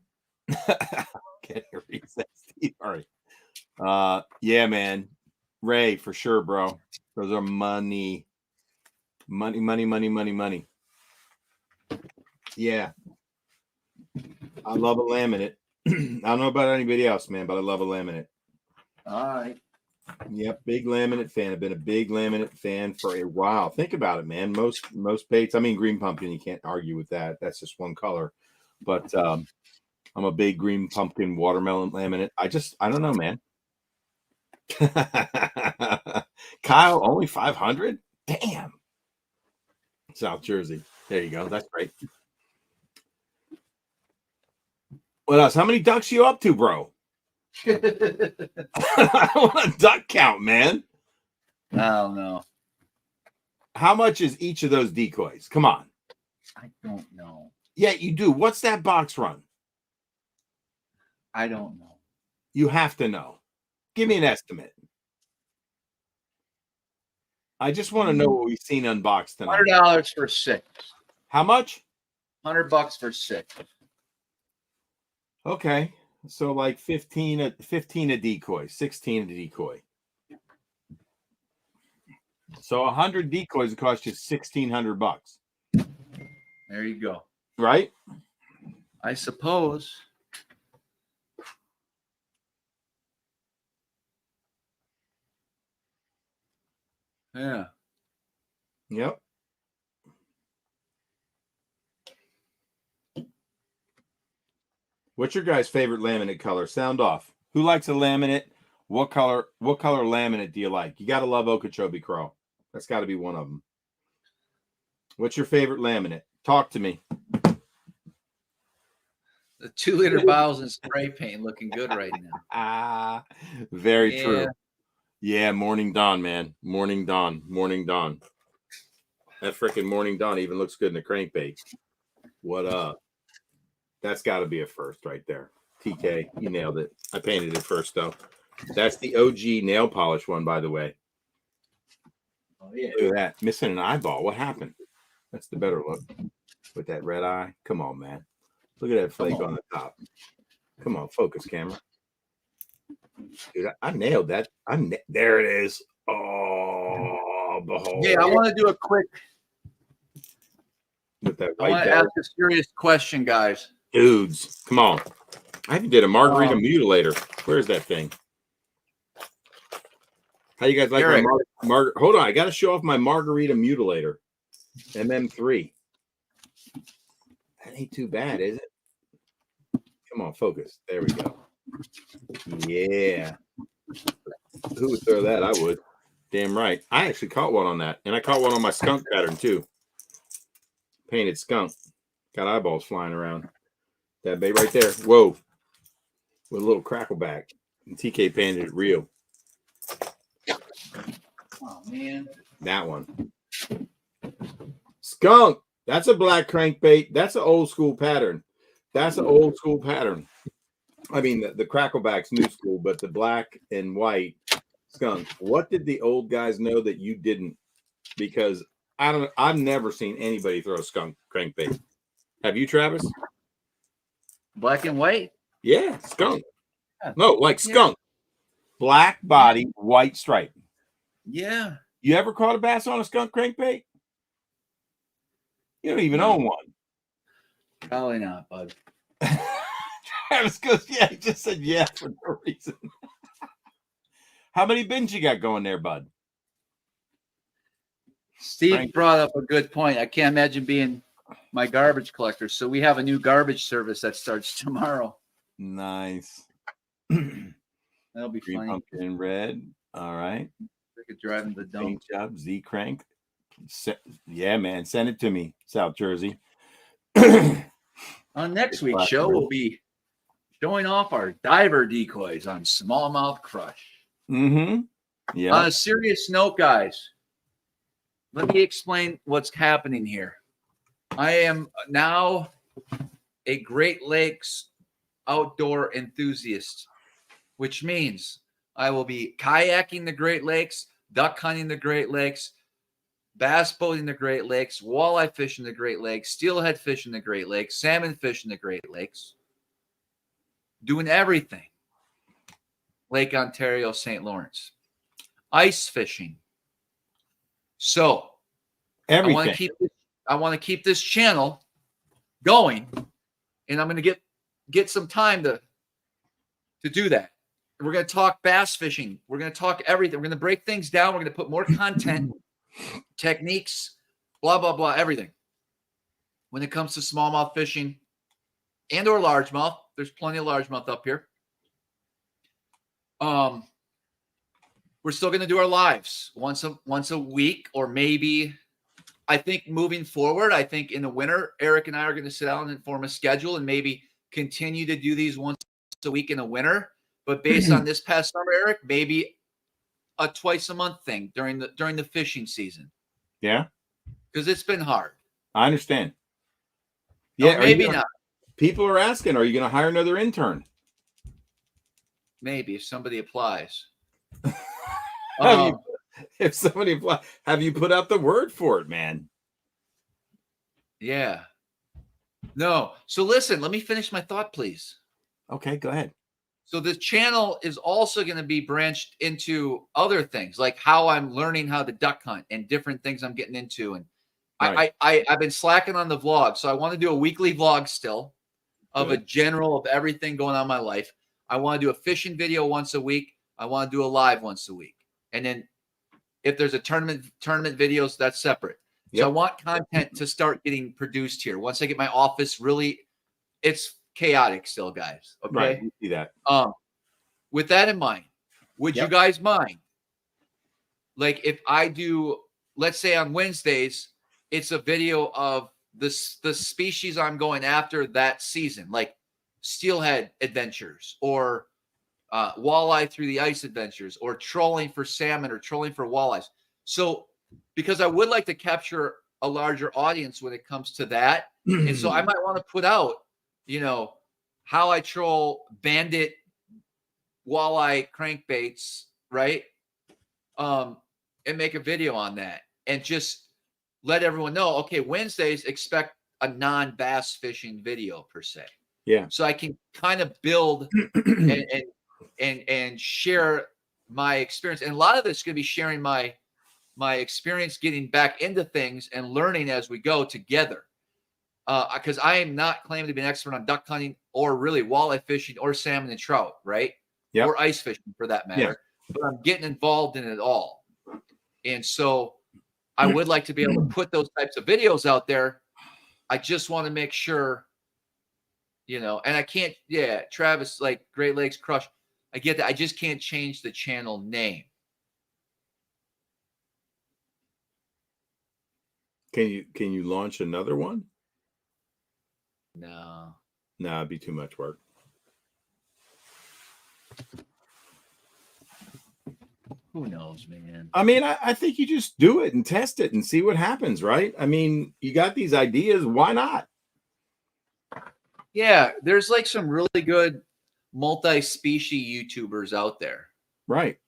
Get here, Steve. All right. Yeah, man. Ray, for sure, bro. Those are money. Money. Yeah. I love a laminate. I don't know about anybody else, man, but I love a laminate.
All right.
Yep, big laminate fan. I've been a big laminate fan for a while. Think about it, man. Most baits, I mean, green pumpkin, you can't argue with that. That's just one color. But I'm a big green pumpkin watermelon laminate. I don't know, man. Kyle, only 500? Damn. South Jersey. There you go. That's great. What else? How many ducks you up to, bro? I want a duck count, man.
I don't know.
How much is each of those decoys? Come on.
I don't know.
Yeah, you do. What's that box run?
I don't know.
You have to know. Give me an estimate. I just want to know what we've seen unboxed tonight.
$100 for 6.
How much?
$100 for 6.
Okay. So like 15 a decoy, 16 a decoy. So 100 decoys would cost you $1,600.
There you go.
Right?
I suppose. Yeah.
Yep. What's your guys' favorite laminate color? Sound off. Who likes a laminate? What color laminate do you like? You got to love Okeechobee Crow. That's got to be one of them. What's your favorite laminate? Talk to me.
The 2-liter bottles and spray paint looking good right now.
Very true. Yeah, Morning Dawn, man. Morning Dawn. That freaking Morning Dawn even looks good in the crankbait. What up? That's got to be a first right there. TK, you nailed it. I painted it first, though. That's the OG nail polish one, by the way.
Oh, yeah.
Look at that. Missing an eyeball. What happened? That's the better look. With that red eye. Come on, man. Look at that flake on the top. Come on, focus, camera. Dude, I nailed that. There it is. Oh, behold.
Yeah, I want to do a quick.
With that
I
white
want to ask a serious question, guys.
Dudes, come on. I even did a margarita mutilator. Where's that thing? How you guys like
Eric.
my hold on, I got to show off my margarita mutilator. MM3. That ain't too bad, is it? Come on, focus. There we go. Yeah. Who would throw that? I would. Damn right. I actually caught one on that. And I caught one on my skunk pattern too. Painted skunk. Got eyeballs flying around. That bait right there. Whoa. With a little crackleback. And TK painted it real.
Oh, man.
That one. Skunk. That's a black crankbait. That's an old school pattern. I mean, the crackleback's new school, but the black and white skunk. What did the old guys know that you didn't? Because I've never seen anybody throw a skunk crankbait. Have you, Travis?
Black and white?
Yeah, skunk. No, like skunk. Black body, white stripe.
Yeah.
You ever caught a bass on a skunk crankbait? You don't even own one.
Probably not, bud.
Travis goes, yeah, he just said yeah for no reason. How many bins you got going there, bud?
Steve brought up a good point. I can't imagine being my garbage collector. So we have a new garbage service that starts tomorrow.
Nice.
That'll be
Green
funny.
pumpkin red. All right.
We could drive in the dump.
Paint job, Z crank. Yeah, man. Send it to me, South Jersey.
On next week's show, we'll be showing off our diver decoys on Smallmouth Crush.
Mm-hmm. Yeah.
On a serious note, guys, let me explain what's happening here. I am now a Great Lakes outdoor enthusiast, which means I will be kayaking the Great Lakes, duck hunting the Great Lakes, bass boating the Great Lakes, walleye fishing the Great Lakes, steelhead fishing the Great Lakes, salmon fishing the Great Lakes, doing everything. Lake Ontario, St. Lawrence, ice fishing. So
Everything.
I want to keep this channel going, and I'm going to get some time to do that. We're going to talk bass fishing. We're going to talk everything. We're going to break things down. We're going to put more content, techniques, blah, blah, blah, everything. When it comes to smallmouth fishing and or largemouth, there's plenty of largemouth up here. We're still going to do our lives once a week, or maybe I think moving forward, I think in the winter, Eric and I are going to sit down and form a schedule and maybe continue to do these once a week in the winter. But based on this past summer, Eric, maybe a twice a month thing during the fishing season.
Yeah.
Because it's been hard.
I understand. Yeah.
Or maybe not.
People are asking, are you going to hire another intern?
Maybe if somebody applies.
If somebody apply, have you put out the word for it, man?
Yeah. No. So listen, let me finish my thought, please.
Okay, go ahead.
So the channel is also going to be branched into other things, like how I'm learning how to duck hunt and different things I'm getting into. And
Right.
I've been slacking on the vlog, so I want to do a weekly vlog still of a
Good.
general of everything going on in my life. I want to do a fishing video once a week. I want to do a live once a week, and then if there's a tournament videos, that's separate. So
Yep.
I want content to start getting produced here. Once I get my office really, it's chaotic still, guys. Okay.
Right. You see that.
With that in mind, would you guys mind? Like if I do, let's say on Wednesdays, it's a video of the species I'm going after that season, like steelhead adventures or walleye through the ice adventures or trolling for salmon or trolling for walleyes. So because I would like to capture a larger audience when it comes to that. And so I might want to put out, you know, how I troll bandit walleye crankbaits, right? And make a video on that and just let everyone know, okay, Wednesdays expect a non-bass fishing video per se.
Yeah.
So I can kind of build and share my experience. And a lot of this is going to be sharing my experience getting back into things and learning as we go together. Because I am not claiming to be an expert on duck hunting or really walleye fishing or salmon and trout, right?
Yep.
Or ice fishing for that matter.
Yeah.
But I'm getting involved in it all. And so I would like to be able to put those types of videos out there. I just want to make sure, you know, and I can't, Travis, like Great Lakes Crush. I get that. I just can't change the channel name.
Can you launch another one?
No,
it'd be too much work.
Who knows, man?
I mean, I think you just do it and test it and see what happens, right? I mean, you got these ideas. Why not?
Yeah, there's like some really good multi-species YouTubers out there.
Right.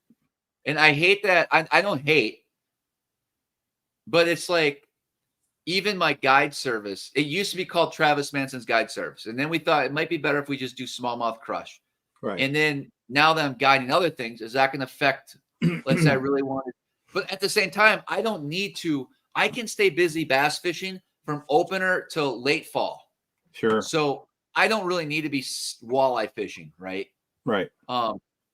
And I hate that. I don't hate, but it's like even my guide service, it used to be called Travis Manson's Guide Service. And then we thought it might be better if we just do Smallmouth Crush.
Right.
And then now that I'm guiding other things, is that going to affect, let's say I really wanted, but at the same time, I don't need to, I can stay busy bass fishing from opener till late fall.
Sure.
So I don't really need to be walleye fishing, right?
Right.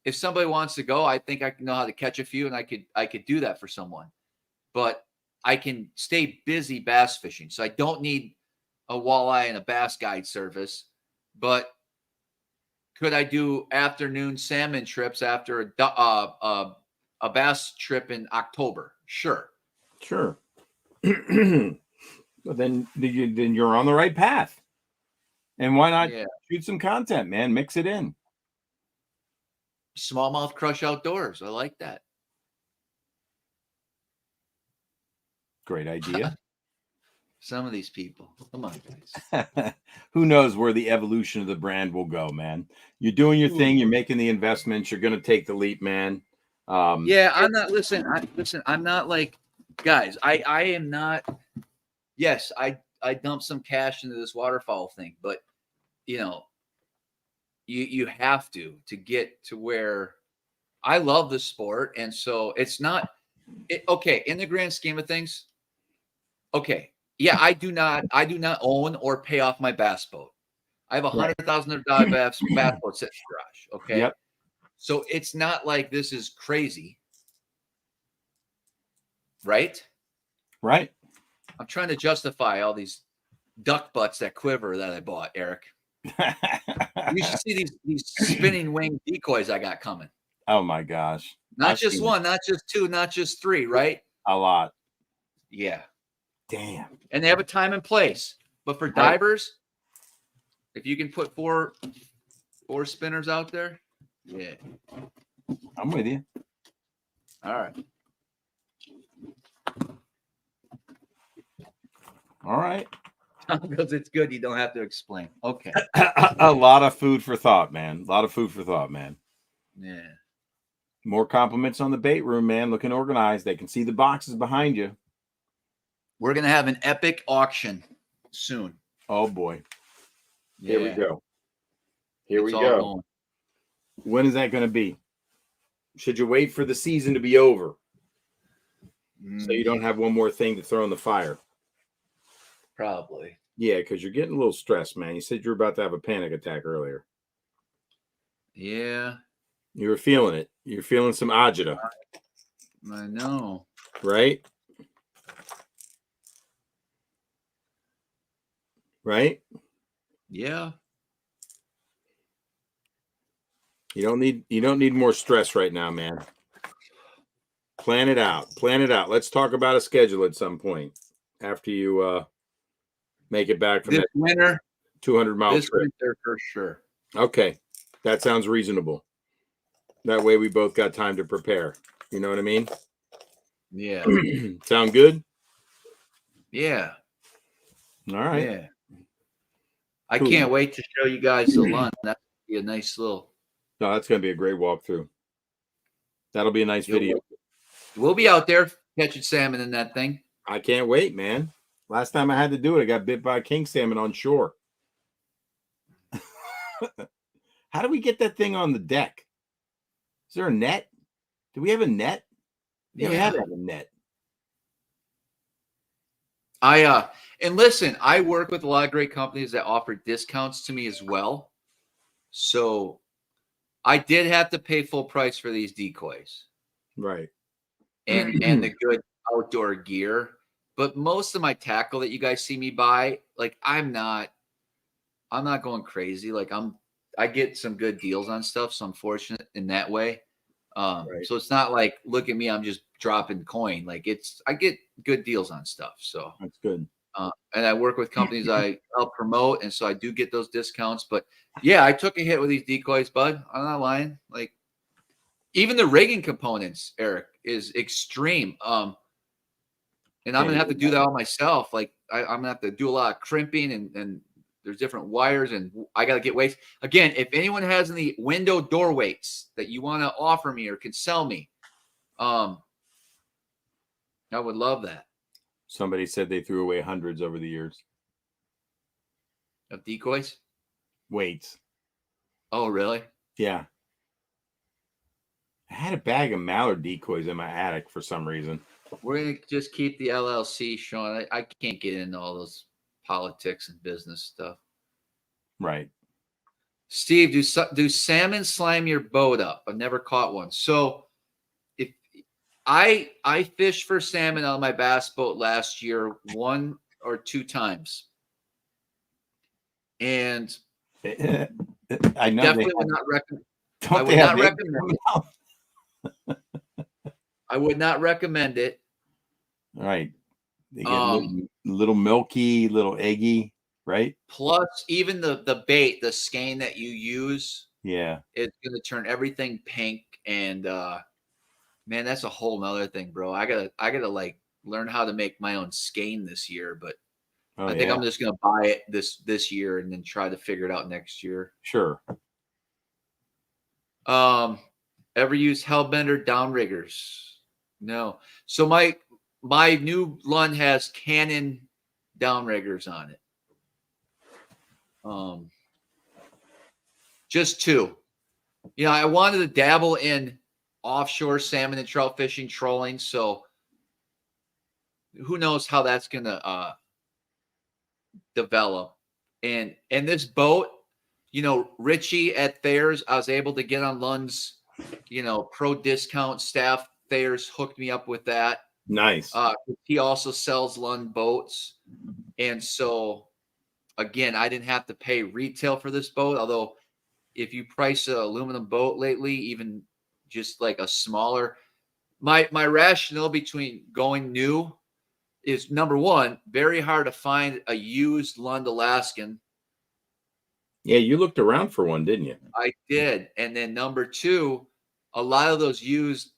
If somebody wants to go, I think I know how to catch a few, and I could do that for someone. But I can stay busy bass fishing, so I don't need a walleye and a bass guide service. But could I do afternoon salmon trips after a bass trip in October? Sure.
Sure. But then you're on the right path. And why not shoot some content, man? Mix it in.
Smallmouth Crush Outdoors. I like that.
Great idea.
Some of these people. Come on, guys.
Who knows where the evolution of the brand will go, man? You're doing your thing. You're making the investments. You're going to take the leap, man.
Yeah, I'm not. Listen, I'm not like, guys. I am not. Yes, I dumped some cash into this waterfowl thing, but you know, you have to get to where I love the sport, and so it's not okay in the grand scheme of things. Okay, yeah, I do not own or pay off my bass boat. I have $100,000 bass boat sitting in the garage. Okay,
yep.
So it's not like this is crazy, right?
Right.
I'm trying to justify all these duck butts that quiver that I bought, Eric. You should see these spinning wing decoys I got coming.
Oh my gosh.
Not just one, not just two, not just three, right?
A lot.
Yeah.
Damn.
And they have a time and place. But for divers, if you can put four spinners out there, yeah.
I'm with you.
All right.
All right.
Because it's good. You don't have to explain. Okay.
A lot of food for thought, man. A lot of food for thought, man.
Yeah.
More compliments on the bait room, man. Looking organized. They can see the boxes behind you.
We're going to have an epic auction soon.
Oh, boy.
Yeah.
Here we go. Here
It's
we
all
go.
going.
When is that going to be? Should you wait for the season to be over so you don't have one more thing to throw in the fire?
Probably.
Yeah, because you're getting a little stressed, man. You said you were about to have a panic attack earlier.
Yeah.
You were feeling it. You're feeling some agita.
I know.
Right? Right?
Yeah.
You don't need more stress right now, man. Plan it out. Plan it out. Let's talk about a schedule at some point after you make it back from
This
that
winter,
200-mile
this
trip.
winter for sure.
Okay. That sounds reasonable. That way we both got time to prepare. You know what I mean?
Yeah.
Sound good?
Yeah.
All right.
Yeah. I
Cool.
can't wait to show you guys the lunch. That'll be a nice little.
No, that's going to be a great walkthrough. That'll be a nice video.
We'll be out there catching salmon in that thing.
I can't wait, man. Last time I had to do it, I got bit by a king salmon on shore. How do we get that thing on the deck? Is there a net? Do we have a net? Yeah, we had to have a net.
And listen, I work with a lot of great companies that offer discounts to me as well. So I did have to pay full price for these decoys.
Right.
And the good outdoor gear. But most of my tackle that you guys see me buy, like I'm not going crazy. Like I get some good deals on stuff, so I'm fortunate in that way.
Right.
So it's not like, look at me, I'm just dropping coin. Like I get good deals on stuff. So
that's good.
And I work with companies I help promote, and so I do get those discounts. But yeah, I took a hit with these decoys, bud. I'm not lying. Like even the rigging components, Eric, is extreme. And I'm gonna have to do that all myself. Like I'm gonna have to do a lot of crimping, and there's different wires, and I gotta get weights. Again, if anyone has any window door weights that you want to offer me or can sell me, I would love that.
Somebody said they threw away hundreds over the years.
Of decoys?
Weights.
Oh, really?
Yeah. I had a bag of mallard decoys in my attic for some reason.
We're going to just keep the LLC, Sean. I can't get into all those politics and business stuff.
Right.
Steve, do salmon slime your boat up? I've never caught one. So if I fished for salmon on my bass boat last year 1 or 2 times. And
I know
definitely would not recommend. I would not recommend it.
Right. They get little milky, little eggy, right?
Plus, even the bait, the skein that you use,
yeah,
it's going to turn everything pink. And man, that's a whole nother thing, bro. I gotta like learn how to make my own skein this year, but I think I'm just going to buy it this year and then try to figure it out next year.
Sure.
Ever use Hellbender downriggers? No. So my new Lund has Canon downriggers on it. Just 2. You know, I wanted to dabble in offshore salmon and trout fishing, trolling. So who knows how that's gonna develop. And this boat, you know, Richie at Thayer's, I was able to get on Lund's, you know, pro discount staff. Thayer's hooked me up with that.
Nice.
He also sells Lund boats. And so, again, I didn't have to pay retail for this boat. Although, if you price an aluminum boat lately, even just like a smaller, my rationale between going new is, number one, very hard to find a used Lund Alaskan.
Yeah, you looked around for one, didn't you?
I did. And then number 2, a lot of those used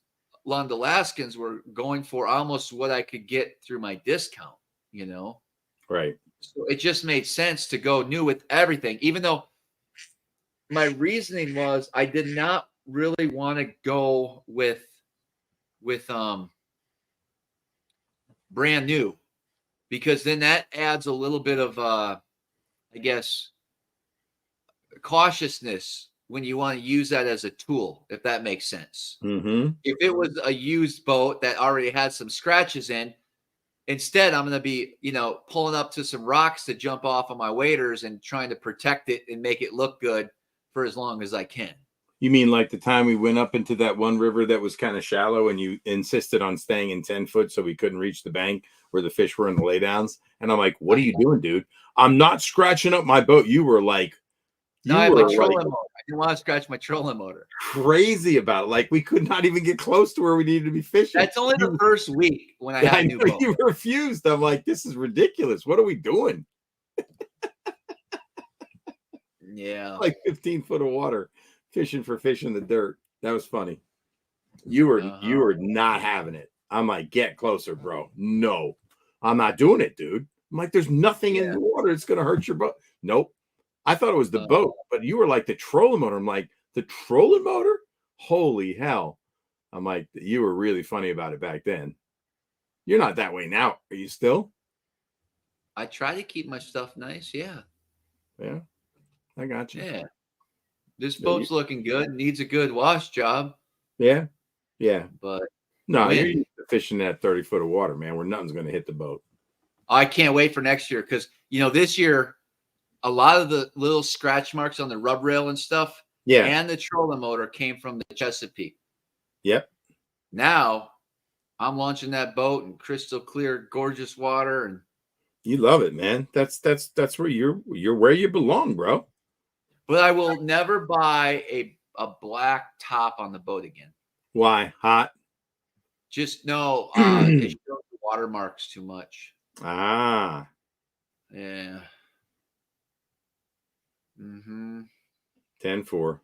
Lund Alaskans were going for almost what I could get through my discount, you know?
Right.
So it just made sense to go new with everything, even though my reasoning was I did not really want to go with brand new, because then that adds a little bit of I guess cautiousness when you want to use that as a tool, if that makes sense.
Mm-hmm.
If it was a used boat that already had some scratches in, instead I'm going to be, pulling up to some rocks to jump off of my waders and trying to protect it and make it look good for as long as I can.
You mean like the time we went up into that one river that was kind of shallow and you insisted on staying in 10 foot so we couldn't reach the bank where the fish were in the laydowns? And I'm like, what are you doing, dude? I'm not scratching up my boat. You were like,
no, I have my trolling motor. I didn't want to scratch my trolling motor.
Crazy about it. Like we could not even get close to where we needed to be fishing.
That's only the first week when I had a new boat.
You refused. I'm like, this is ridiculous. What are we doing?
Yeah.
Like 15 foot of water, fishing for fish in the dirt. That was funny. You were not having it. I'm like, get closer, bro. No, I'm not doing it, dude. I'm like, there's nothing in the water. It's going to hurt your boat. Nope. I thought it was the boat, but you were like the trolling motor. I'm like, the trolling motor? Holy hell. I'm like, you were really funny about it back then. You're not that way now. Are you still?
I try to keep my stuff nice. Yeah.
Yeah. I got you.
Yeah. This boat's looking good. Needs a good wash job.
Yeah. Yeah.
But
no, you're used to fishing that 30 foot of water, man, where nothing's going to hit the boat.
I can't wait for next year because, this year, a lot of the little scratch marks on the rub rail and stuff and the trolling motor came from the Chesapeake.
Yep.
Now I'm launching that boat in crystal clear, gorgeous water. And
you love it, man. That's where you're where you belong, bro.
But I will never buy a black top on the boat again.
Why? Hot?
Just no, it shows the watermarks too much.
Ah.
Yeah. Mm-hmm.
10-4.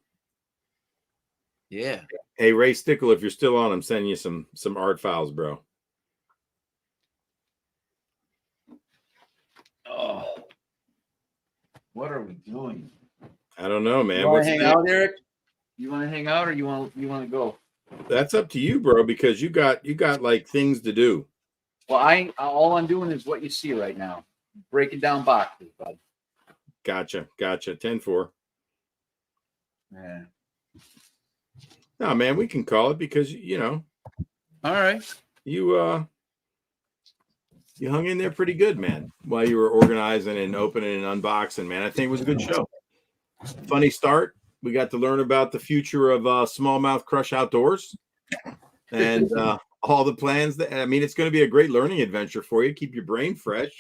Yeah.
Hey, Ray Stickle, if you're still on, I'm sending you some art files, bro.
Oh. What are we doing?
I don't know, man.
You want to hang out, Eric? You want to hang out, or you want to go?
That's up to you, bro, because you got like things to do.
Well, all I'm doing is what you see right now. Breaking down boxes, bud.
Gotcha. 10-4.
Yeah.
No, man, we can call it because
All right.
You hung in there pretty good, man, while you were organizing and opening and unboxing, man. I think it was a good show. Funny start. We got to learn about the future of SmallmouthCrush Outdoors and all the plans. It's going to be a great learning adventure for you. Keep your brain fresh,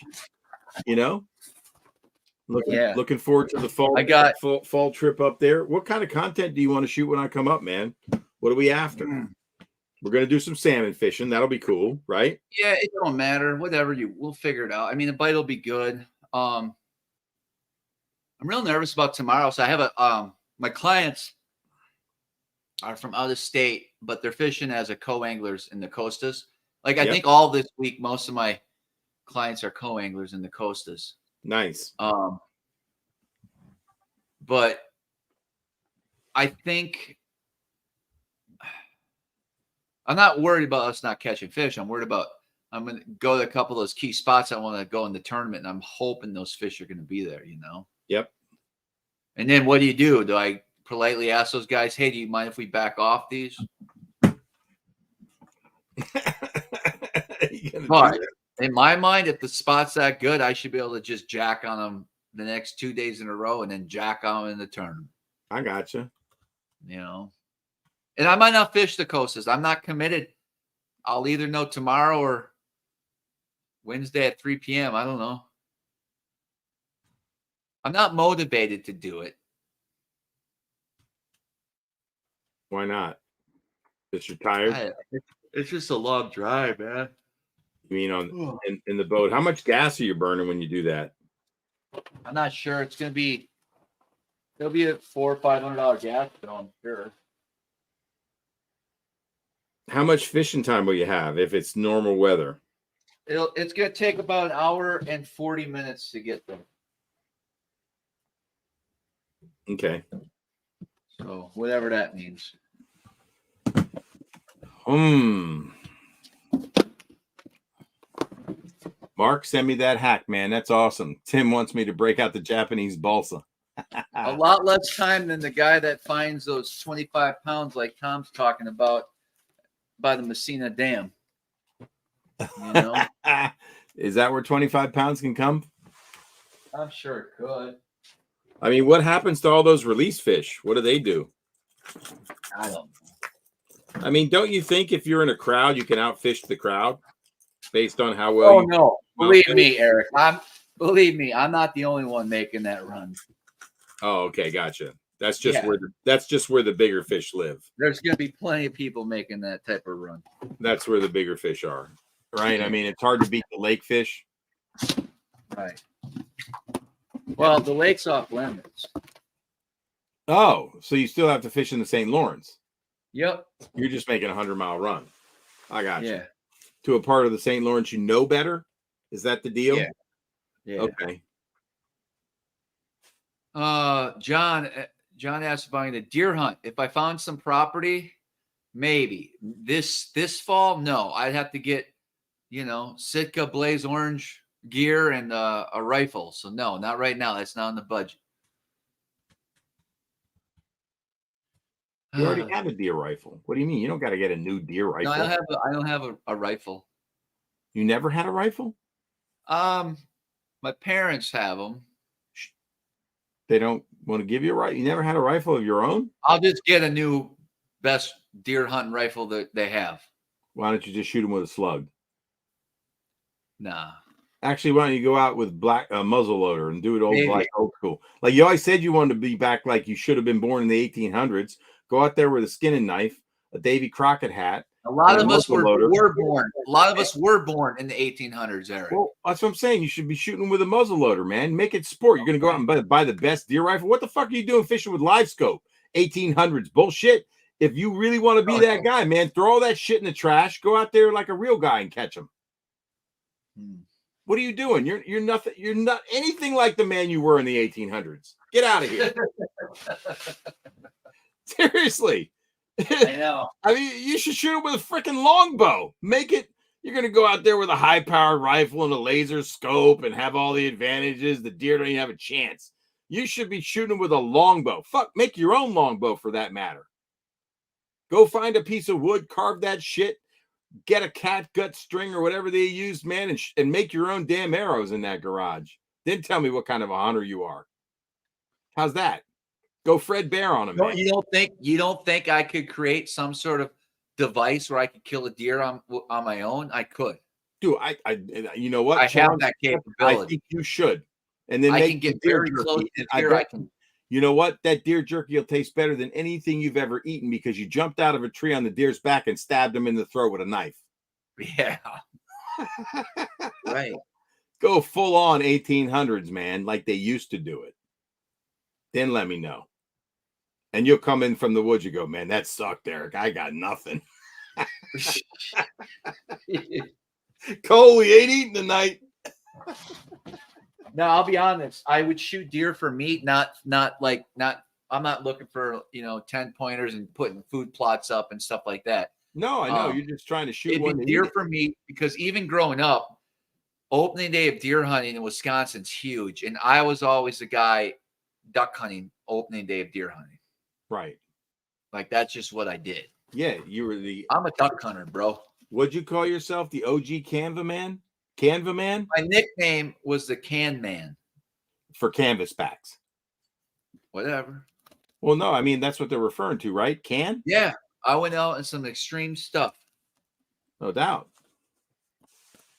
Looking forward to the fall trip up there. What kind of content do you want to shoot when I come up, man? What are we after? We're going to do some salmon fishing. That'll be cool, right?
Yeah, it don't matter. Whatever we'll figure it out. The bite will be good. I'm real nervous about tomorrow. So I have my clients are from out of state, but they're fishing as a co-anglers in the Costas. I think all this week, most of my clients are co-anglers in the Costas.
Nice.
But I think I'm not worried about us not catching fish. I'm worried about I'm going to go to a couple of those key spots I want to go in the tournament, and I'm hoping those fish are going to be there,
Yep.
And then what do? Do I politely ask those guys, hey, do you mind if we back off these? But in my mind, if the spot's that good, I should be able to just jack on them the next 2 days in a row and then jack on them in the tournament.
I gotcha.
And I might not fish the Costas. I'm not committed. I'll either know tomorrow or Wednesday at 3 p.m. I don't know. I'm not motivated to do it.
Why not? Because you're tired?
It's just a long drive, man.
You mean in the boat? How much gas are you burning when you do that?
I'm not sure. It'll be a $400 or $500 gas bill, I'm sure.
How much fishing time will you have if it's normal weather?
It's going to take about an hour and 40 minutes to get there.
Okay.
So whatever that means.
Mark, send me that hack, man. That's awesome. Tim wants me to break out the Japanese balsa.
A lot less time than the guy that finds those 25 pounds like Tom's talking about by the Messina Dam. You know?
Is that where 25 pounds can come?
I'm sure it could.
I mean, what happens to all those release fish? What do they do?
I don't know.
I mean, don't you think if you're in a crowd, you can outfish the crowd based on how well?
Oh no, believe me, Eric. Believe me, I'm not the only one making that run.
Oh, okay, gotcha. That's just where the bigger fish live.
There's going to be plenty of people making that type of run.
That's where the bigger fish are, right? I mean, it's hard to beat the lake fish.
Right. Well, the lake's off limits.
Oh, so you still have to fish in the St. Lawrence.
Yep.
You're just making a 100-mile run. I got you.
Yeah.
To a part of the St. Lawrence you know better? Is that the deal?
Yeah. Yeah.
Okay.
John asked about the deer hunt. If I found some property, maybe. This fall, no. I'd have to get, Sitka Blaze Orange gear and a rifle. So no, not right now. That's not in the budget.
You already have a deer rifle. What do you mean? You don't got to get a new deer rifle.
No, I don't have a rifle.
You never had a rifle?
My parents have them.
They don't want to give you a rifle? You never had a rifle of your own?
I'll just get a new best deer hunting rifle that they have.
Why don't you just shoot them with a slug?
Nah.
Actually, why don't you go out with black muzzle loader and do it old school? Like you always said you wanted to be back like you should have been born in the 1800s. Go out there with a skinning knife, a Davy Crockett hat.
A lot of us were born. A lot of us were born in the 1800s, Eric.
Well, that's what I'm saying. You should be shooting with a muzzle loader, man. Make it sport. You're going to go out and buy the best deer rifle. What the fuck are you doing fishing with live scope? 1800s bullshit. If you really want to be that guy, man, throw all that shit in the trash. Go out there like a real guy and catch them. What are you doing? You're nothing. You're not anything like the man you were in the 1800s. Get out of here. Seriously.
I know.
I mean, you should shoot it with a freaking longbow. Make it. You're going to go out there with a high-powered rifle and a laser scope and have all the advantages. The deer don't even have a chance. You should be shooting with a longbow. Fuck, make your own longbow for that matter. Go find a piece of wood, carve that shit, get a catgut string or whatever they use, man, and make your own damn arrows in that garage. Then tell me what kind of a hunter you are. How's that? Go Fred Bear on him. Man.
You don't think I could create some sort of device where I could kill a deer on my own? I could.
Dude, I you know what?
I have that capability.
I think you should. And then
I can get very close to deer.
You know what? That deer jerky will taste better than anything you've ever eaten because you jumped out of a tree on the deer's back and stabbed him in the throat with a knife.
Yeah. Right.
Go full on 1800s, man, like they used to do it. Then let me know. And you'll come in from the woods. You go, man, that sucked, Eric. I got nothing. Cole, we ain't eating tonight.
No, I'll be honest. I would shoot deer for meat, I'm not looking for 10 pointers and putting food plots up and stuff like that.
No, I know. You're just trying to shoot
it'd
one.
Be deer for meat because even growing up, opening day of deer hunting in Wisconsin's huge. And I was always the guy duck hunting opening day of deer hunting.
Right.
Like that's just what I did.
Yeah,
I'm a duck hunter, bro.
What'd you call yourself? The OG Canva Man? Canva Man?
My nickname was the Can Man.
For canvas backs.
Whatever.
Well, no, I mean that's what they're referring to, right? Can?
Yeah. I went out in some extreme stuff.
No doubt.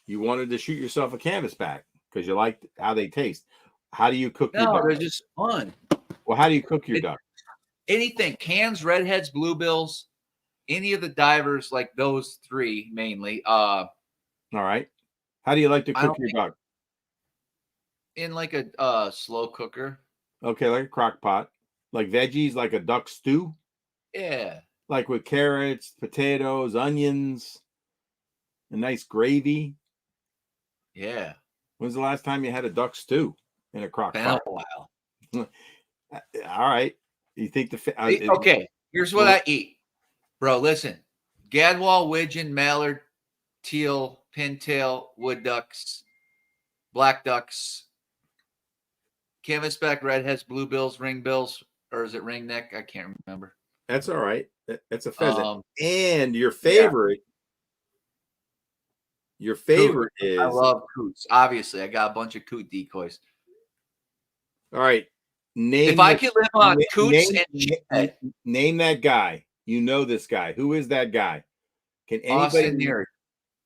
You wanted to shoot yourself a canvas back because you liked how they taste. How do you cook your duck?
No, they're just fun.
Well, how do you cook your duck?
Anything. Cans, redheads, bluebills, any of the divers like those three mainly.
All right. How do you like to cook your duck?
In like a slow cooker.
Okay, like a crock pot. Like veggies, like a duck stew?
Yeah.
Like with carrots, potatoes, onions, a nice gravy.
Yeah.
When's the last time you had a duck stew in a crock pot?
A while.
All right. You think
okay. Here's what I eat. Bro, listen. Gadwall, widgeon, mallard, teal, pintail, wood ducks, black ducks, canvasback, redheads, bluebills, ringbills, or is it ringneck? I can't remember.
That's all right. That's a pheasant. And your
Yeah.
favorite
Coot.
is
I love coots. Obviously, I got a bunch of coot decoys.
all right.
If I could live on coots and
name that guy. You know this guy. Who is that guy? Can anybody
Austin Neary.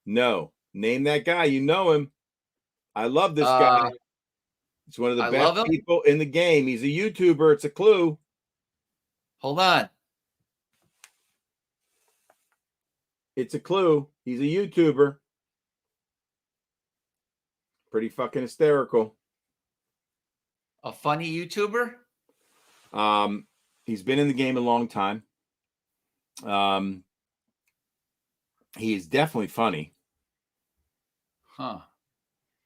No. Name that guy. You know him. I love this guy. He's one of the best people in the game. He's a YouTuber. It's a clue.
Hold on.
It's a clue. He's a YouTuber. Pretty fucking hysterical.
A funny YouTuber?
He's been in the game a long time. He is definitely funny.
Huh.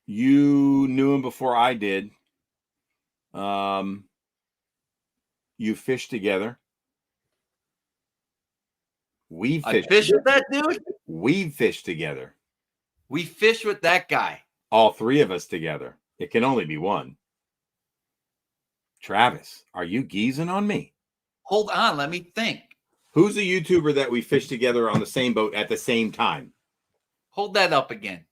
You knew him before I did. You fished together. We
fished with that dude?
We fished together.
We fished with that guy.
All three of us together. It can only be one. Travis, are you geezing on me?
Hold on, let me think.
Who's a YouTuber that we fished together on the same boat at the same time?
Hold that up again.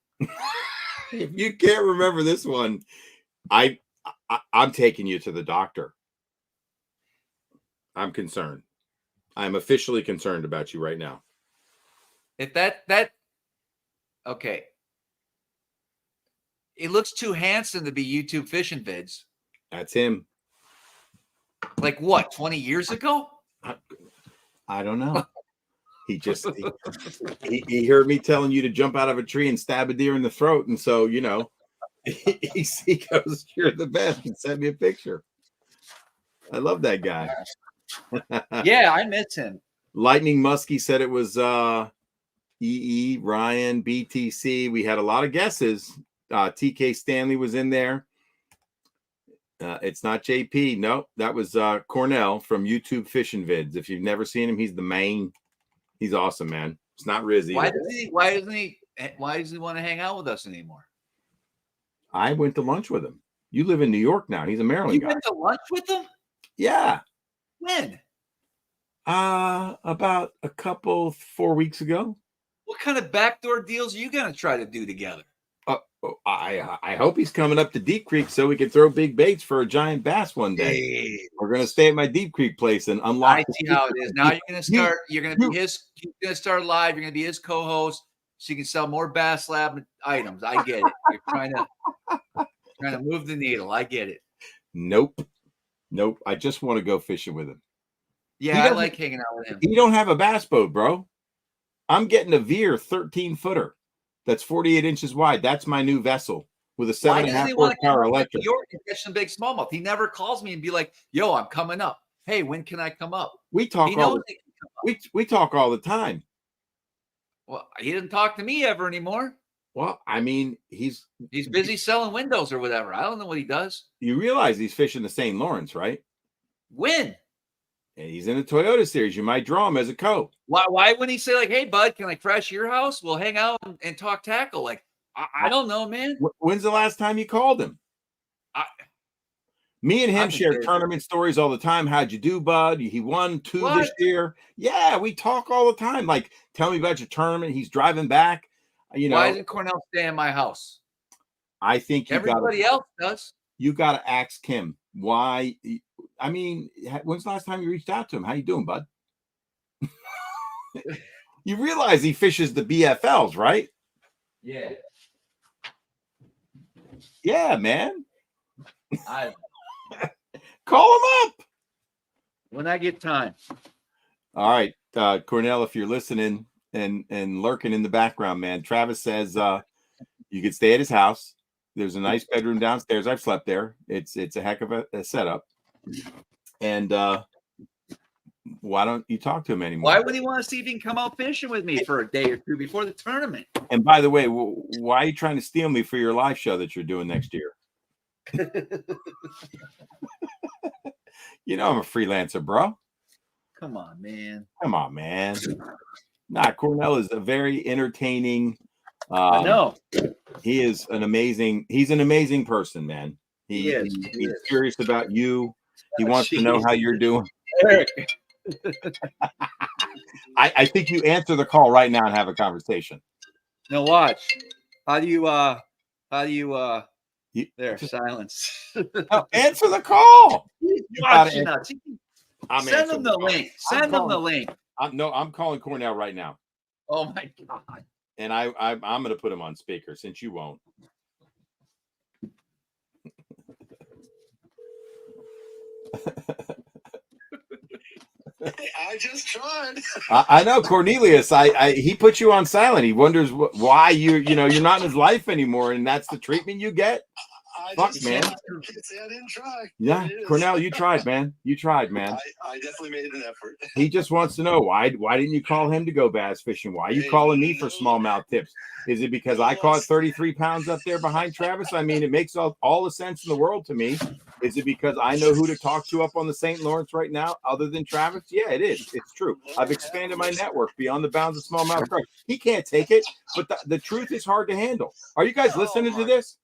If you can't remember this one, I'm taking you to the doctor. I'm concerned. I'm officially concerned about you right now.
If that okay. It looks too handsome to be YouTube fishing vids.
That's him.
Like what, 20 years ago?
I don't know. He just he heard me telling you to jump out of a tree and stab a deer in the throat, and so he goes, "You're the best," and sent me a picture. I love that guy.
Yeah, I miss him.
Lightning Muskie said it was EE, Ryan, BTC. We had a lot of guesses. TK Stanley was in there. It's not JP. No, that was Cornell from YouTube Fishing Vids. If you've never seen him, he's the main. He's awesome, man. It's not Riz either.
Why does he want to hang out with us anymore?
I went to lunch with him. You live in New York now. He's a Maryland guy.
You went to lunch with him?
Yeah.
When?
About 4 weeks ago.
What kind of backdoor deals are you gonna try to do together?
I hope he's coming up to Deep Creek so we can throw big baits for a giant bass one day.
Hey.
We're gonna stay at my Deep Creek place and unlock.
I see how it is. Now you're gonna start. You're gonna be his. You're gonna start live. You're gonna be his co-host, so you can sell more Bass Lab items. I get it. You're trying to move the needle. I get it.
Nope. I just want to go fishing with him.
Yeah, I like hanging out with him.
He don't have a bass boat, bro. I'm getting a Veer 13-footer. That's 48 inches wide. That's my new vessel with a 7.5 horsepower electric.
New York and catch some big smallmouth. He never calls me and be like, "Yo, I'm coming up. Hey, when can I come up?"
We talk we talk all the time.
Well, he didn't talk to me ever anymore.
Well, I mean, he's
busy selling windows or whatever. I don't know what he does.
You realize he's fishing the St. Lawrence, right?
When?
And he's in the Toyota series. You might draw him as a co.
Why wouldn't he say like, "Hey, bud, can I crash your house? We'll hang out and talk tackle"? Like, I don't know, man.
When's the last time you called him? Me and him share tournament stories all the time. How'd you do, bud? He won 2 this year. Yeah, we talk all the time. Like, tell me about your tournament. He's driving back.
Why doesn't Cornell stay in my house?
I think
everybody else does.
You got to ask him why. I mean, when's the last time you reached out to him? How you doing, bud? You realize he fishes the BFLs, right?
Yeah.
Yeah, man. Call him up
when I get time.
All right, Cornell, if you're listening and lurking in the background, man, Travis says you could stay at his house. There's a nice bedroom downstairs. I've slept there. It's a heck of a setup. And why don't you talk to him anymore?
Why would he want to see if he can come out fishing with me for a day or two before the tournament?
And by the way, why are you trying to steal me for your live show that you're doing next year? You know I'm a freelancer, bro.
Come on, man.
Nah, Cornell is a very entertaining.
I know.
He's an amazing person, man.
He is.
He's curious about you. He wants to know how you're doing.
Eric.
I think you answer the call right now and have a conversation.
Now watch. How do you there,
just,
silence.
no, answer the call.
Send them the link. Send them the link.
I'm calling Cornell right now.
Oh my God.
And I'm going to put him on speaker since you won't.
I just tried.
I know Cornelius. He put you on silent. He wonders why you're not in his life anymore, and that's the treatment you get. Fuck, man.
I didn't try.
Yeah, Cornell, you tried, man. You tried, man.
I definitely made an effort.
He just wants to know why didn't you call him to go bass fishing? Why are you calling me for smallmouth tips? Is it because I caught 33 pounds up there behind Travis? I mean, it makes all the sense in the world to me. Is it because I know who to talk to up on the St. Lawrence right now other than Travis? Yeah, it is. It's true. I've expanded my network beyond the bounds of smallmouth crush. He can't take it, but the truth is hard to handle. Are you guys listening to this?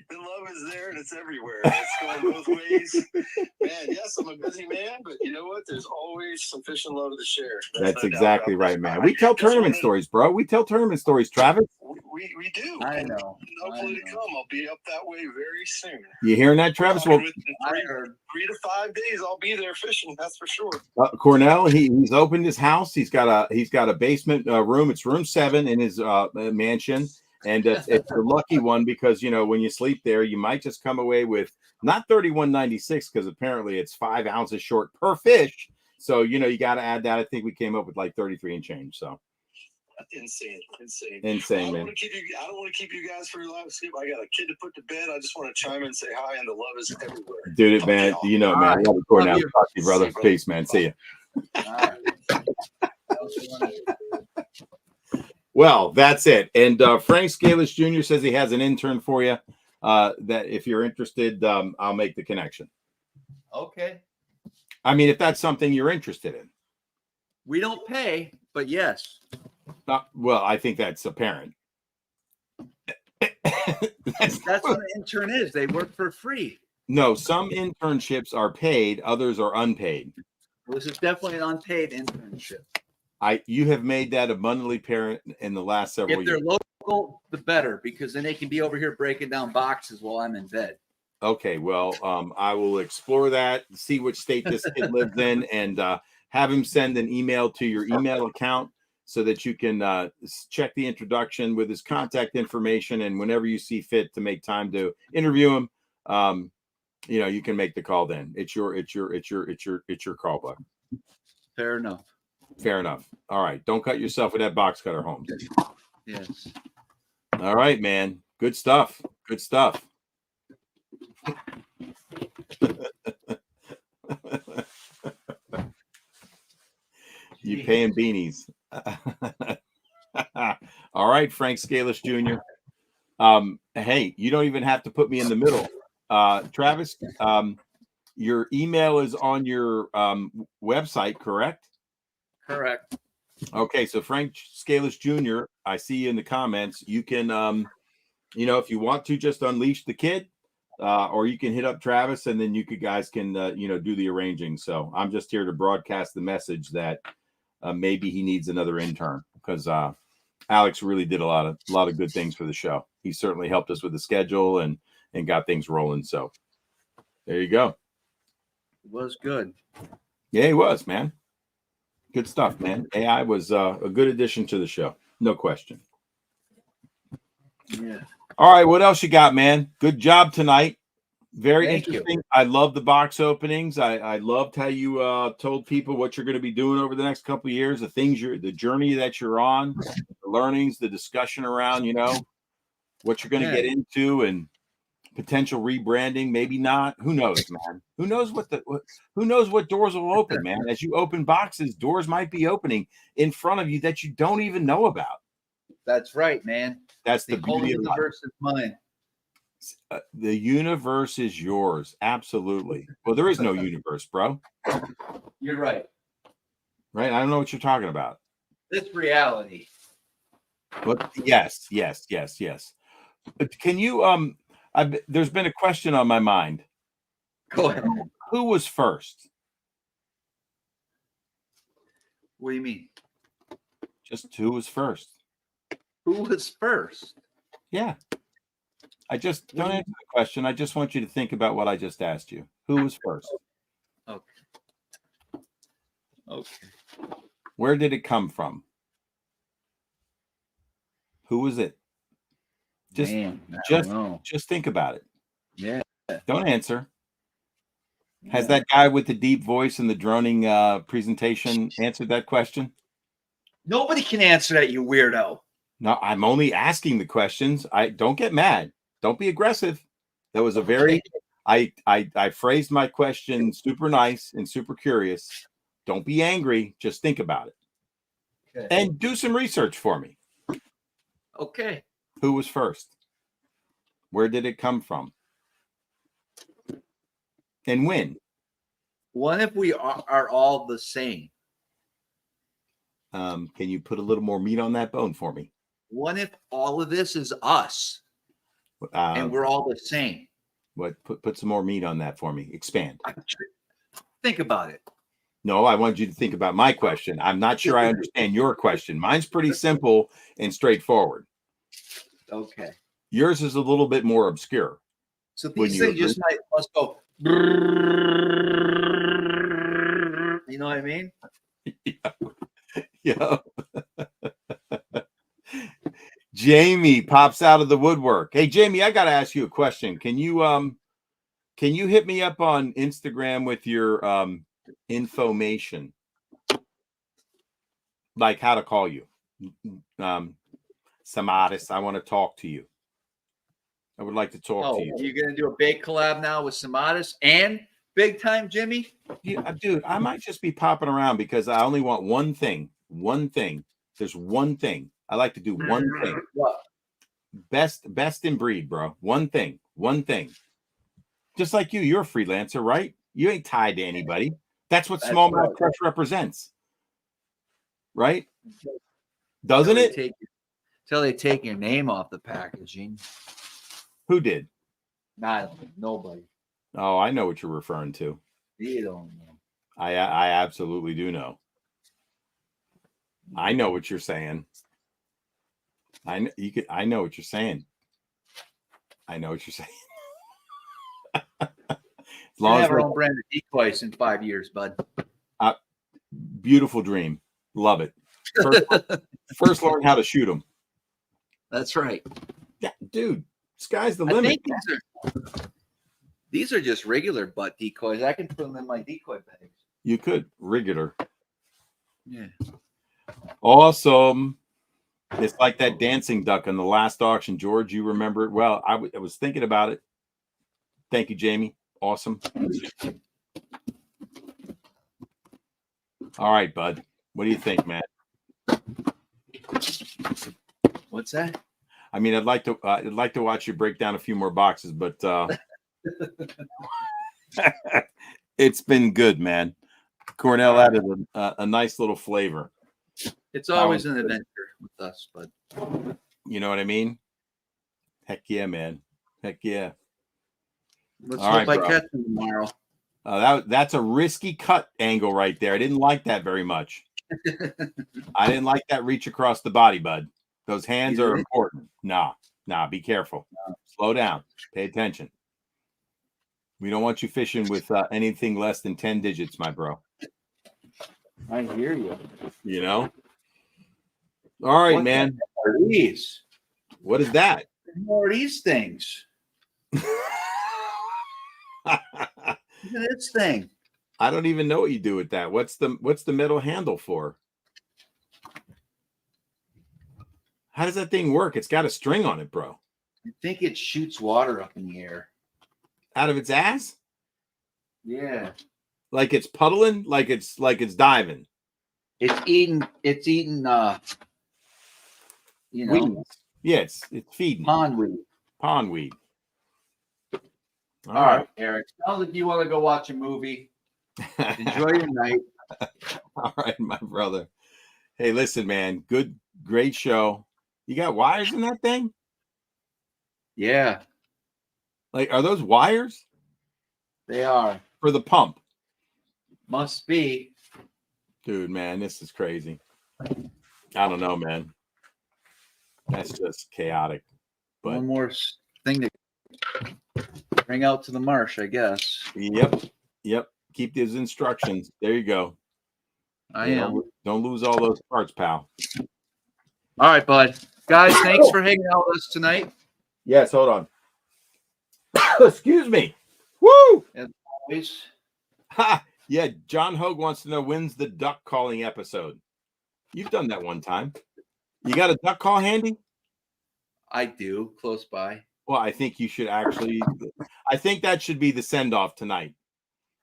The love is there and it's everywhere. It's going both ways. Man, yes, I'm a busy man, but you know what? There's always some fish and love to share.
That's no exactly right, man. We tell tournament stories, bro. We tell tournament stories, Travis.
We do.
I know.
Hopefully to come. I'll be up that way very soon.
You hearing that, Travis? Well,
3 to 5 days, I'll be there fishing. That's for sure.
Cornell, he's opened his house. He's got a basement room. It's room 7 in his mansion. And it's a lucky one because, when you sleep there, you might just come away with not $31.96 because apparently it's 5 ounces short per fish. So, you got to add that. I think we came up with like 33 and change. So
insane,
man.
I don't want to keep you guys for your live skip. I got a kid to put to bed. I just want to chime in and say hi, and the love is everywhere.
Dude, man, man. Love it, Cornell. Talk to you, brother. Peace, man. See you. Well, that's it. And Frank Scalish Jr. says he has an intern for you. That if you're interested, I'll make the connection.
Okay.
I mean, if that's something you're interested in.
We don't pay, but yes.
Well, I think that's apparent.
That's what an intern is. They work for free.
No, some internships are paid, others are unpaid.
Well, this is definitely an unpaid internship.
You have made that abundantly apparent in the last several years.
If they're local, the better, because then they can be over here breaking down boxes while I'm in bed.
Okay, well, I will explore that, see which state this kid lives in, and have him send an email to your email account so that you can check the introduction with his contact information, and whenever you see fit to make time to interview him, you can make the call. Then it's your call, bud.
Fair enough.
Fair enough. All right. Don't cut yourself with that box cutter, Holmes.
Yes.
All right, man. Good stuff. Good stuff. You paying beanies. All right, Frank Scalish Jr. Hey, you don't even have to put me in the middle. Travis, your email is on your website, correct?
Correct.
Okay, so Frank Scalish Jr., I see you in the comments. You can, if you want to, just unleash the kid, or you can hit up Travis, and then guys can, do the arranging. So I'm just here to broadcast the message that maybe he needs another intern because Alex really did a lot of good things for the show. He certainly helped us with the schedule and got things rolling. So there you go.
It was good.
Yeah, he was, man. Good stuff, man. AI was a good addition to the show. No question.
Yeah.
All right. What else you got, man? Good job tonight. Very
Thank
interesting.
you.
I love the box openings. I loved how you told people what you're going to be doing over the next couple of years, the journey that you're on, the learnings, the discussion around, what you're going to get into and potential rebranding, maybe not. Who knows, man? Who knows what doors will open, man? As you open boxes, doors might be opening in front of you that you don't even know about.
That's right, man.
That's the
whole
beauty of life.
universe is mine.
The universe is yours. Absolutely. Well, there is no universe, bro.
You're right.
Right? I don't know what you're talking about.
This reality.
What? Yes. But can you there's been a question on my mind.
Go ahead.
Who was first?
What do you mean?
Just who was first?
Who was first?
Yeah. I just don't answer the question. I just want you to think about what I just asked you. Who was first?
Okay.
Where did it come from? Who was it? Just just think about it.
Yeah.
Don't answer. Has that guy with the deep voice and the droning presentation answered that question?
Nobody can answer that, you weirdo.
No, I'm only asking the questions. I don't get mad. Don't be aggressive. That was a very I phrased my question super nice and super curious. Don't be angry. Just think about it.
Okay.
And do some research for me.
Okay.
Who was first? Where did it come from? And when?
What if we are all the same?
Can you put a little more meat on that bone for me?
What if all of this is us and we're all the same?
What? Put some more meat on that for me. Expand.
Think about it.
No, I want you to think about my question. I'm not sure I understand your question. Mine's pretty simple and straightforward.
Okay.
Yours is a little bit more obscure.
So these things just must go. You know what I mean?
Yeah. Jamie pops out of the woodwork. Hey, Jamie, I got to ask you a question. Can you hit me up on Instagram with your information, like how to call you? Samatis, I want to talk to you. I would like to talk to you.
You're going to do a bake collab now with Samatis and Big Time Jimmy?
Yeah, dude, I might just be popping around because I only want one thing. One thing. There's one thing. I like to do one thing.
What?
Best in breed, bro. One thing. One thing. Just like you're a freelancer, right? You ain't tied to anybody. That's what Smallmouth Crush represents. Right? Doesn't it?
Until they take your name off the packaging.
Who did?
Nobody.
Oh, I know what you're referring to.
You don't know.
I absolutely do know. I know what you're saying. I know what you're saying. I know what you're saying. As long as
have our own brand of decoys in 5 years, bud.
Beautiful dream. Love it. First learn how to shoot them.
That's right.
Yeah, dude. Sky's the limit.
These are just regular butt decoys. I can put them in my decoy bags.
You could. Regular.
Yeah.
Awesome. It's like that dancing duck in the last auction. George, you remember it well. I was thinking about it. Thank you, Jamie. Awesome. All right, bud. What do you think, man?
What's that?
I mean, I'd like to watch you break down a few more boxes, but it's been good, man. Cornell added a nice little flavor.
It's always an adventure with us, but
you know what I mean? Heck yeah, man. Heck yeah.
Let's hope I catch him tomorrow.
That's a risky cut angle right there. I didn't like that very much. I didn't like that reach across the body, bud. Those hands are important. Nah, be careful. Slow down. Pay attention. We don't want you fishing with anything less than 10 digits, my bro.
I hear you.
You know? All right, man.
What are these?
What is that?
What are these things? Look at this thing.
I don't even know what you do with that. What's the metal handle for? How does that thing work? It's got a string on it, bro.
I think it shoots water up in the air.
Out of its ass?
Yeah.
Like it's puddling, like it's diving.
It's eating you know.
Weeds. Yeah, it's feeding.
Pond weed. All right, Eric. Sounds like you want to go watch a movie. Enjoy your night.
All right, my brother. Hey, listen, man. Great show. You got wires in that thing?
Yeah,
Like, are those wires
they are.
for the pump?
Must be.
Dude, man, this is crazy. I don't know, man. That's just chaotic. But
One more thing to bring out to the marsh, I guess.
Yep. Keep these instructions. There you go.
I am.
Don't lose all those parts, pal.
All right, bud. Guys, thanks for hanging out with us tonight.
Yes, hold on. Excuse me. Woo!
As always.
Ha! Yeah, John Hogue wants to know when's the duck calling episode. You've done that one time. You got a duck call handy?
I do, close by.
Well, I think you should actually. I think that should be the send-off tonight.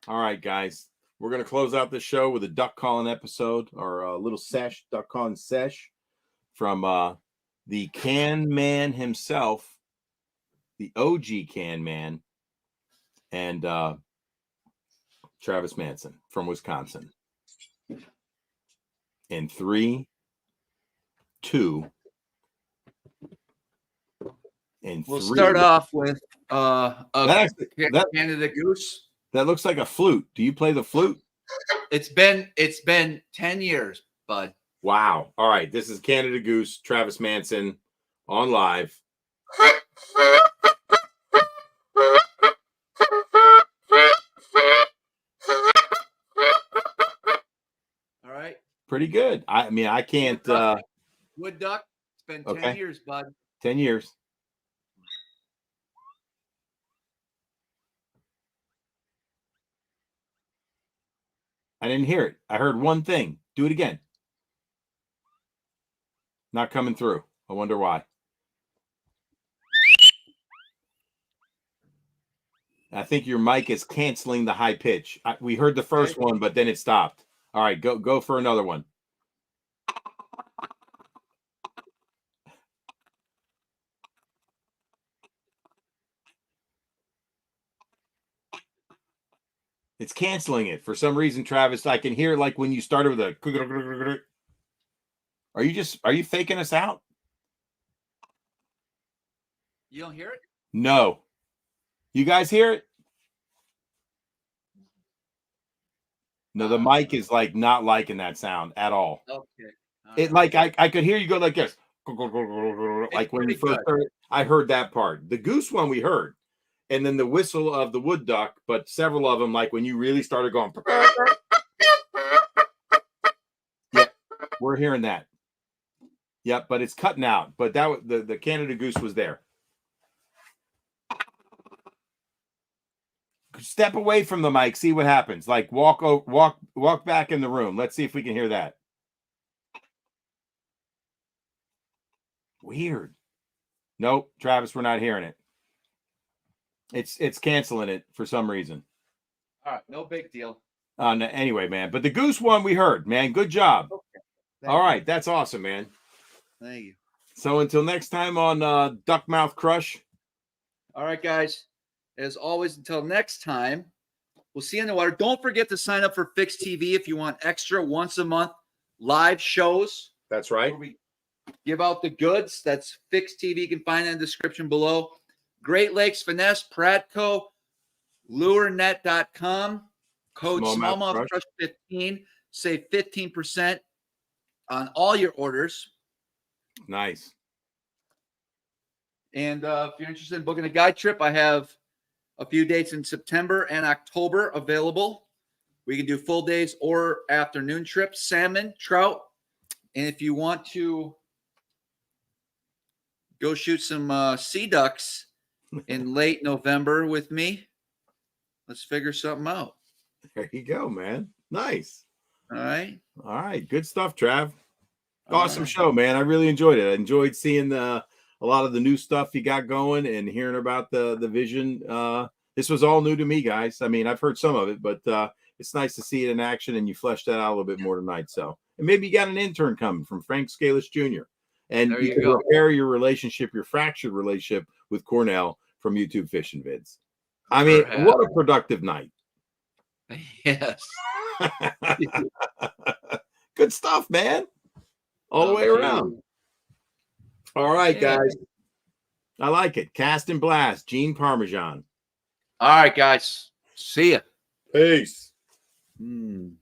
All right, guys. We're going to close out the show with a duck calling episode, or a little sesh, duck calling sesh from the can man himself, the OG can man, and Travis Manson from Wisconsin. In 3, 2, and
We'll
3.
start off with
that
Canada Goose.
That looks like a flute. Do you play the flute?
It's been 10 years, bud.
Wow. All right. This is Canada Goose, Travis Manson on live.
All right.
Pretty good. I mean, I can't.
Wood duck. It's been 10
Okay.
years, bud.
10 years. I didn't hear it. I heard one thing. Do it again. Not coming through. I wonder why. I think your mic is canceling the high pitch. We heard the first one, but then it stopped. All right, go for another one. It's canceling it for some reason, Travis. I can hear it like when you started with a. Are you faking us out?
You don't hear it?
No. You guys hear it? No, the mic is like not liking that sound at all.
Okay.
It like I could hear you go like this. Like when you first heard it, I heard that part. The goose one we heard. And then the whistle of the wood duck, but several of them, like when you really started going. Yeah, we're hearing that. Yep, but it's cutting out. But that the Canada Goose was there. Step away from the mic, see what happens. Like walk back in the room. Let's see if we can hear that. Weird. Nope, Travis, we're not hearing it. It's canceling it for some reason.
All right, no big deal.
No, anyway, man. But the goose one we heard, man. Good job. Okay. All right, that's awesome, man.
Thank you.
So until next time on Duck Mouth Crush.
All right, guys. As always, until next time, we'll see you in the water. Don't forget to sign up for PHYXTV if you want extra once a month live shows.
That's right.
Where we give out the goods. That's PHYXTV. You can find it in the description below. Great Lakes, Finesse, Pradco, lurenet.com. Code SmallmouthCrush15. Save 15% on all your orders.
Nice.
And if you're interested in booking a guide trip, I have a few dates in September and October available. We can do full days or afternoon trips, salmon, trout. And if you want to go shoot some sea ducks in late November with me, let's figure something out.
There you go, man. Nice.
All right.
All right. Good stuff, Trav. Awesome show, man. I really enjoyed it. I enjoyed seeing a lot of the new stuff you got going and hearing about the vision. This was all new to me, guys. I mean, I've heard some of it, but it's nice to see it in action, and you fleshed that out a little bit more tonight. So, and maybe you got an intern coming from Frank Scalish Jr. And you can repair your relationship, your fractured relationship with Cornell from YouTube Fishing Vids. I mean, what a productive night.
Yes.
good stuff, man. All the way
Okay.
around. All right,
Yeah.
guys. I like it. Cast and blast. Gene Parmesan.
All right, guys. See ya.
Peace.
Hmm.